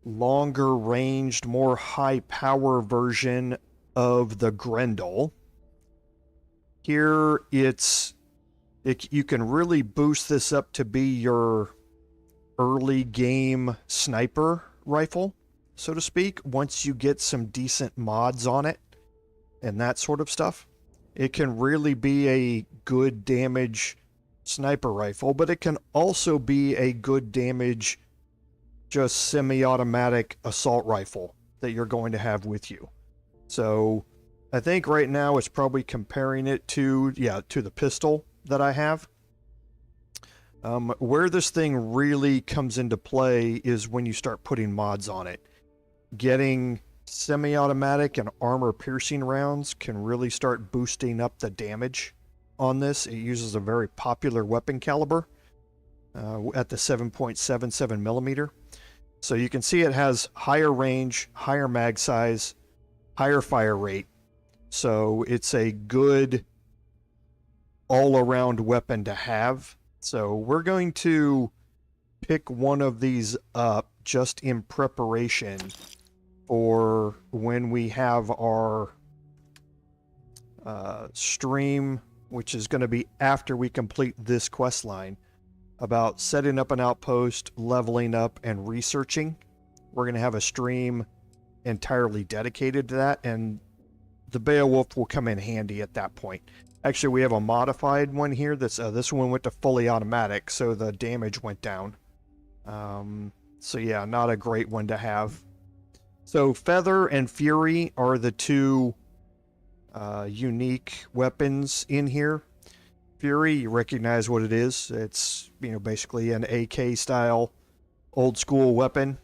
Speaker 1: longer ranged, more high power version of the Grendel. Here you can really boost this up to be your early game sniper rifle, so to speak, once you get some decent mods on it and that sort of stuff. It can really be a good damage sniper rifle, but it can also be a good damage just semi-automatic assault rifle that you're going to have with you. So I think right now it's probably comparing it to the pistol that I have. Where this thing really comes into play is when you start putting mods on it. Getting semi-automatic and armor-piercing rounds can really start boosting up the damage on this. It uses a very popular weapon caliber at the 7.77 millimeter. So you can see it has higher range, higher mag size, higher fire rate. So it's a good all-around weapon to have. So we're going to pick one of these up just in preparation for when we have our stream, which is going to be after we complete this quest line, about setting up an outpost, leveling up, and researching. We're going to have a stream entirely dedicated to that, and the Beowulf will come in handy at that point. Actually, we have a modified one here. This one went to fully automatic, so the damage went down. So yeah, not a great one to have. So Feather and Fury are the two unique weapons in here. Fury, you recognize what it is. It's, basically an AK style old school weapon.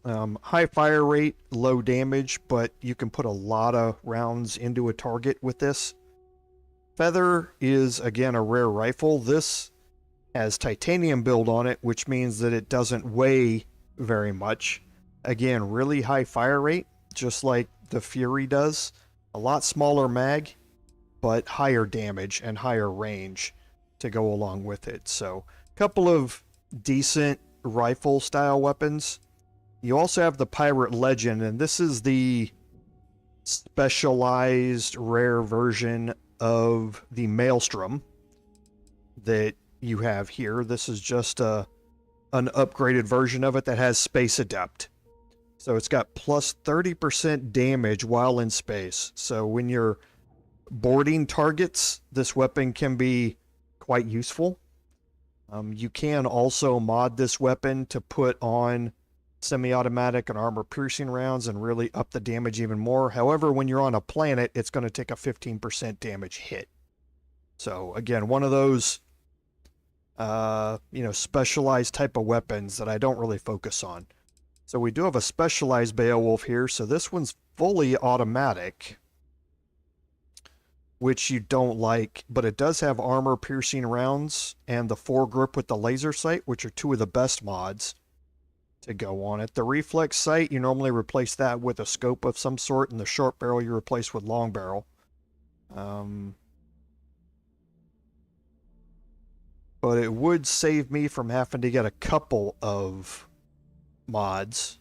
Speaker 1: High fire rate, low damage, but you can put a lot of rounds into a target with this. Feather is, again, a rare rifle. This has titanium build on it, which means that it doesn't weigh very much. Again, really high fire rate, just like the Fury does. A lot smaller mag, but higher damage and higher range to go along with it. So, a couple of decent rifle-style weapons. You also have the Pirate Legend, and this is the specialized rare version of the Maelstrom that you have here. This is just an upgraded version of it that has Space Adept. So it's got plus 30% damage while in space. So when you're boarding targets, this weapon can be quite useful. You can also mod this weapon to put on semi-automatic and armor-piercing rounds and really up the damage even more. However, when you're on a planet, it's going to take a 15% damage hit. So again, one of those specialized type of weapons that I don't really focus on. So we do have a specialized Beowulf here, so this one's fully automatic, which you don't like, but it does have armor-piercing rounds and the foregrip with the laser sight, which are two of the best mods to go on it. The reflex sight, you normally replace that with a scope of some sort, and the short barrel you replace with long barrel. But it would save me from having to get a couple of mods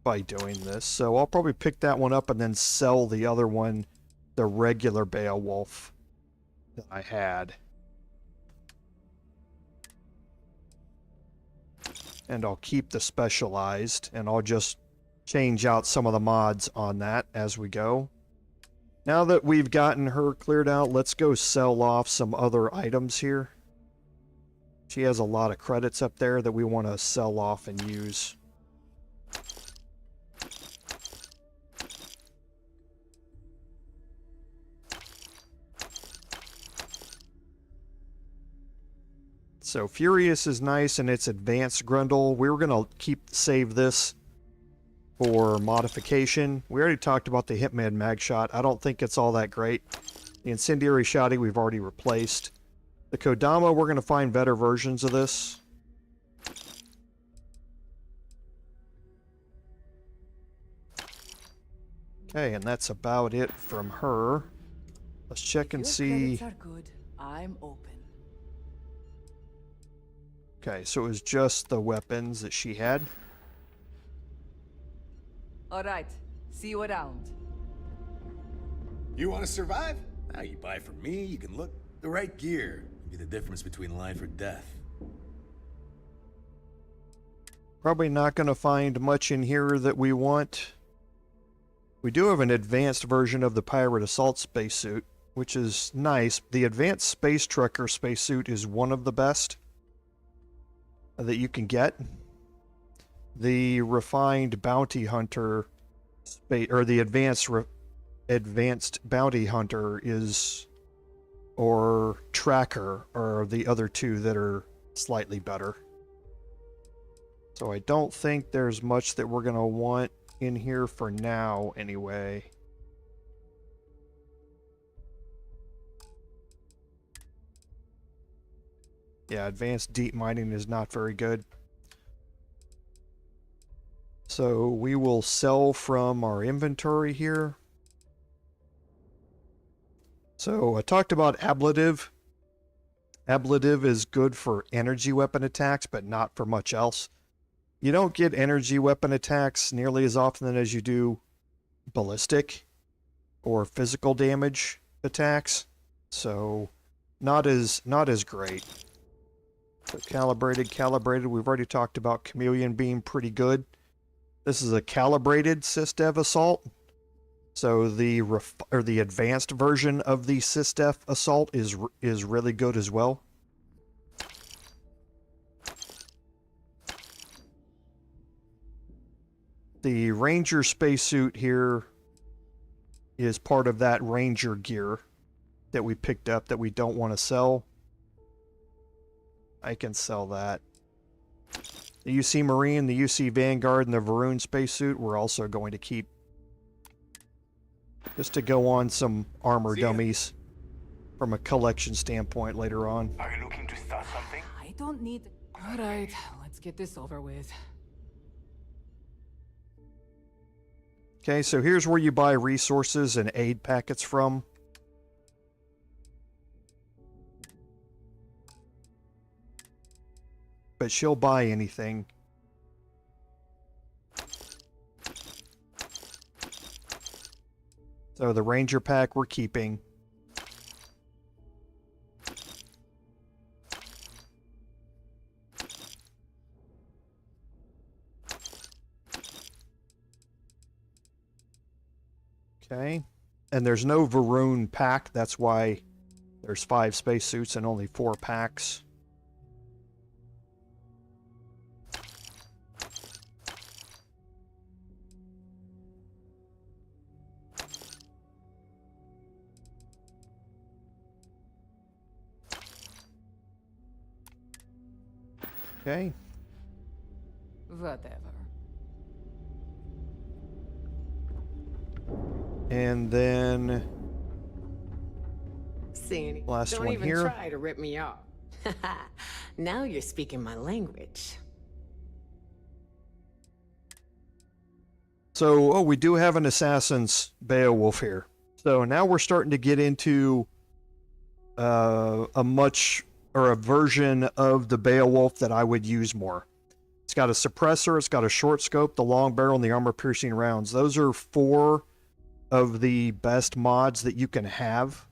Speaker 1: by doing this. So I'll probably pick that one up and then sell the other one, the regular Beowulf that I had. And I'll keep the specialized, and I'll just change out some of the mods on that as we go. Now that we've gotten her cleared out, let's go sell off some other items here. She has a lot of credits up there that we want to sell off and use. So Furious is nice, and it's Advanced Grundle. We were going to save this for modification. We already talked about the Hitman mag shot. I don't think it's all that great. The Incendiary Shotty we've already replaced. The Kodama, we're going to find better versions of this. Okay, and that's about it from her. Let's check and see.
Speaker 11: Credits are good. I'm open.
Speaker 1: Okay, so it was just the weapons that she had.
Speaker 11: All right. See you around.
Speaker 12: You want to survive? Now you buy from me, you can look the right gear. Be the difference between life or death.
Speaker 1: Probably not going to find much in here that we want. We do have an advanced version of the Pirate Assault spacesuit, which is nice. The Advanced Space Trucker spacesuit is one of the best that you can get. The Refined Bounty Hunter, or the Advanced Bounty Hunter is, or Tracker, are the other two that are slightly better. So I don't think there's much that we're going to want in here for now, anyway. Yeah, advanced deep mining is not very good. So we will sell from our inventory here. So I talked about ablative. Ablative is good for energy weapon attacks, but not for much else. You don't get energy weapon attacks nearly as often as you do ballistic or physical damage attacks. So not as great. So calibrated. We've already talked about Chameleon being pretty good. This is a calibrated SysDev Assault. So the advanced version of the SysDev Assault is really good as well. The Ranger spacesuit here is part of that Ranger gear that we picked up that we don't want to sell. I can sell that. The UC Marine, the UC Vanguard, and the Varun spacesuit we're also going to keep. Just to go on some armor dummies from a collection standpoint later on.
Speaker 8: Are you looking to start something?
Speaker 11: I don't need... All right, let's get this over with.
Speaker 1: Okay, so here's where you buy resources and aid packets from. But she'll buy anything. So the Ranger pack we're keeping. Okay. And there's no Varun pack. That's why there's 5 spacesuits and only 4 packs. Okay.
Speaker 11: Whatever.
Speaker 1: And then
Speaker 13: See,
Speaker 1: last
Speaker 13: don't
Speaker 1: one
Speaker 13: even
Speaker 1: here.
Speaker 13: try to rip me off. Now you're speaking my language.
Speaker 1: So, we do have an Assassin's Beowulf here. So now we're starting to get into a version of the Beowulf that I would use more. It's got a suppressor, it's got a short scope, the long barrel, and the armor-piercing rounds. Those are 4 of the best mods that you can have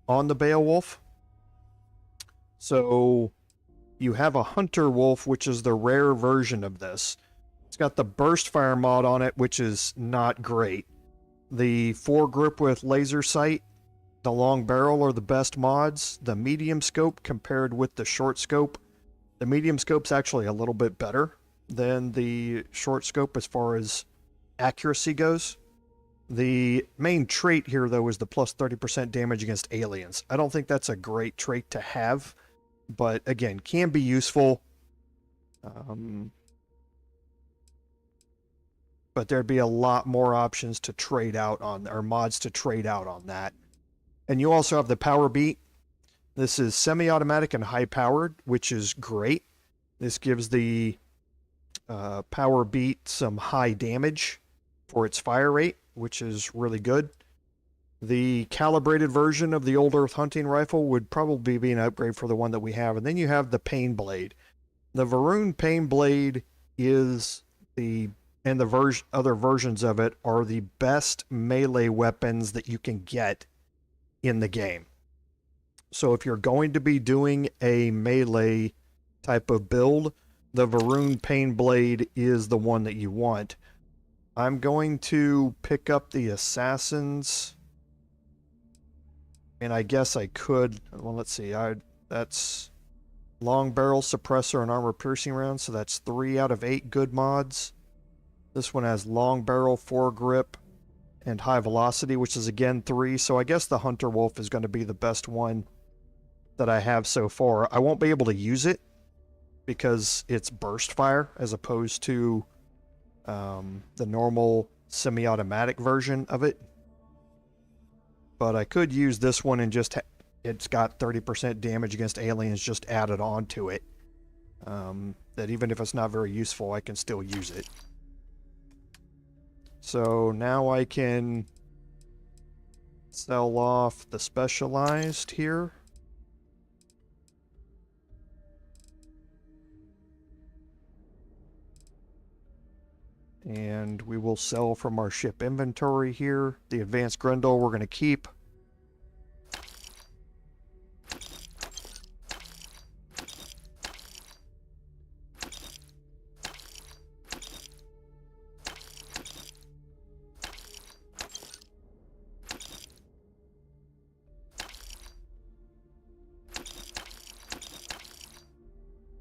Speaker 1: on the Beowulf. So you have a Hunter Wolf, which is the rare version of this. It's got the burst fire mod on it, which is not great. The foregrip with laser sight, the long barrel are the best mods. The medium scope compared with the short scope. The medium scope's actually a little bit better than the short scope as far as accuracy goes. The main trait here, though, is the plus 30% damage against aliens. I don't think that's a great trait to have, but again, can be useful. But there'd be a lot more options to trade out on, or mods to trade out on that. And you also have the power beat. This is semi-automatic and high-powered, which is great. This gives the power beat some high damage for its fire rate, which is really good. The calibrated version of the Old Earth hunting rifle would probably be an upgrade for the one that we have. And then you have the Pain Blade. The Varun Pain Blade is and the other versions of it are the best melee weapons that you can get in the game. So if you're going to be doing a melee type of build, the Varun Pain Blade is the one that you want. I'm going to pick up the Assassins. And I guess I could, well, let's see, that's long barrel, suppressor, and armor piercing rounds, so that's 3 out of 8 good mods. This one has long barrel, foregrip, and high velocity, which is again 3, so I guess the Hunter Wolf is going to be the best one that I have so far. I won't be able to use it because it's burst fire as opposed to the normal semi-automatic version of it. But I could use this one and just it's got 30% damage against aliens just added on to it. That even if it's not very useful, I can still use it. So now I can sell off the specialized here. And we will sell from our ship inventory here. The advanced Grendel we're going to keep.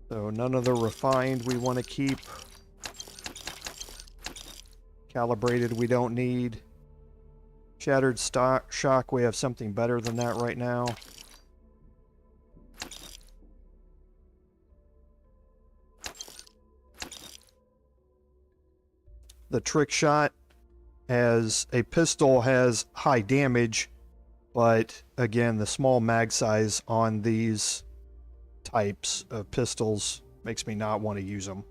Speaker 1: So none of the refined we want to keep. Calibrated we don't need. Shattered shock, we have something better than that right now. The trick shot as a pistol has high damage, but again, the small mag size on these types of pistols makes me not want to use them.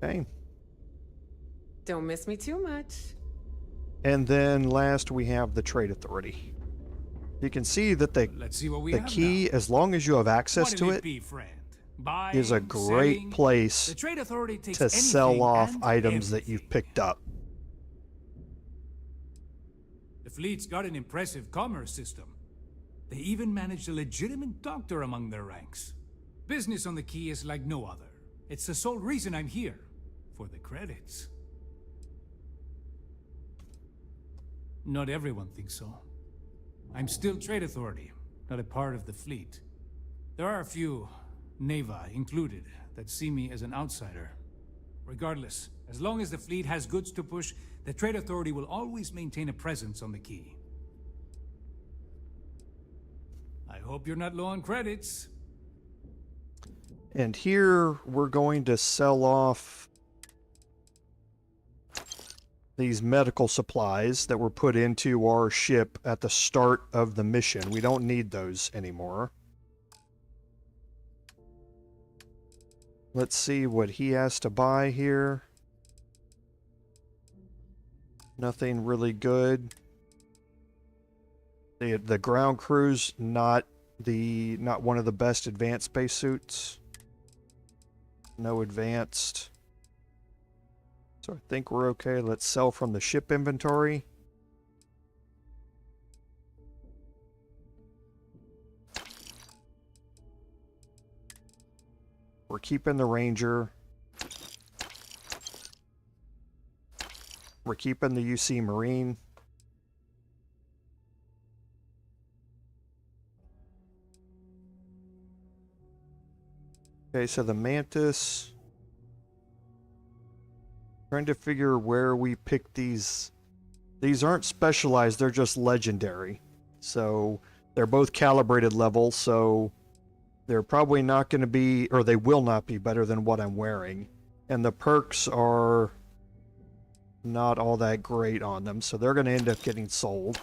Speaker 1: Okay.
Speaker 13: Don't miss me too much.
Speaker 1: And then last we have the Trade Authority. You can see that the key, now. As long as you have access to it, is a great place to sell off items that you've picked up.
Speaker 14: The fleet's got an impressive commerce system. They even managed a legitimate doctor among their ranks. Business on the key is like no other. It's the sole reason I'm here, for the credits. Not everyone thinks so. I'm still Trade Authority, not a part of the fleet. There are a few, Neva included, that see me as an outsider. Regardless, as long as the fleet has goods to push, the Trade Authority will always maintain a presence on the Key. I hope you're not low on credits.
Speaker 1: And here we're going to sell off these medical supplies that were put into our ship at the start of the mission. We don't need those anymore. Let's see what he has to buy here. Nothing really good. The ground crew's not one of the best advanced spacesuits. No advanced. So I think we're okay. Let's sell from the ship inventory. We're keeping the Ranger. We're keeping the UC Marine. Okay, so the Mantis. Trying to figure where we pick these. These aren't specialized, they're just legendary. So they're both calibrated level, so they're probably not going to be, or they will not be better than what I'm wearing. And the perks are not all that great on them, so they're going to end up getting sold.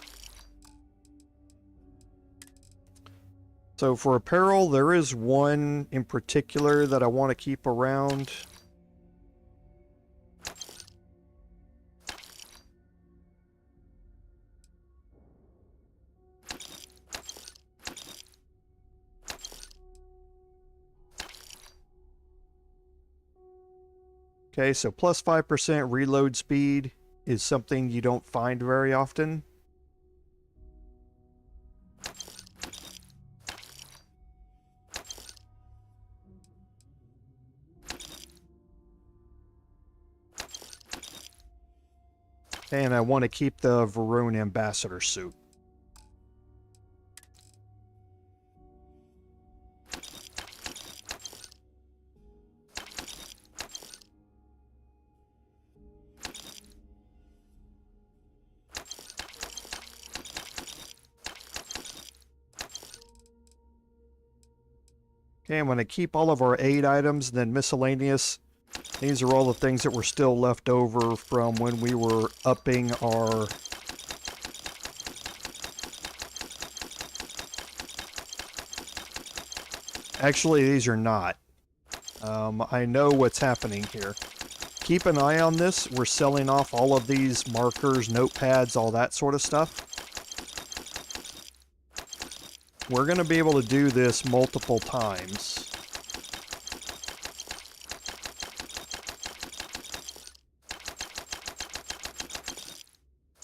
Speaker 1: So for apparel, there is one in particular that I want to keep around. Okay, so plus 5% reload speed is something you don't find very often. And I want to keep the Varun Ambassador suit. Okay, I'm going to keep all of our aid items, and then miscellaneous. These are all the things that were still left over from when we were upping our... Actually, these are not. I know what's happening here. Keep an eye on this. We're selling off all of these markers, notepads, all that sort of stuff. We're going to be able to do this multiple times.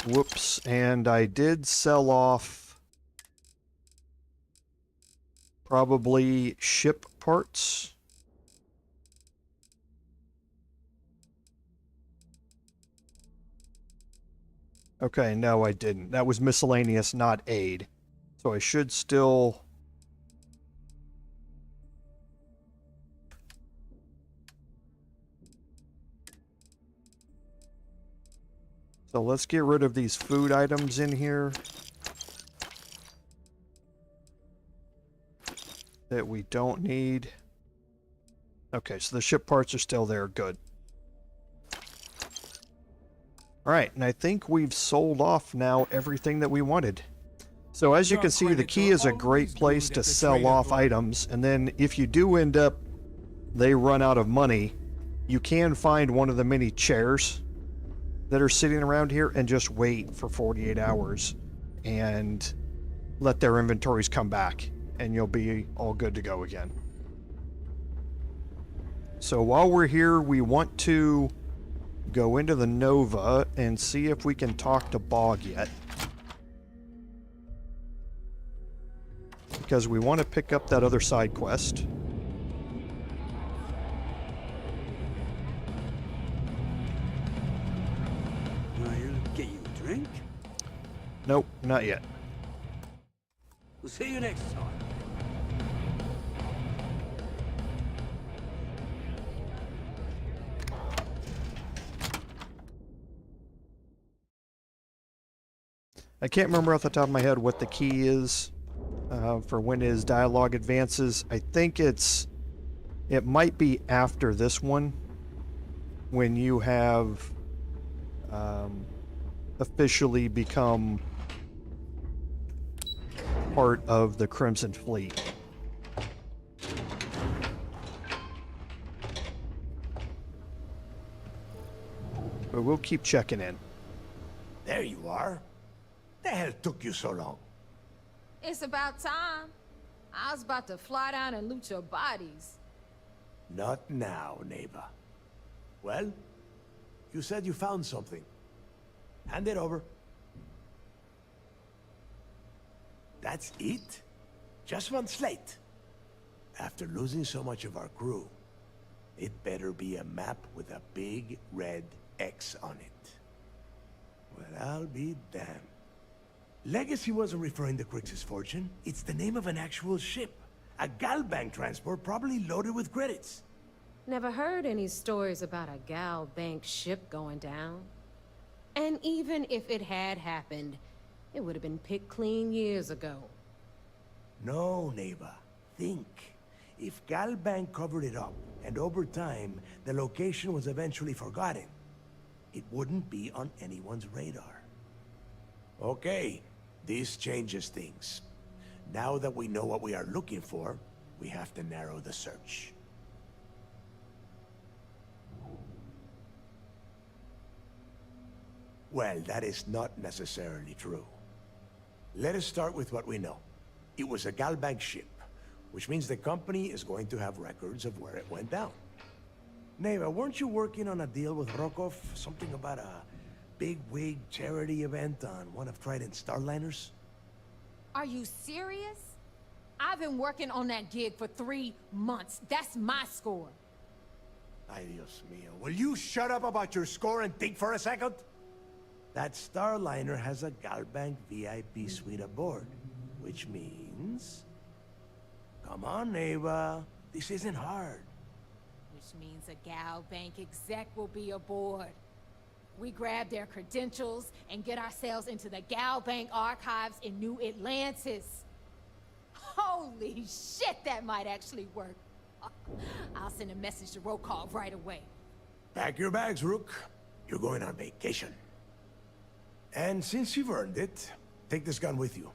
Speaker 1: Whoops, and I did sell off probably ship parts. Okay, no, I didn't. That was miscellaneous, not aid. So I should still... So let's get rid of these food items in here that we don't need. Okay, so the ship parts are still there. Good. Alright, and I think we've sold off now everything that we wanted. So as you can see, the Key is a great place to sell off items, and then if you do end up, they run out of money, you can find one of the many chairs that are sitting around here and just wait for 48 hours and let their inventories come back, and you'll be all good to go again. So while we're here, we want to go into the Nova and see if we can talk to Bog yet. Because we want to pick up that other side quest.
Speaker 15: I'll get you a drink.
Speaker 1: Nope, not yet.
Speaker 15: We'll see you next time.
Speaker 1: I can't remember off the top of my head what the key is for when his dialogue advances. I think it might be after this one, when you have officially become part of the Crimson Fleet. But we'll keep checking in.
Speaker 2: There you are. The hell took you so long?
Speaker 11: It's about time. I was about to fly down and loot your bodies.
Speaker 2: Not now, neighbor. Well, you said you found something. Hand it over. That's it? Just one slate? After losing so much of our crew, it better be a map with a big red X on it. Well, I'll be damned. Legacy wasn't referring to Kryx's fortune. It's the name of an actual ship. A Galbank transport, probably loaded with credits.
Speaker 10: Never heard any stories about a Gal Bank ship going down. And even if it had happened, it would have been picked clean years ago.
Speaker 2: No, neighbor. Think. If Galbank covered it up, and over time, the location was eventually forgotten, it wouldn't be on anyone's radar. Okay, this changes things. Now that we know what we are looking for, we have to narrow the search. Well, that is not necessarily true. Let us start with what we know. It was a Galbank ship, which means the company is going to have records of where it went down. Neva, weren't you working on a deal with Rokov? Something about a big-wig charity event on one of Trident's Starliners?
Speaker 16: Are you serious? I've been working on that gig for 3 months. That's my score.
Speaker 2: Ay, Dios mío. Will you shut up about your score and think for a second? That Starliner has a Galbank VIP suite aboard, which means... Come on, Neva. This isn't hard.
Speaker 16: Which means a Gal Bank exec will be aboard. We grab their credentials and get ourselves into the Gal Bank archives in New Atlantis. Holy shit, that might actually work. I'll send a message to Rokov right away.
Speaker 2: Pack your bags, Rook. You're going on vacation. And since you've earned it, take this gun with you.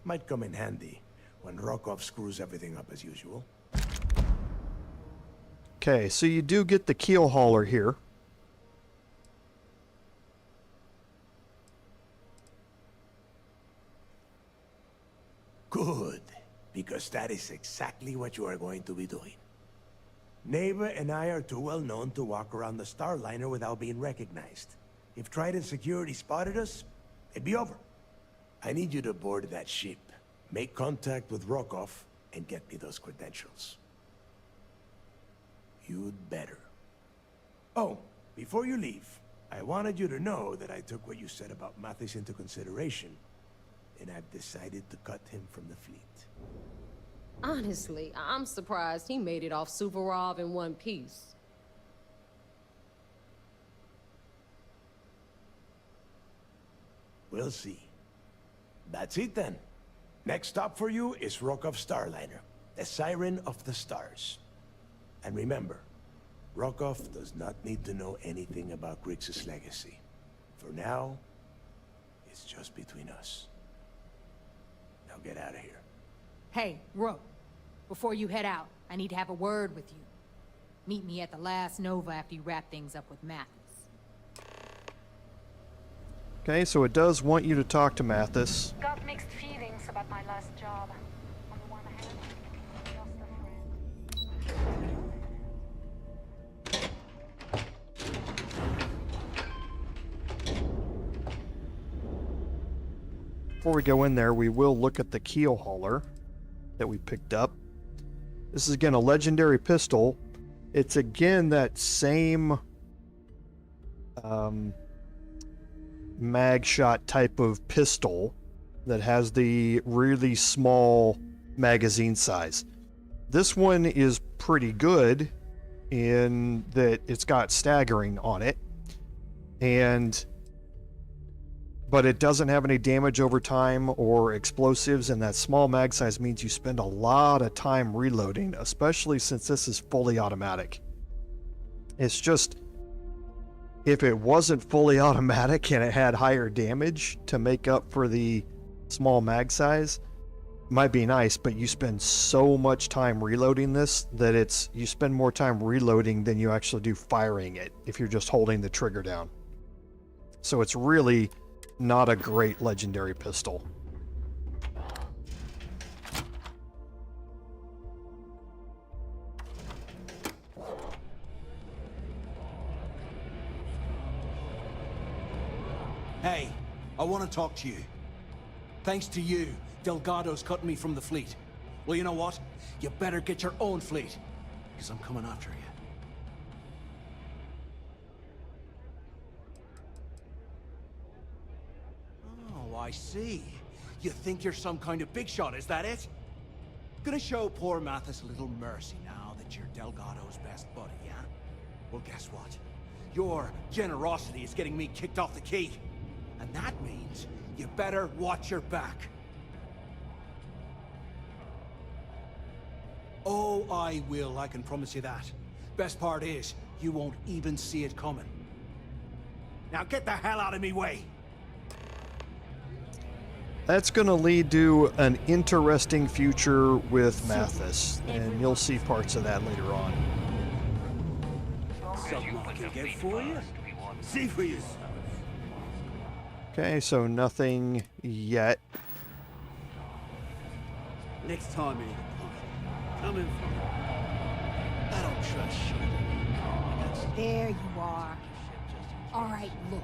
Speaker 2: Might come in handy when Rokov screws everything up as usual.
Speaker 1: Okay, so you do get the keel hauler here.
Speaker 2: Good, because that is exactly what you are going to be doing. Neva and I are too well known to walk around the Starliner without being recognized. If Trident security spotted us, it'd be over. I need you to board that ship, make contact with Rokov, and get me those credentials. You'd better. Oh, before you leave, I wanted you to know that I took what you said about Mathis into consideration, and I've decided to cut him from the fleet.
Speaker 10: Honestly, I'm surprised he made it off Suvorov in one piece.
Speaker 2: We'll see. That's it then. Next stop for you is Rokov Starliner, the Siren of the Stars. And remember, Rokov does not need to know anything about Kryx's legacy. For now, it's just between us. Now get out of here.
Speaker 16: Hey, Rook, before you head out, I need to have a word with you. Meet me at the last Nova after you wrap things up with Mathis.
Speaker 1: Okay, so it does want you to talk to Mathis.
Speaker 4: Got mixed feelings about my last job. On the one hand, just a friend.
Speaker 1: Before we go in there, we will look at the keel hauler that we picked up. This is again a legendary pistol. It's again that same mag shot type of pistol that has the really small magazine size. This one is pretty good in that it's got staggering on it, and but it doesn't have any damage over time or explosives, and that small mag size means you spend a lot of time reloading, especially since this is fully automatic. It's just, if it wasn't fully automatic and it had higher damage to make up for the small mag size, might be nice, but you spend so much time reloading this that you spend more time reloading than you actually do firing it if you're just holding the trigger down. So it's really not a great legendary pistol.
Speaker 3: Hey, I want to talk to you. Thanks to you, Delgado's cutting me from the fleet. Well, you know what? You better get your own fleet, because I'm coming after you. Oh, I see. You think you're some kind of big shot, is that it? Gonna show poor Mathis a little mercy now that you're Delgado's best buddy, yeah? Well, guess what? Your generosity is getting me kicked off the key. And that means you better watch your back. Oh, I will, I can promise you that. Best part is, you won't even see it coming. Now get the hell out of me way!
Speaker 1: That's going to lead to an interesting future with Mathis, and you'll see parts of that later on.
Speaker 15: Something I can get for you? See for yourself.
Speaker 1: Okay, so nothing yet.
Speaker 15: Next time you need a pint, come in for it.
Speaker 3: I don't trust you.
Speaker 16: There you are. All right, look.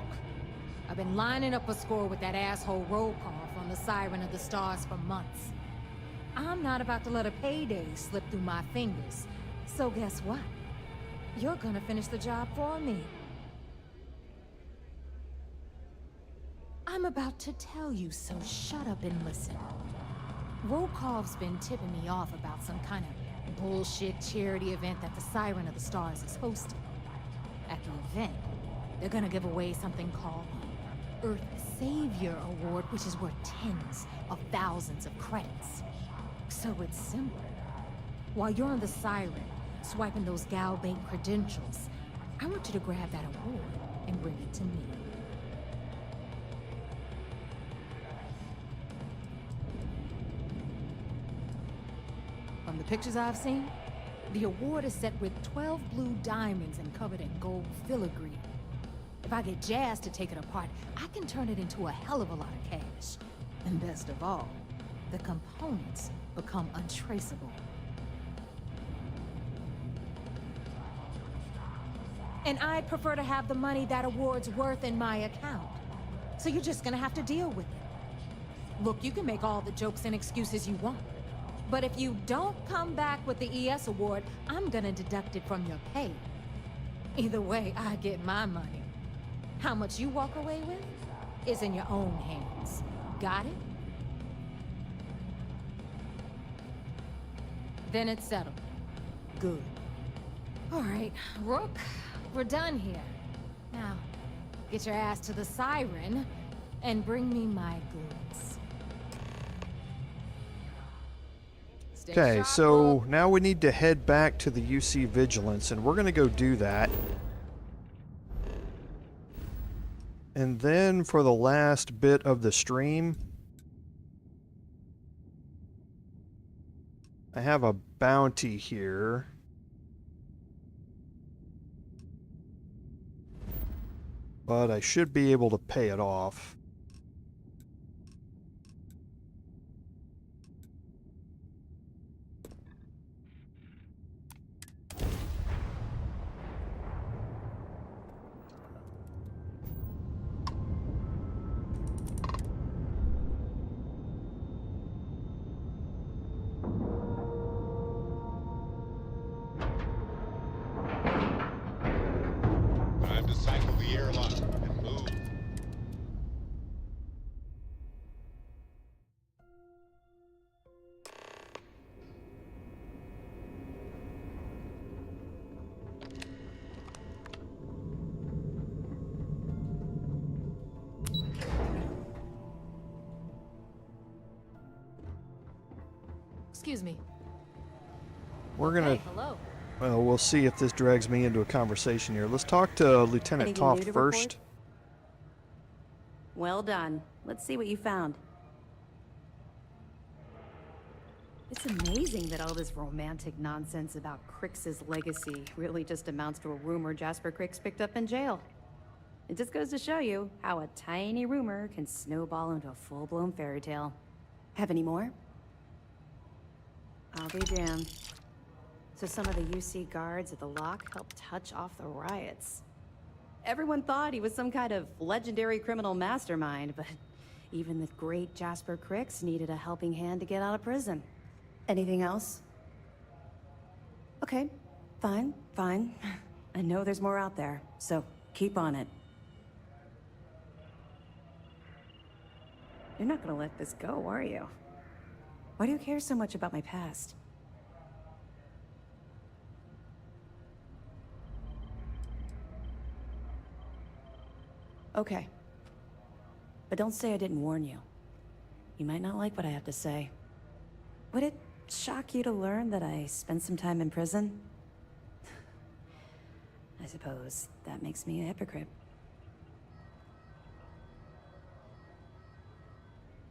Speaker 16: I've been lining up a score with that asshole roll call on the Siren of the Stars for months. I'm not about to let a payday slip through my fingers. So guess what? You're gonna finish the job for me. I'm about to tell you, so shut up and listen. Rokov's been tipping me off about some kind of bullshit charity event that the Siren of the Stars is hosting. At the event, they're gonna give away something called Earth Savior Award, which is worth tens of thousands of credits. So it's simple. While you're on the Siren, swiping those Gal Bank credentials, I want you to grab that award and bring it to me. From the pictures I've seen, the award is set with 12 blue diamonds and covered in gold filigree. If I get Jazz to take it apart, I can turn it into a hell of a lot of cash. And best of all, the components become untraceable. And I'd prefer to have the money that award's worth in my account. So you're just gonna have to deal with it. Look, you can make all the jokes and excuses you want. But if you don't come back with the ES award, I'm gonna deduct it from your pay. Either way, I get my money. How much you walk away with is in your own hands. Got it? Then it's settled. Good. All right, Rook, we're done here. Now, get your ass to the Siren and bring me my goods.
Speaker 1: Okay, so now we need to head back to the UC Vigilance, and we're going to go do that. And then for the last bit of the stream, I have a bounty here. But I should be able to pay it off.
Speaker 17: Time to cycle the airlock and move. Excuse me.
Speaker 1: We're gonna.
Speaker 17: Hello.
Speaker 1: Well, we'll see if this drags me into a conversation here. Let's talk to Lieutenant
Speaker 18: Anything
Speaker 1: Toth
Speaker 18: new to
Speaker 1: first.
Speaker 18: report? Well done. Let's see what you found. It's amazing that all this romantic nonsense about Kryx's legacy really just amounts to a rumor Jasper Kryx picked up in jail. It just goes to show you how a tiny rumor can snowball into a full-blown fairy tale. Have any more? I'll be damned. So some of the UC guards at the lock helped touch off the riots. Everyone thought he was some kind of legendary criminal mastermind, but even the great Jasper Kryx needed a helping hand to get out of prison. Anything else? Okay, fine. I know there's more out there, so keep on it. You're not gonna let this go, are you? Why do you care so much about my past? Okay. But don't say I didn't warn you. You might not like what I have to say. Would it shock you to learn that I spent some time in prison? I suppose that makes me a hypocrite.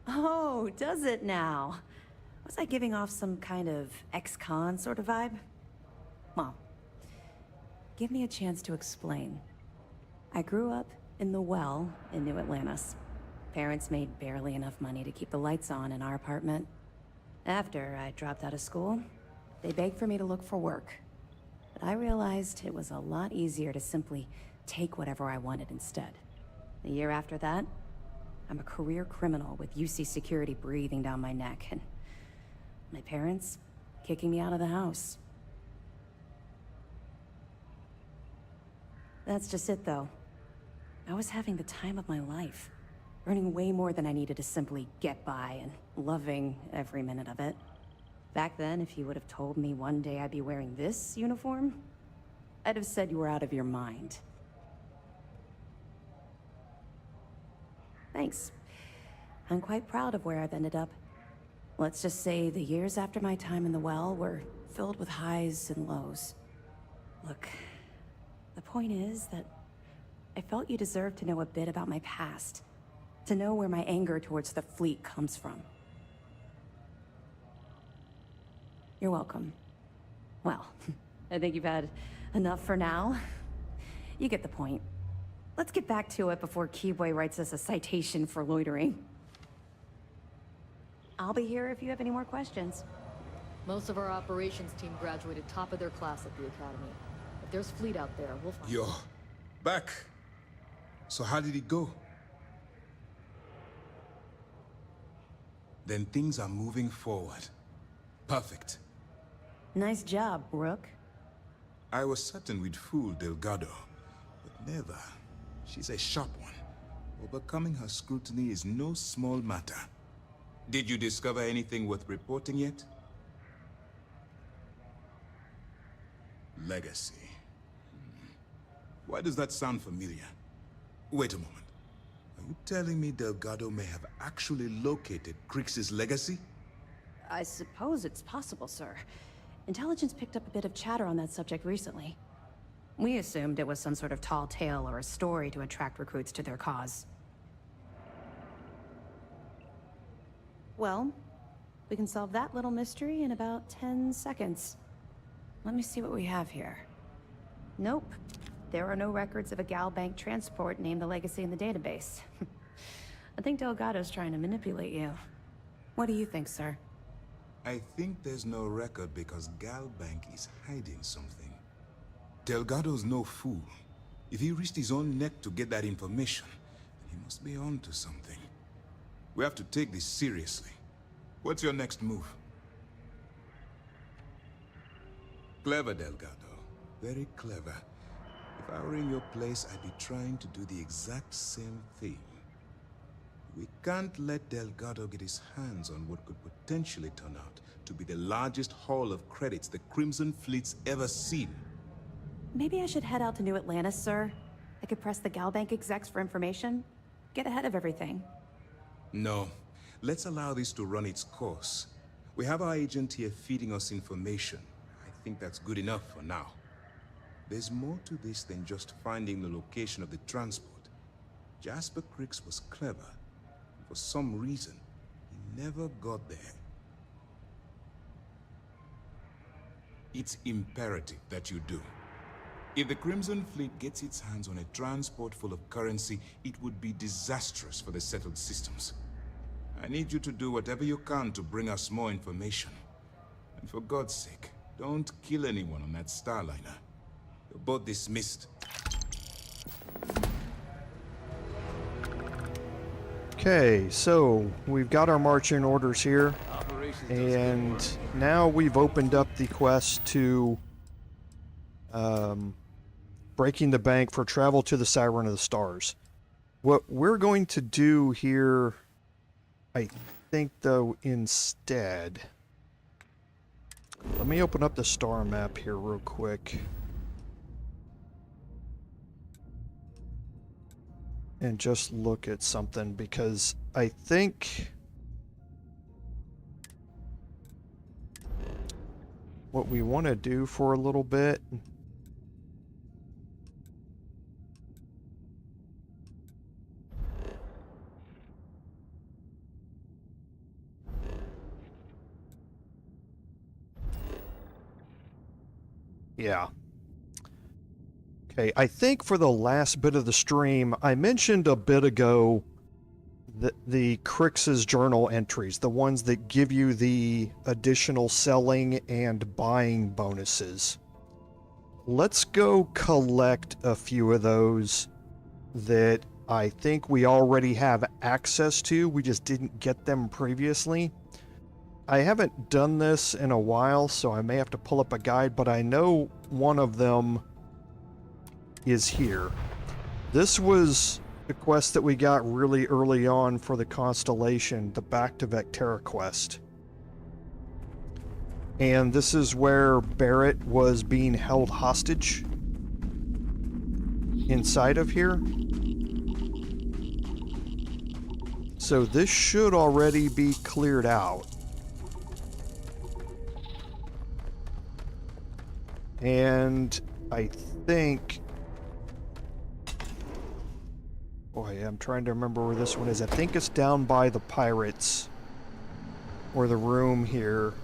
Speaker 18: Oh, does it now? Was I giving off some kind of ex-con sort of vibe? Well, give me a chance to explain. I grew up in the Well in New Atlantis. Parents made barely enough money to keep the lights on in our apartment. After I dropped out of school, they begged for me to look for work. But I realized it was a lot easier to simply take whatever I wanted instead. The year after that, I'm a career criminal with UC security breathing down my neck, and my parents kicking me out of the house. That's just it, though. I was having the time of my life, earning way more than I needed to simply get by and loving every minute of it. Back then, if you would have told me one day I'd be wearing this uniform, I'd have said you were out of your mind. Thanks. I'm quite proud of where I've ended up. Let's just say the years after my time in the Well were filled with highs and lows. Look, the point is that I felt you deserved to know a bit about my past, to know where my anger towards the fleet comes from. You're welcome. Well, I think you've had enough for now. You get the point. Let's get back to it before Keyboy writes us a citation for loitering. I'll be here if you have any more questions.
Speaker 17: Most of our operations team graduated top of their class at the academy. If there's fleet out there, we'll find
Speaker 19: Yo, back. So how did it go? Then things are moving forward. Perfect.
Speaker 18: Nice job, Brooke.
Speaker 19: I was certain we'd fool Delgado, but never. She's a sharp one. Overcoming her scrutiny is no small matter. Did you discover anything worth reporting yet? Legacy. Why does that sound familiar? Wait a moment. Are you telling me Delgado may have actually located Kryx's legacy?
Speaker 18: I suppose it's possible, sir. Intelligence picked up a bit of chatter on that subject recently. We assumed it was some sort of tall tale or a story to attract recruits to their cause. Well, we can solve that little mystery in about 10 seconds. Let me see what we have here. Nope. There are no records of a Gal Bank transport named the Legacy in the database. I think Delgado's trying to manipulate you. What do you think, sir?
Speaker 19: I think there's no record because Gal Bank is hiding something. Delgado's no fool. If he risked his own neck to get that information, he must be on to something. We have to take this seriously. What's your next move? Clever, Delgado. Very clever. If I were in your place, I'd be trying to do the exact same thing. We can't let Delgado get his hands on what could potentially turn out to be the largest haul of credits the Crimson Fleet's ever seen.
Speaker 18: Maybe I should head out to New Atlantis, sir. I could press the Gal Bank execs for information. Get ahead of everything.
Speaker 19: No. Let's allow this to run its course. We have our agent here feeding us information. I think that's good enough for now. There's more to this than just finding the location of the transport. Jasper Kryx was clever. For some reason, he never got there. It's imperative that you do. If the Crimson Fleet gets its hands on a transport full of currency, it would be disastrous for the settled systems. I need you to do whatever you can to bring us more information. And for God's sake, don't kill anyone on that Starliner. You're both dismissed.
Speaker 1: Okay, so we've got our marching orders here, and now we've opened up the quest to breaking the bank for travel to the Siren of the Stars. What we're going to do here, I think, though, instead, let me open up the star map here real quick. And just look at something, because I think what we want to do for a little bit yeah. Okay, I think for the last bit of the stream, I mentioned a bit ago the Kryx's journal entries, the ones that give you the additional selling and buying bonuses. Let's go collect a few of those that I think we already have access to. We just didn't get them previously. I haven't done this in a while, so I may have to pull up a guide, but I know one of them is here. This was the quest that we got really early on for the Constellation, the Back to Vectera quest. And this is where Barrett was being held hostage inside of here. So this should already be cleared out. And I think... boy, I'm trying to remember where this one is. I think it's down by the pirates. Or the room here.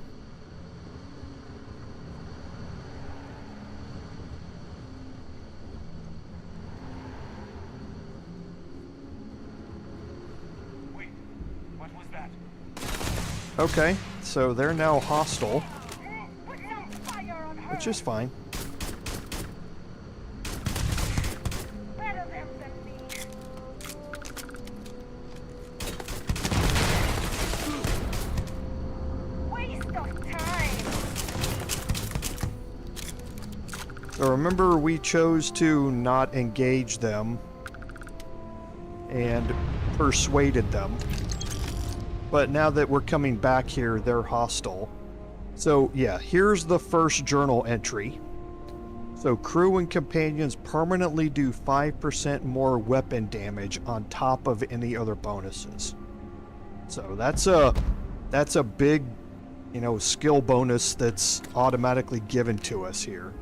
Speaker 7: Wait, what was that?
Speaker 1: Okay, so they're now hostile. Which is fine. So remember, we chose to not engage them and persuaded them. But now that we're coming back here, they're hostile. So yeah, here's the first journal entry. So crew and companions permanently do 5% more weapon damage on top of any other bonuses. So that's a big, you know, skill bonus that's automatically given to us here.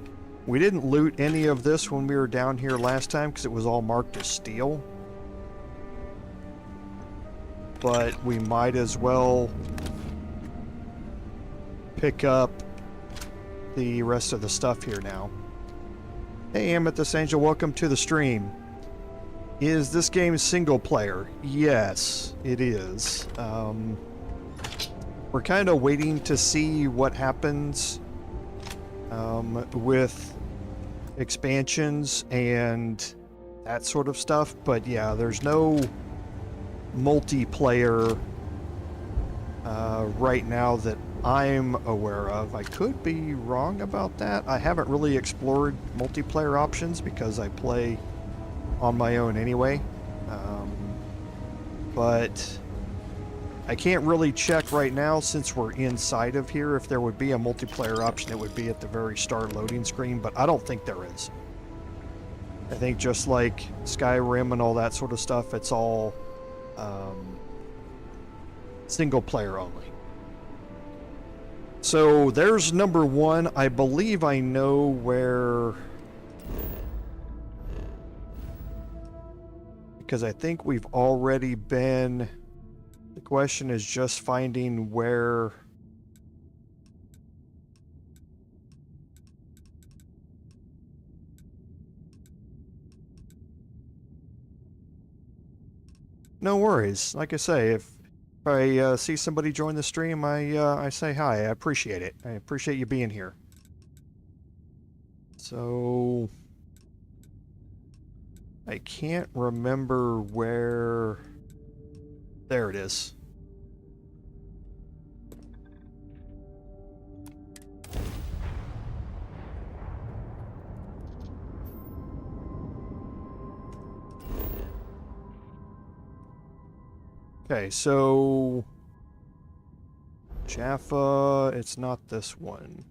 Speaker 1: We didn't loot any of this when we were down here last time because it was all marked as steel. But we might as well pick up the rest of the stuff here now. Hey Amethyst Angel, welcome to the stream. Is this game single player? Yes, it is. We're kind of waiting to see what happens with expansions and that sort of stuff, but yeah, there's no multiplayer right now that I'm aware of. I could be wrong about that. I haven't really explored multiplayer options because I play on my own anyway, but I can't really check right now since we're inside of here. If there would be a multiplayer option, it would be at the very start loading screen, but I don't think there is. I think just like Skyrim and all that sort of stuff, it's all single player only. So there's number one. I believe I know where... Because I think we've already been... The question is just finding where... No worries. Like I say, if I see somebody join the stream, I say hi. I appreciate it. I appreciate you being here. So... I can't remember where... There it is. Okay, so... Jaffa, it's not this one.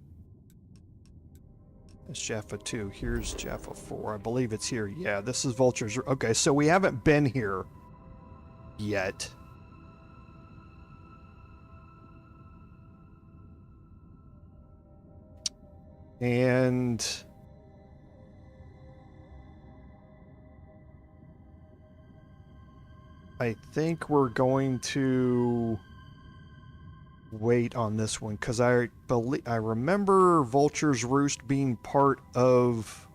Speaker 1: It's Jaffa 2. Here's Jaffa 4. I believe it's here. Yeah, this is Vulture's... Okay, so we haven't been here yet. And... I think we're going to wait on this one because I remember Vulture's Roost being part of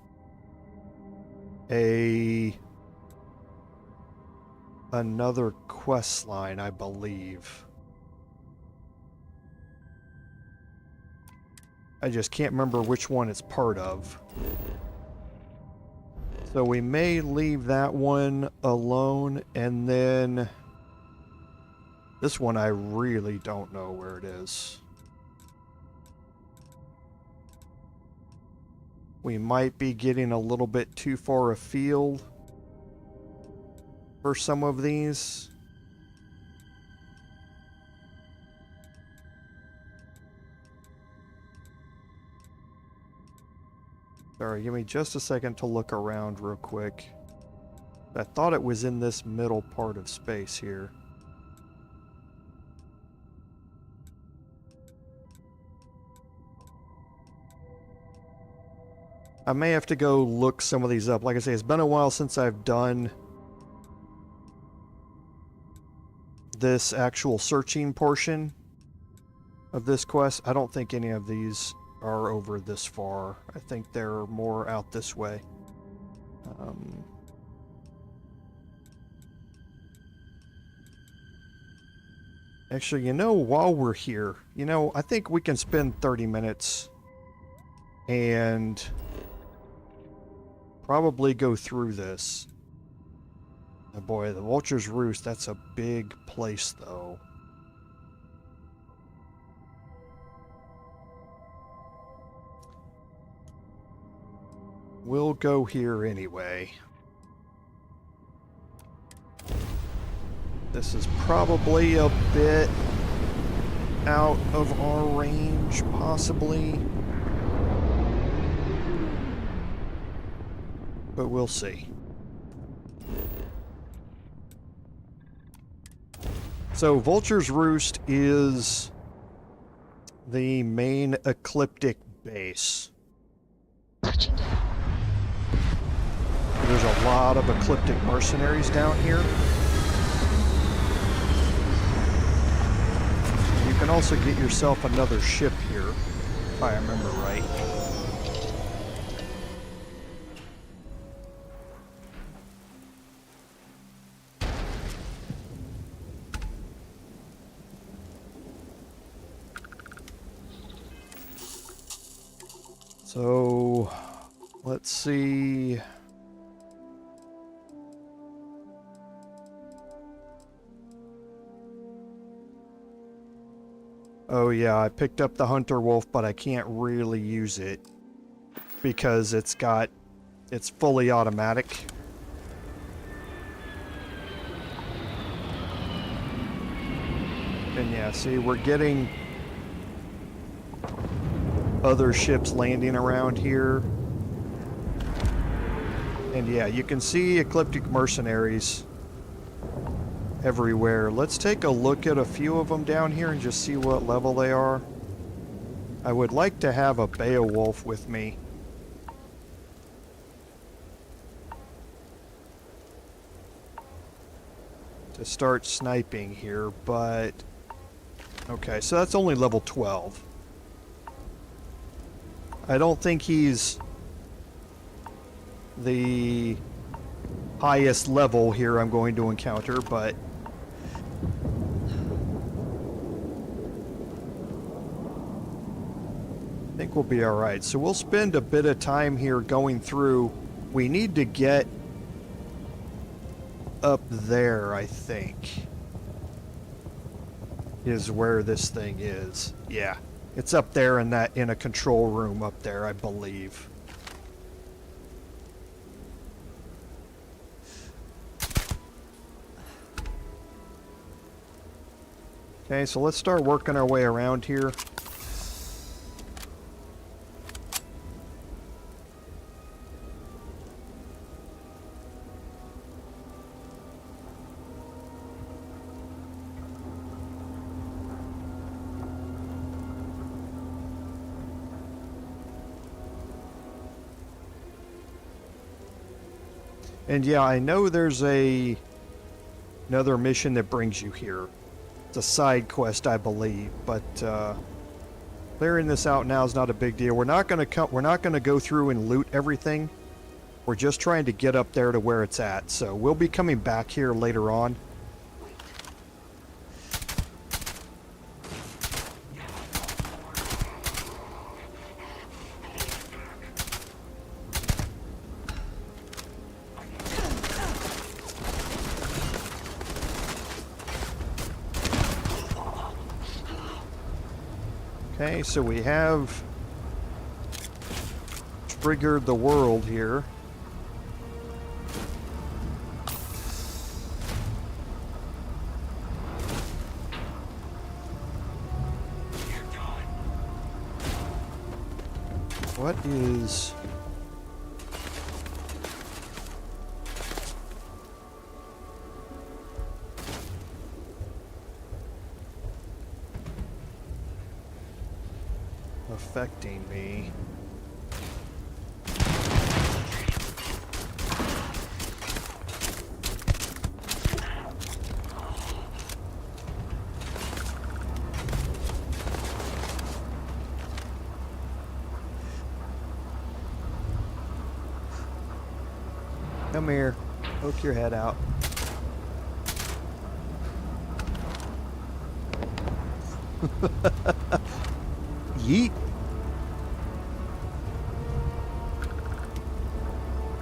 Speaker 1: another quest line, I believe. I just can't remember which one it's part of. So we may leave that one alone, and then this one I really don't know where it is. We might be getting a little bit too far afield for some of these. Sorry, give me just a second to look around real quick. I thought it was in this middle part of space here. I may have to go look some of these up. Like I say, it's been a while since I've done this actual searching portion of this quest. I don't think any of these are over this far. I think they're more out this way. Actually, you know, while we're here, you know, I think we can spend 30 minutes and probably go through this. Oh boy, the Vulture's Roost, that's a big place though. We'll go here anyway. This is probably a bit out of our range, possibly. But we'll see. So, Vulture's Roost is the main ecliptic base. There's a lot of ecliptic mercenaries down here. You can also get yourself another ship here, if I remember right. So, let's see. Oh yeah, I picked up the Hunter Wolf, but I can't really use it because it's fully automatic. And yeah, see, we're getting other ships landing around here. And yeah, you can see ecliptic mercenaries everywhere. Let's take a look at a few of them down here and just see what level they are. I would like to have a Beowulf with me. To start sniping here, but... Okay, so that's only level 12. I don't think he's the highest level here I'm going to encounter, but... I think we'll be alright. So we'll spend a bit of time here going through. We need to get up there, I think, is where this thing is. Yeah, it's up there in a control room up there, I believe. Okay, so let's start working our way around here. And yeah, I know there's another mission that brings you here. It's a side quest, I believe, but clearing this out now is not a big deal. We're not going to go through and loot everything. We're just trying to get up there to where it's at. So we'll be coming back here later on. Okay, so we have triggered the world here. What is... affecting me? Come here. Poke your head out. Yeet.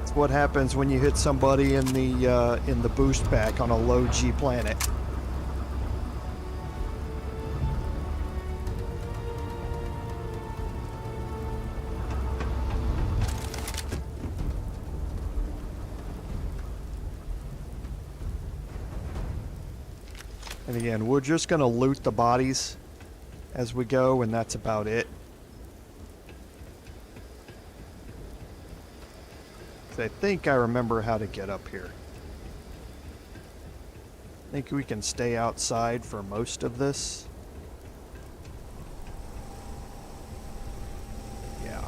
Speaker 1: That's what happens when you hit somebody in the boost pack on a low G planet. And again, we're just going to loot the bodies as we go, and that's about it. I think I remember how to get up here. I think we can stay outside for most of this. Yeah.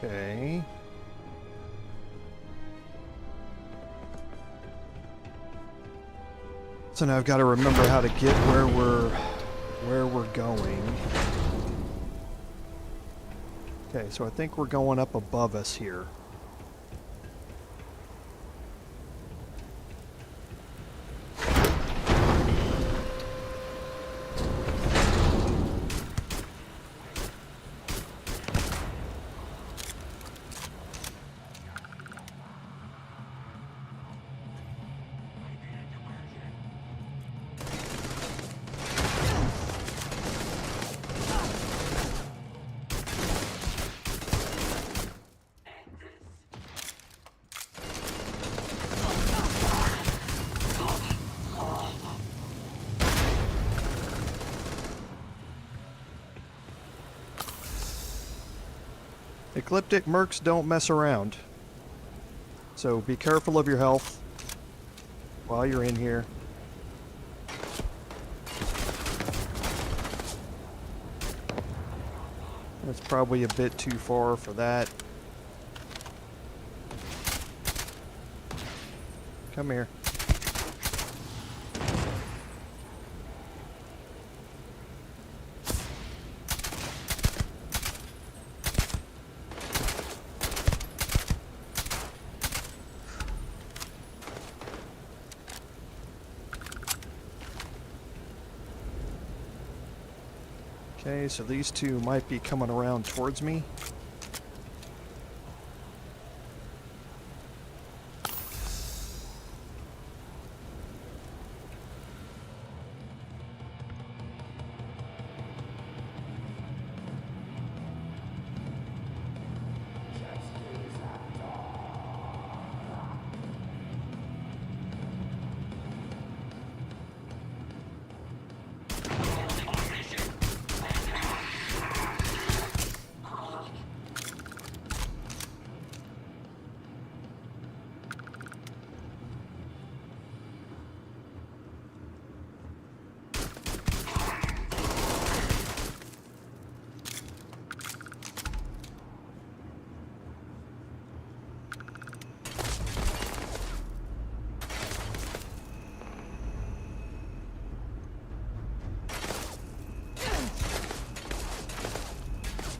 Speaker 1: Okay. So now I've got to remember how to get where we're going. Okay, so I think we're going up above us here. Ecliptic mercs don't mess around. So be careful of your health while you're in here. That's probably a bit too far for that. Come here. Okay, so these two might be coming around towards me.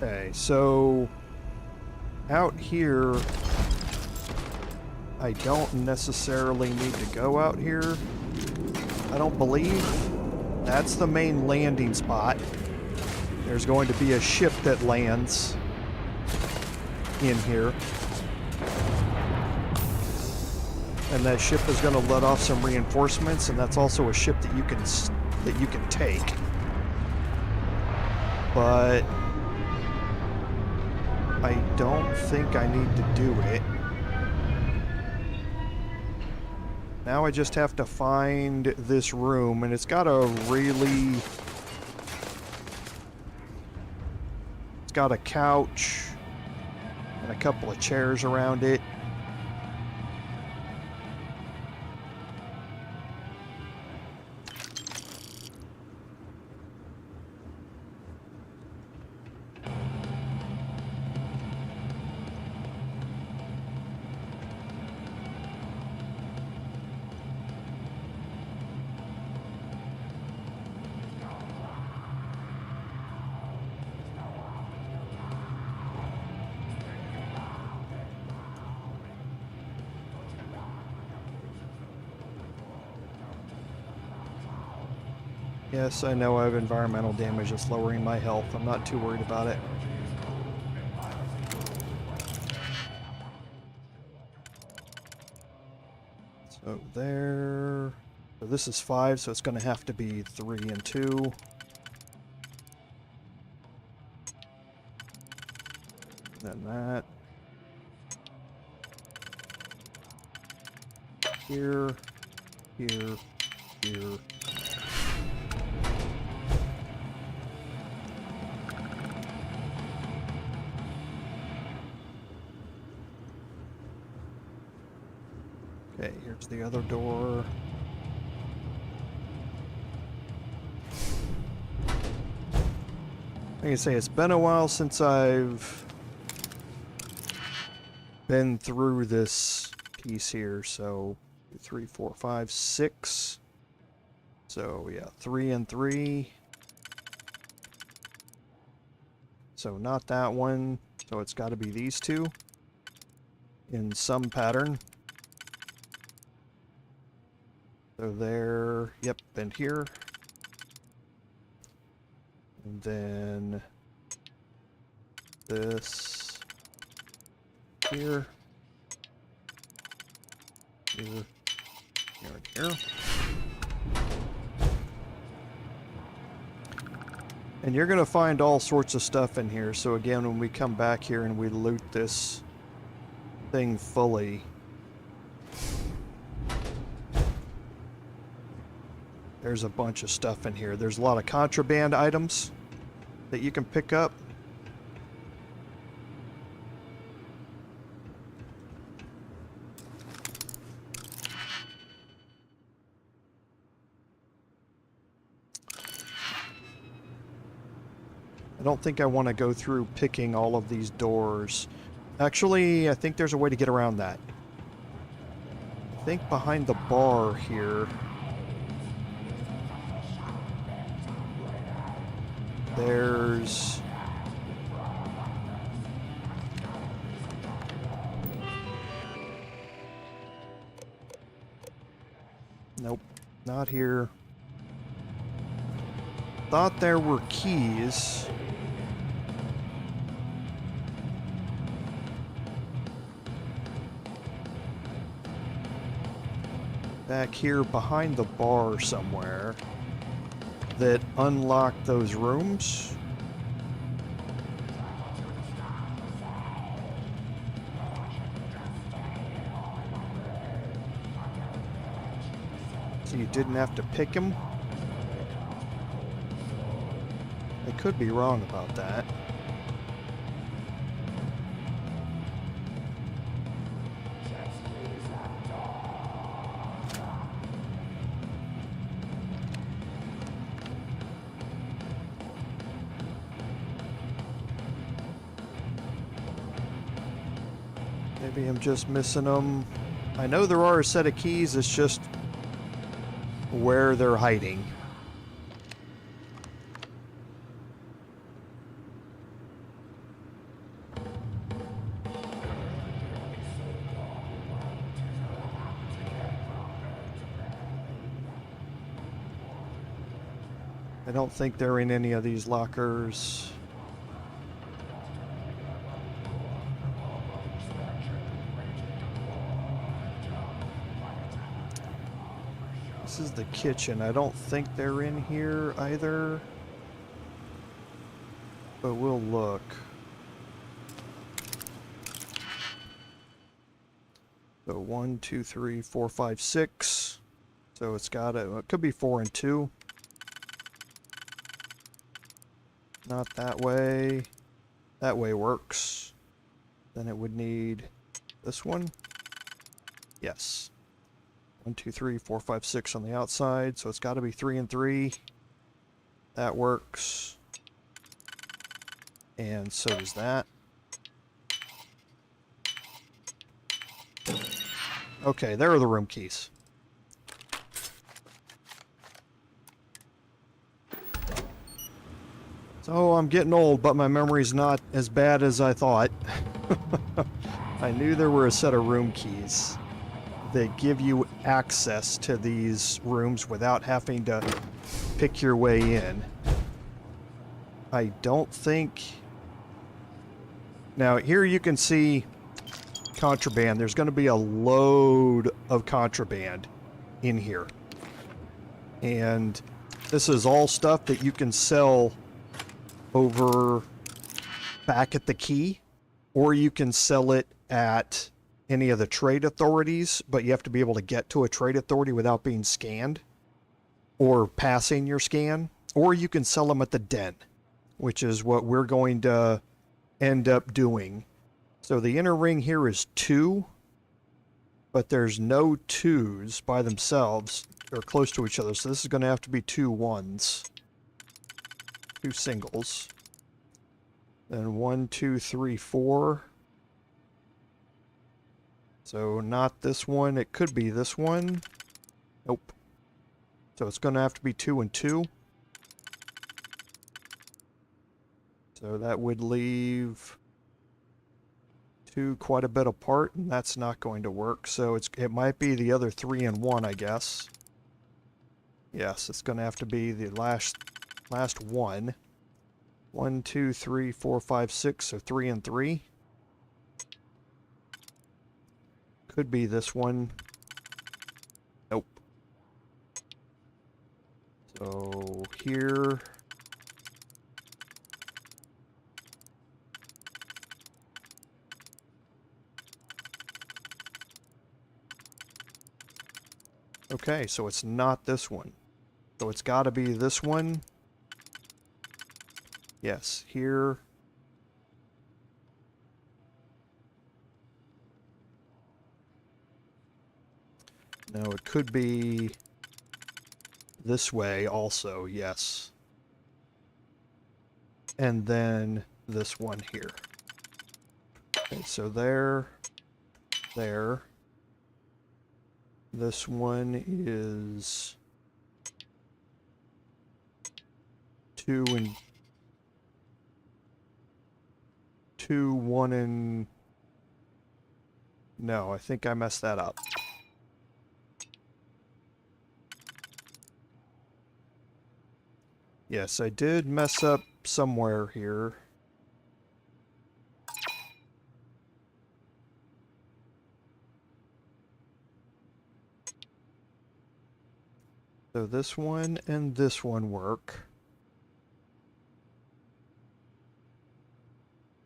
Speaker 1: Okay, so out here, I don't necessarily need to go out here. I don't believe that's the main landing spot. There's going to be a ship that lands in here. And that ship is going to let off some reinforcements, and that's also a ship that you can take. But I don't think I need to do it. Now I just have to find this room, and it's got a it's got a couch and a couple of chairs around it. Yes, I know I have environmental damage that's lowering my health. I'm not too worried about it. So there... So this is 5, so it's going to have to be 3 and 2. Then that. Here, here, here. Okay, here's the other door. Like I say, it's been a while since I've been through this piece here, so 3, 4, 5, 6. So yeah, 3 and 3. So not that one. So it's got to be these two in some pattern. So there, yep, and here. And then this here. Here, here, and here. And you're going to find all sorts of stuff in here. So again, when we come back here and we loot this thing fully, there's a bunch of stuff in here. There's a lot of contraband items that you can pick up. I don't think I want to go through picking all of these doors. Actually, I think there's a way to get around that. I think behind the bar here, there's... Nope, not here. Thought there were keys. Back here behind the bar somewhere that unlock those rooms. So you didn't have to pick them. I could be wrong about that. Maybe I'm just missing them. I know there are a set of keys, it's just where they're hiding. I don't think they're in any of these lockers. This is the kitchen. I don't think they're in here either. But we'll look. So 1, 2, 3, 4, 5, 6. So it's got a, it could be 4 and 2. Not that way. That way works. Then it would need this one. Yes. 1, 2, 3, 4, 5, 6 on the outside. So it's got to be 3 and 3. That works. And so does that. Okay, there are the room keys. So I'm getting old, but my memory's not as bad as I thought. I knew there were a set of room keys that give you access to these rooms without having to pick your way in. I don't think... Now, here you can see contraband. There's going to be a load of contraband in here. And this is all stuff that you can sell over back at the key, or you can sell it at any of the trade authorities, but you have to be able to get to a trade authority without being scanned or passing your scan, or you can sell them at the den, which is what we're going to end up doing. So the inner ring here is 2, but there's no 2s by themselves. They're close to each other, so this is going to have to be 2 1s. 2 singles. Then 1, 2, 3, 4. So not this one. It could be this one. Nope. So it's going to have to be 2 and 2. So that would leave 2 quite a bit apart, and that's not going to work. So it might be the other 3 and 1, I guess. Yes, it's going to have to be the last one. 1, 2, 3, 4, 5, 6, so 3 and 3. Could be this one. Nope. So here. Okay, so it's not this one. So it's got to be this one. Yes, here. No, it could be this way also, yes. And then this one here. Okay, so there. This one is 2 and 2, 1 and... No, I think I messed that up. Yes, I did mess up somewhere here. So this one and this one work.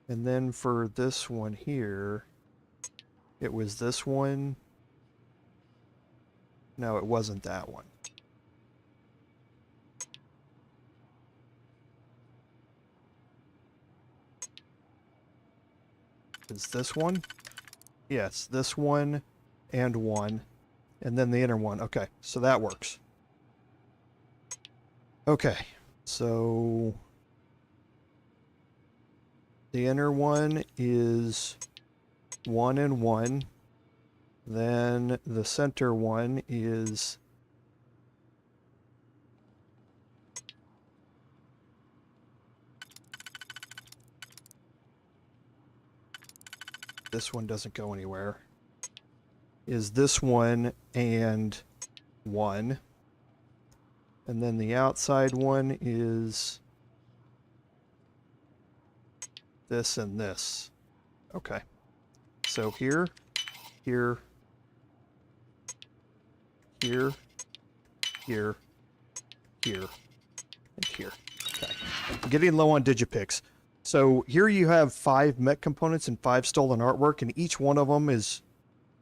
Speaker 1: And then for this one here, it was this one. No, it wasn't that one. Is this one? Yes, this one and one. And then the inner one. Okay, so that works. Okay, so the inner one is 1 and 1. Then the center one is this one doesn't go anywhere. Is this one and 1. And then the outside one is this and this. Okay. So here, here, here, here, here, and here. Okay. I'm getting low on digipicks. So here you have 5 mech components and 5 stolen artwork, and each one of them is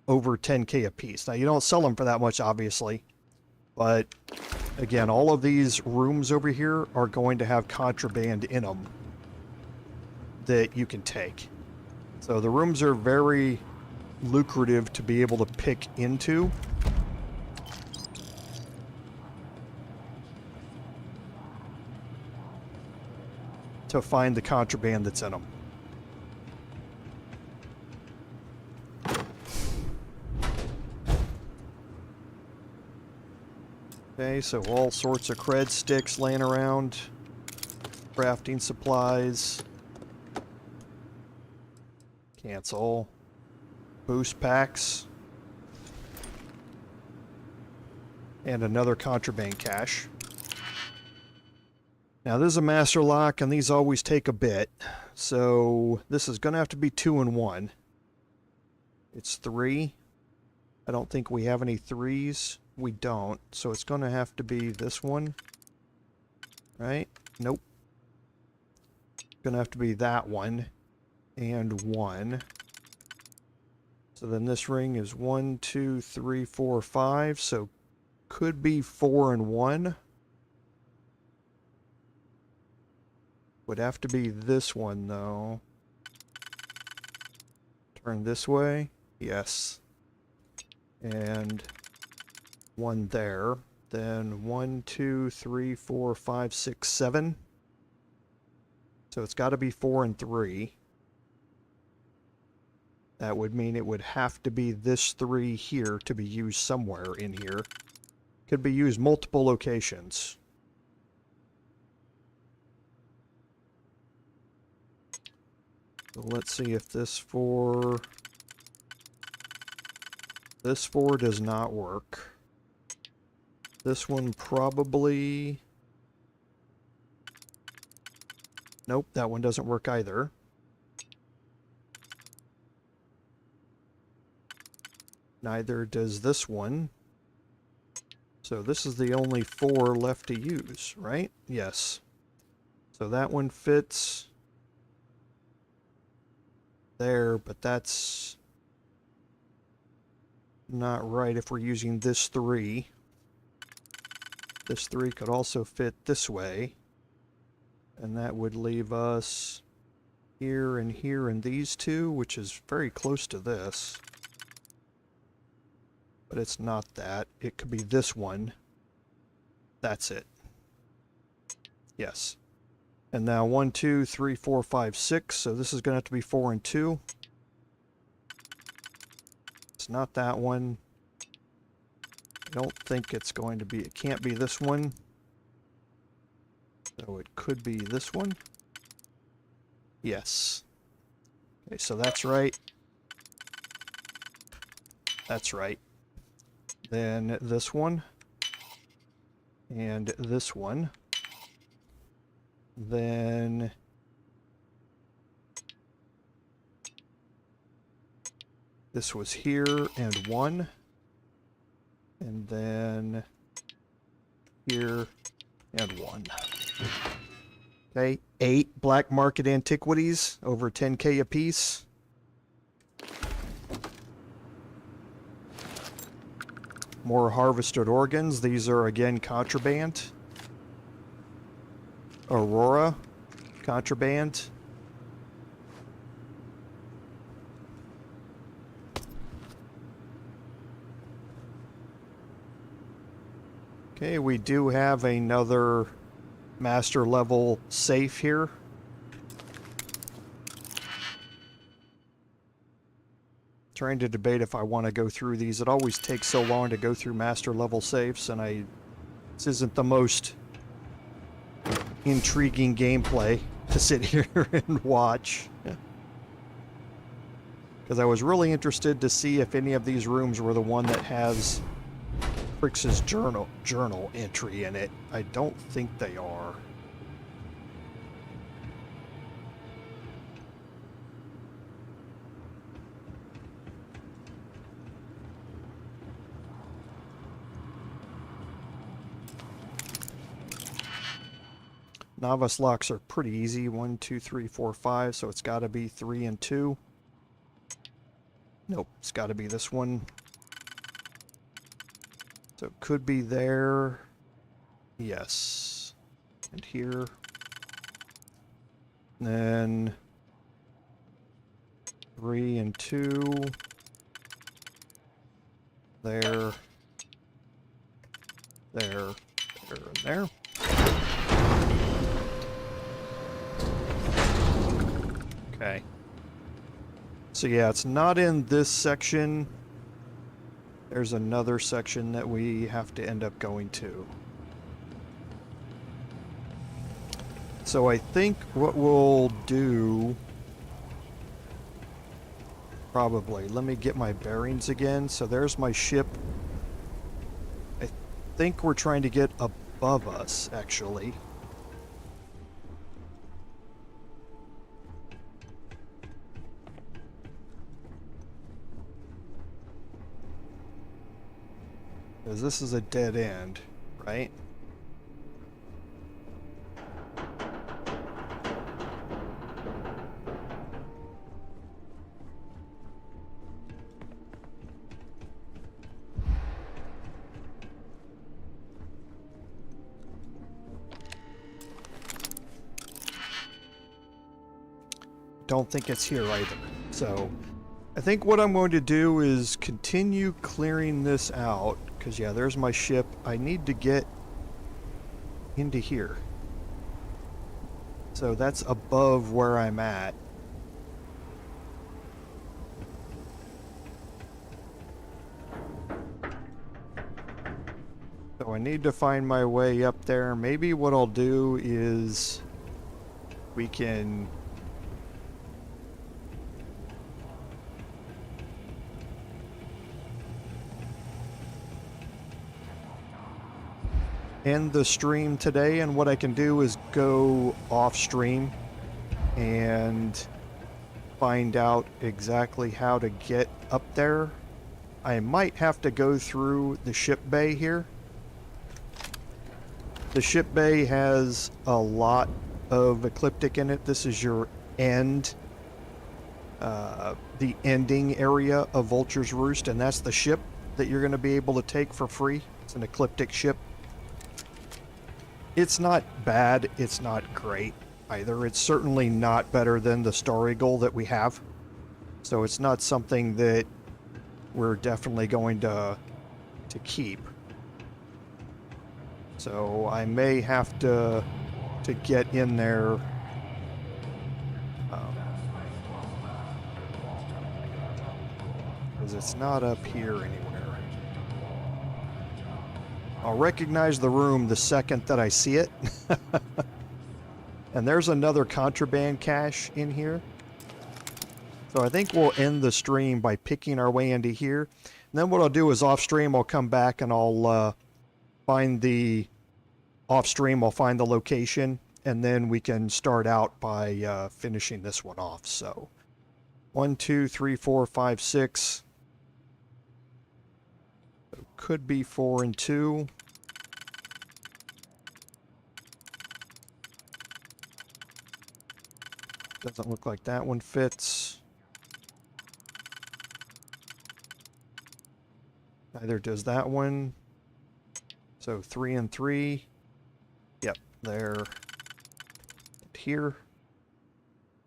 Speaker 1: over 10k a piece. Now, you don't sell them for that much, obviously, but again, all of these rooms over here are going to have contraband in them that you can take. So the rooms are very lucrative to be able to pick into. To find the contraband that's in them. Okay, so all sorts of cred sticks laying around. Crafting supplies. Cancel. Boost packs. And another contraband cache. Now this is a master lock, and these always take a bit. So this is going to have to be 2 and 1. It's 3. I don't think we have any 3s. We don't. So it's going to have to be this one. Right? Nope. It's going to have to be that one. And 1. So then this ring is 1, 2, 3, 4, 5. So could be 4 and 1. Would have to be this one, though. Turn this way. Yes. And 1 there. Then 1, 2, 3, 4, 5, 6, 7. So it's got to be 4 and 3. That would mean it would have to be this 3 here to be used somewhere in here. Could be used multiple locations. So let's see if this 4 does not work. This one probably... Nope, that one doesn't work either. Neither does this one. So this is the only 4 left to use, right? Yes. So that one fits there, but that's not right if we're using this 3. This 3 could also fit this way. And that would leave us here and these 2, which is very close to this. But it's not that. It could be this one. That's it. Yes. And now 1, 2, 3, 4, 5, 6. So this is going to have to be 4 and 2. It's not that one. I don't think it's going to be... It can't be this one. So it could be this one. Yes. Okay, so that's right. That's right. Then this one. And this one. Then... This was here and 1. And then... Here and 1. Okay, 8 black market antiquities, over 10k a piece. More harvested organs. These are again contraband. Aurora, contraband. Okay, we do have another master level safe here. Trying to debate if I want to go through these. It always takes so long to go through master level safes, and this isn't the most intriguing gameplay to sit here and watch. Because I was really interested to see if any of these rooms were the one that has Kryx's journal entry in it. I don't think they are. Novice locks are pretty easy. 1, 2, 3, 4, 5. So it's got to be 3 and 2. Nope, it's got to be this one. So it could be there. Yes. And here. And then 3 and 2. There. There. There and there. Okay. So yeah, it's not in this section. There's another section that we have to end up going to. So I think what we'll do... Probably. Let me get my bearings again. So there's my ship. I think we're trying to get above us, actually. Because this is a dead end, right? Don't think it's here either. So I think what I'm going to do is continue clearing this out. Because, yeah, there's my ship. I need to get into here. So that's above where I'm at. So I need to find my way up there. Maybe what I'll do is we can end the stream today, and what I can do is go off stream and find out exactly how to get up there. I might have to go through the ship bay here. The ship bay has a lot of ecliptic in it. This is your end, the ending area of Vulture's Roost, and that's the ship that you're going to be able to take for free. It's an ecliptic ship. It's not bad, it's not great either. It's certainly not better than the Star Eagle that we have. So it's not something that we're definitely going to keep. So I may have to get in there because it's not up here anywhere. I'll recognize the room the second that I see it. And there's another contraband cache in here. So I think we'll end the stream by picking our way into here. And then what I'll do is off stream, I'll come back and I'll find the I'll find the location, and then we can start out by finishing this one off. So 1, 2, 3, 4, 5, 6. So could be 4 and 2. Doesn't look like that one fits. Neither does that one. So 3 and 3. Yep, they're here.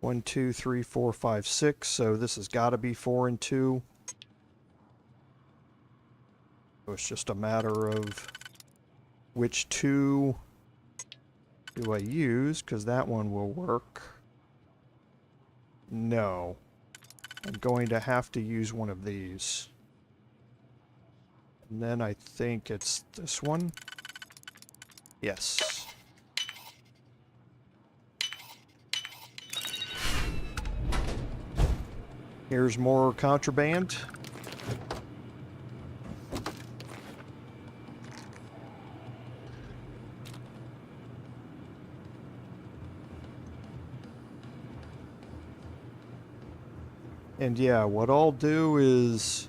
Speaker 1: 1, 2, 3, 4, 5, 6. So this has got to be 4 and 2. So it's just a matter of which 2 do I use, because that one will work. No. I'm going to have to use one of these. And then I think it's this one. Yes. Here's more contraband. And yeah, what I'll do is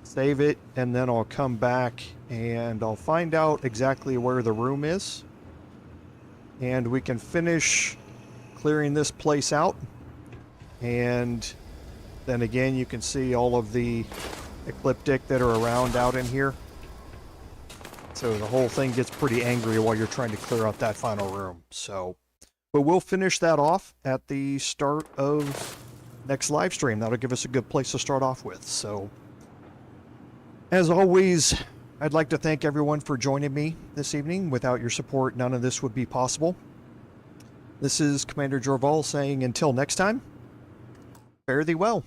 Speaker 1: save it, and then I'll come back and I'll find out exactly where the room is. And we can finish clearing this place out. And then again, you can see all of the ecliptic that are around out in here. So the whole thing gets pretty angry while you're trying to clear out that final room. So, but we'll finish that off at the start of next live stream. That'll give us a good place to start off with. So, as always, I'd like to thank everyone for joining me this evening. Without your support, none of this would be possible. This is Commander Jorval saying until next time, fare thee well.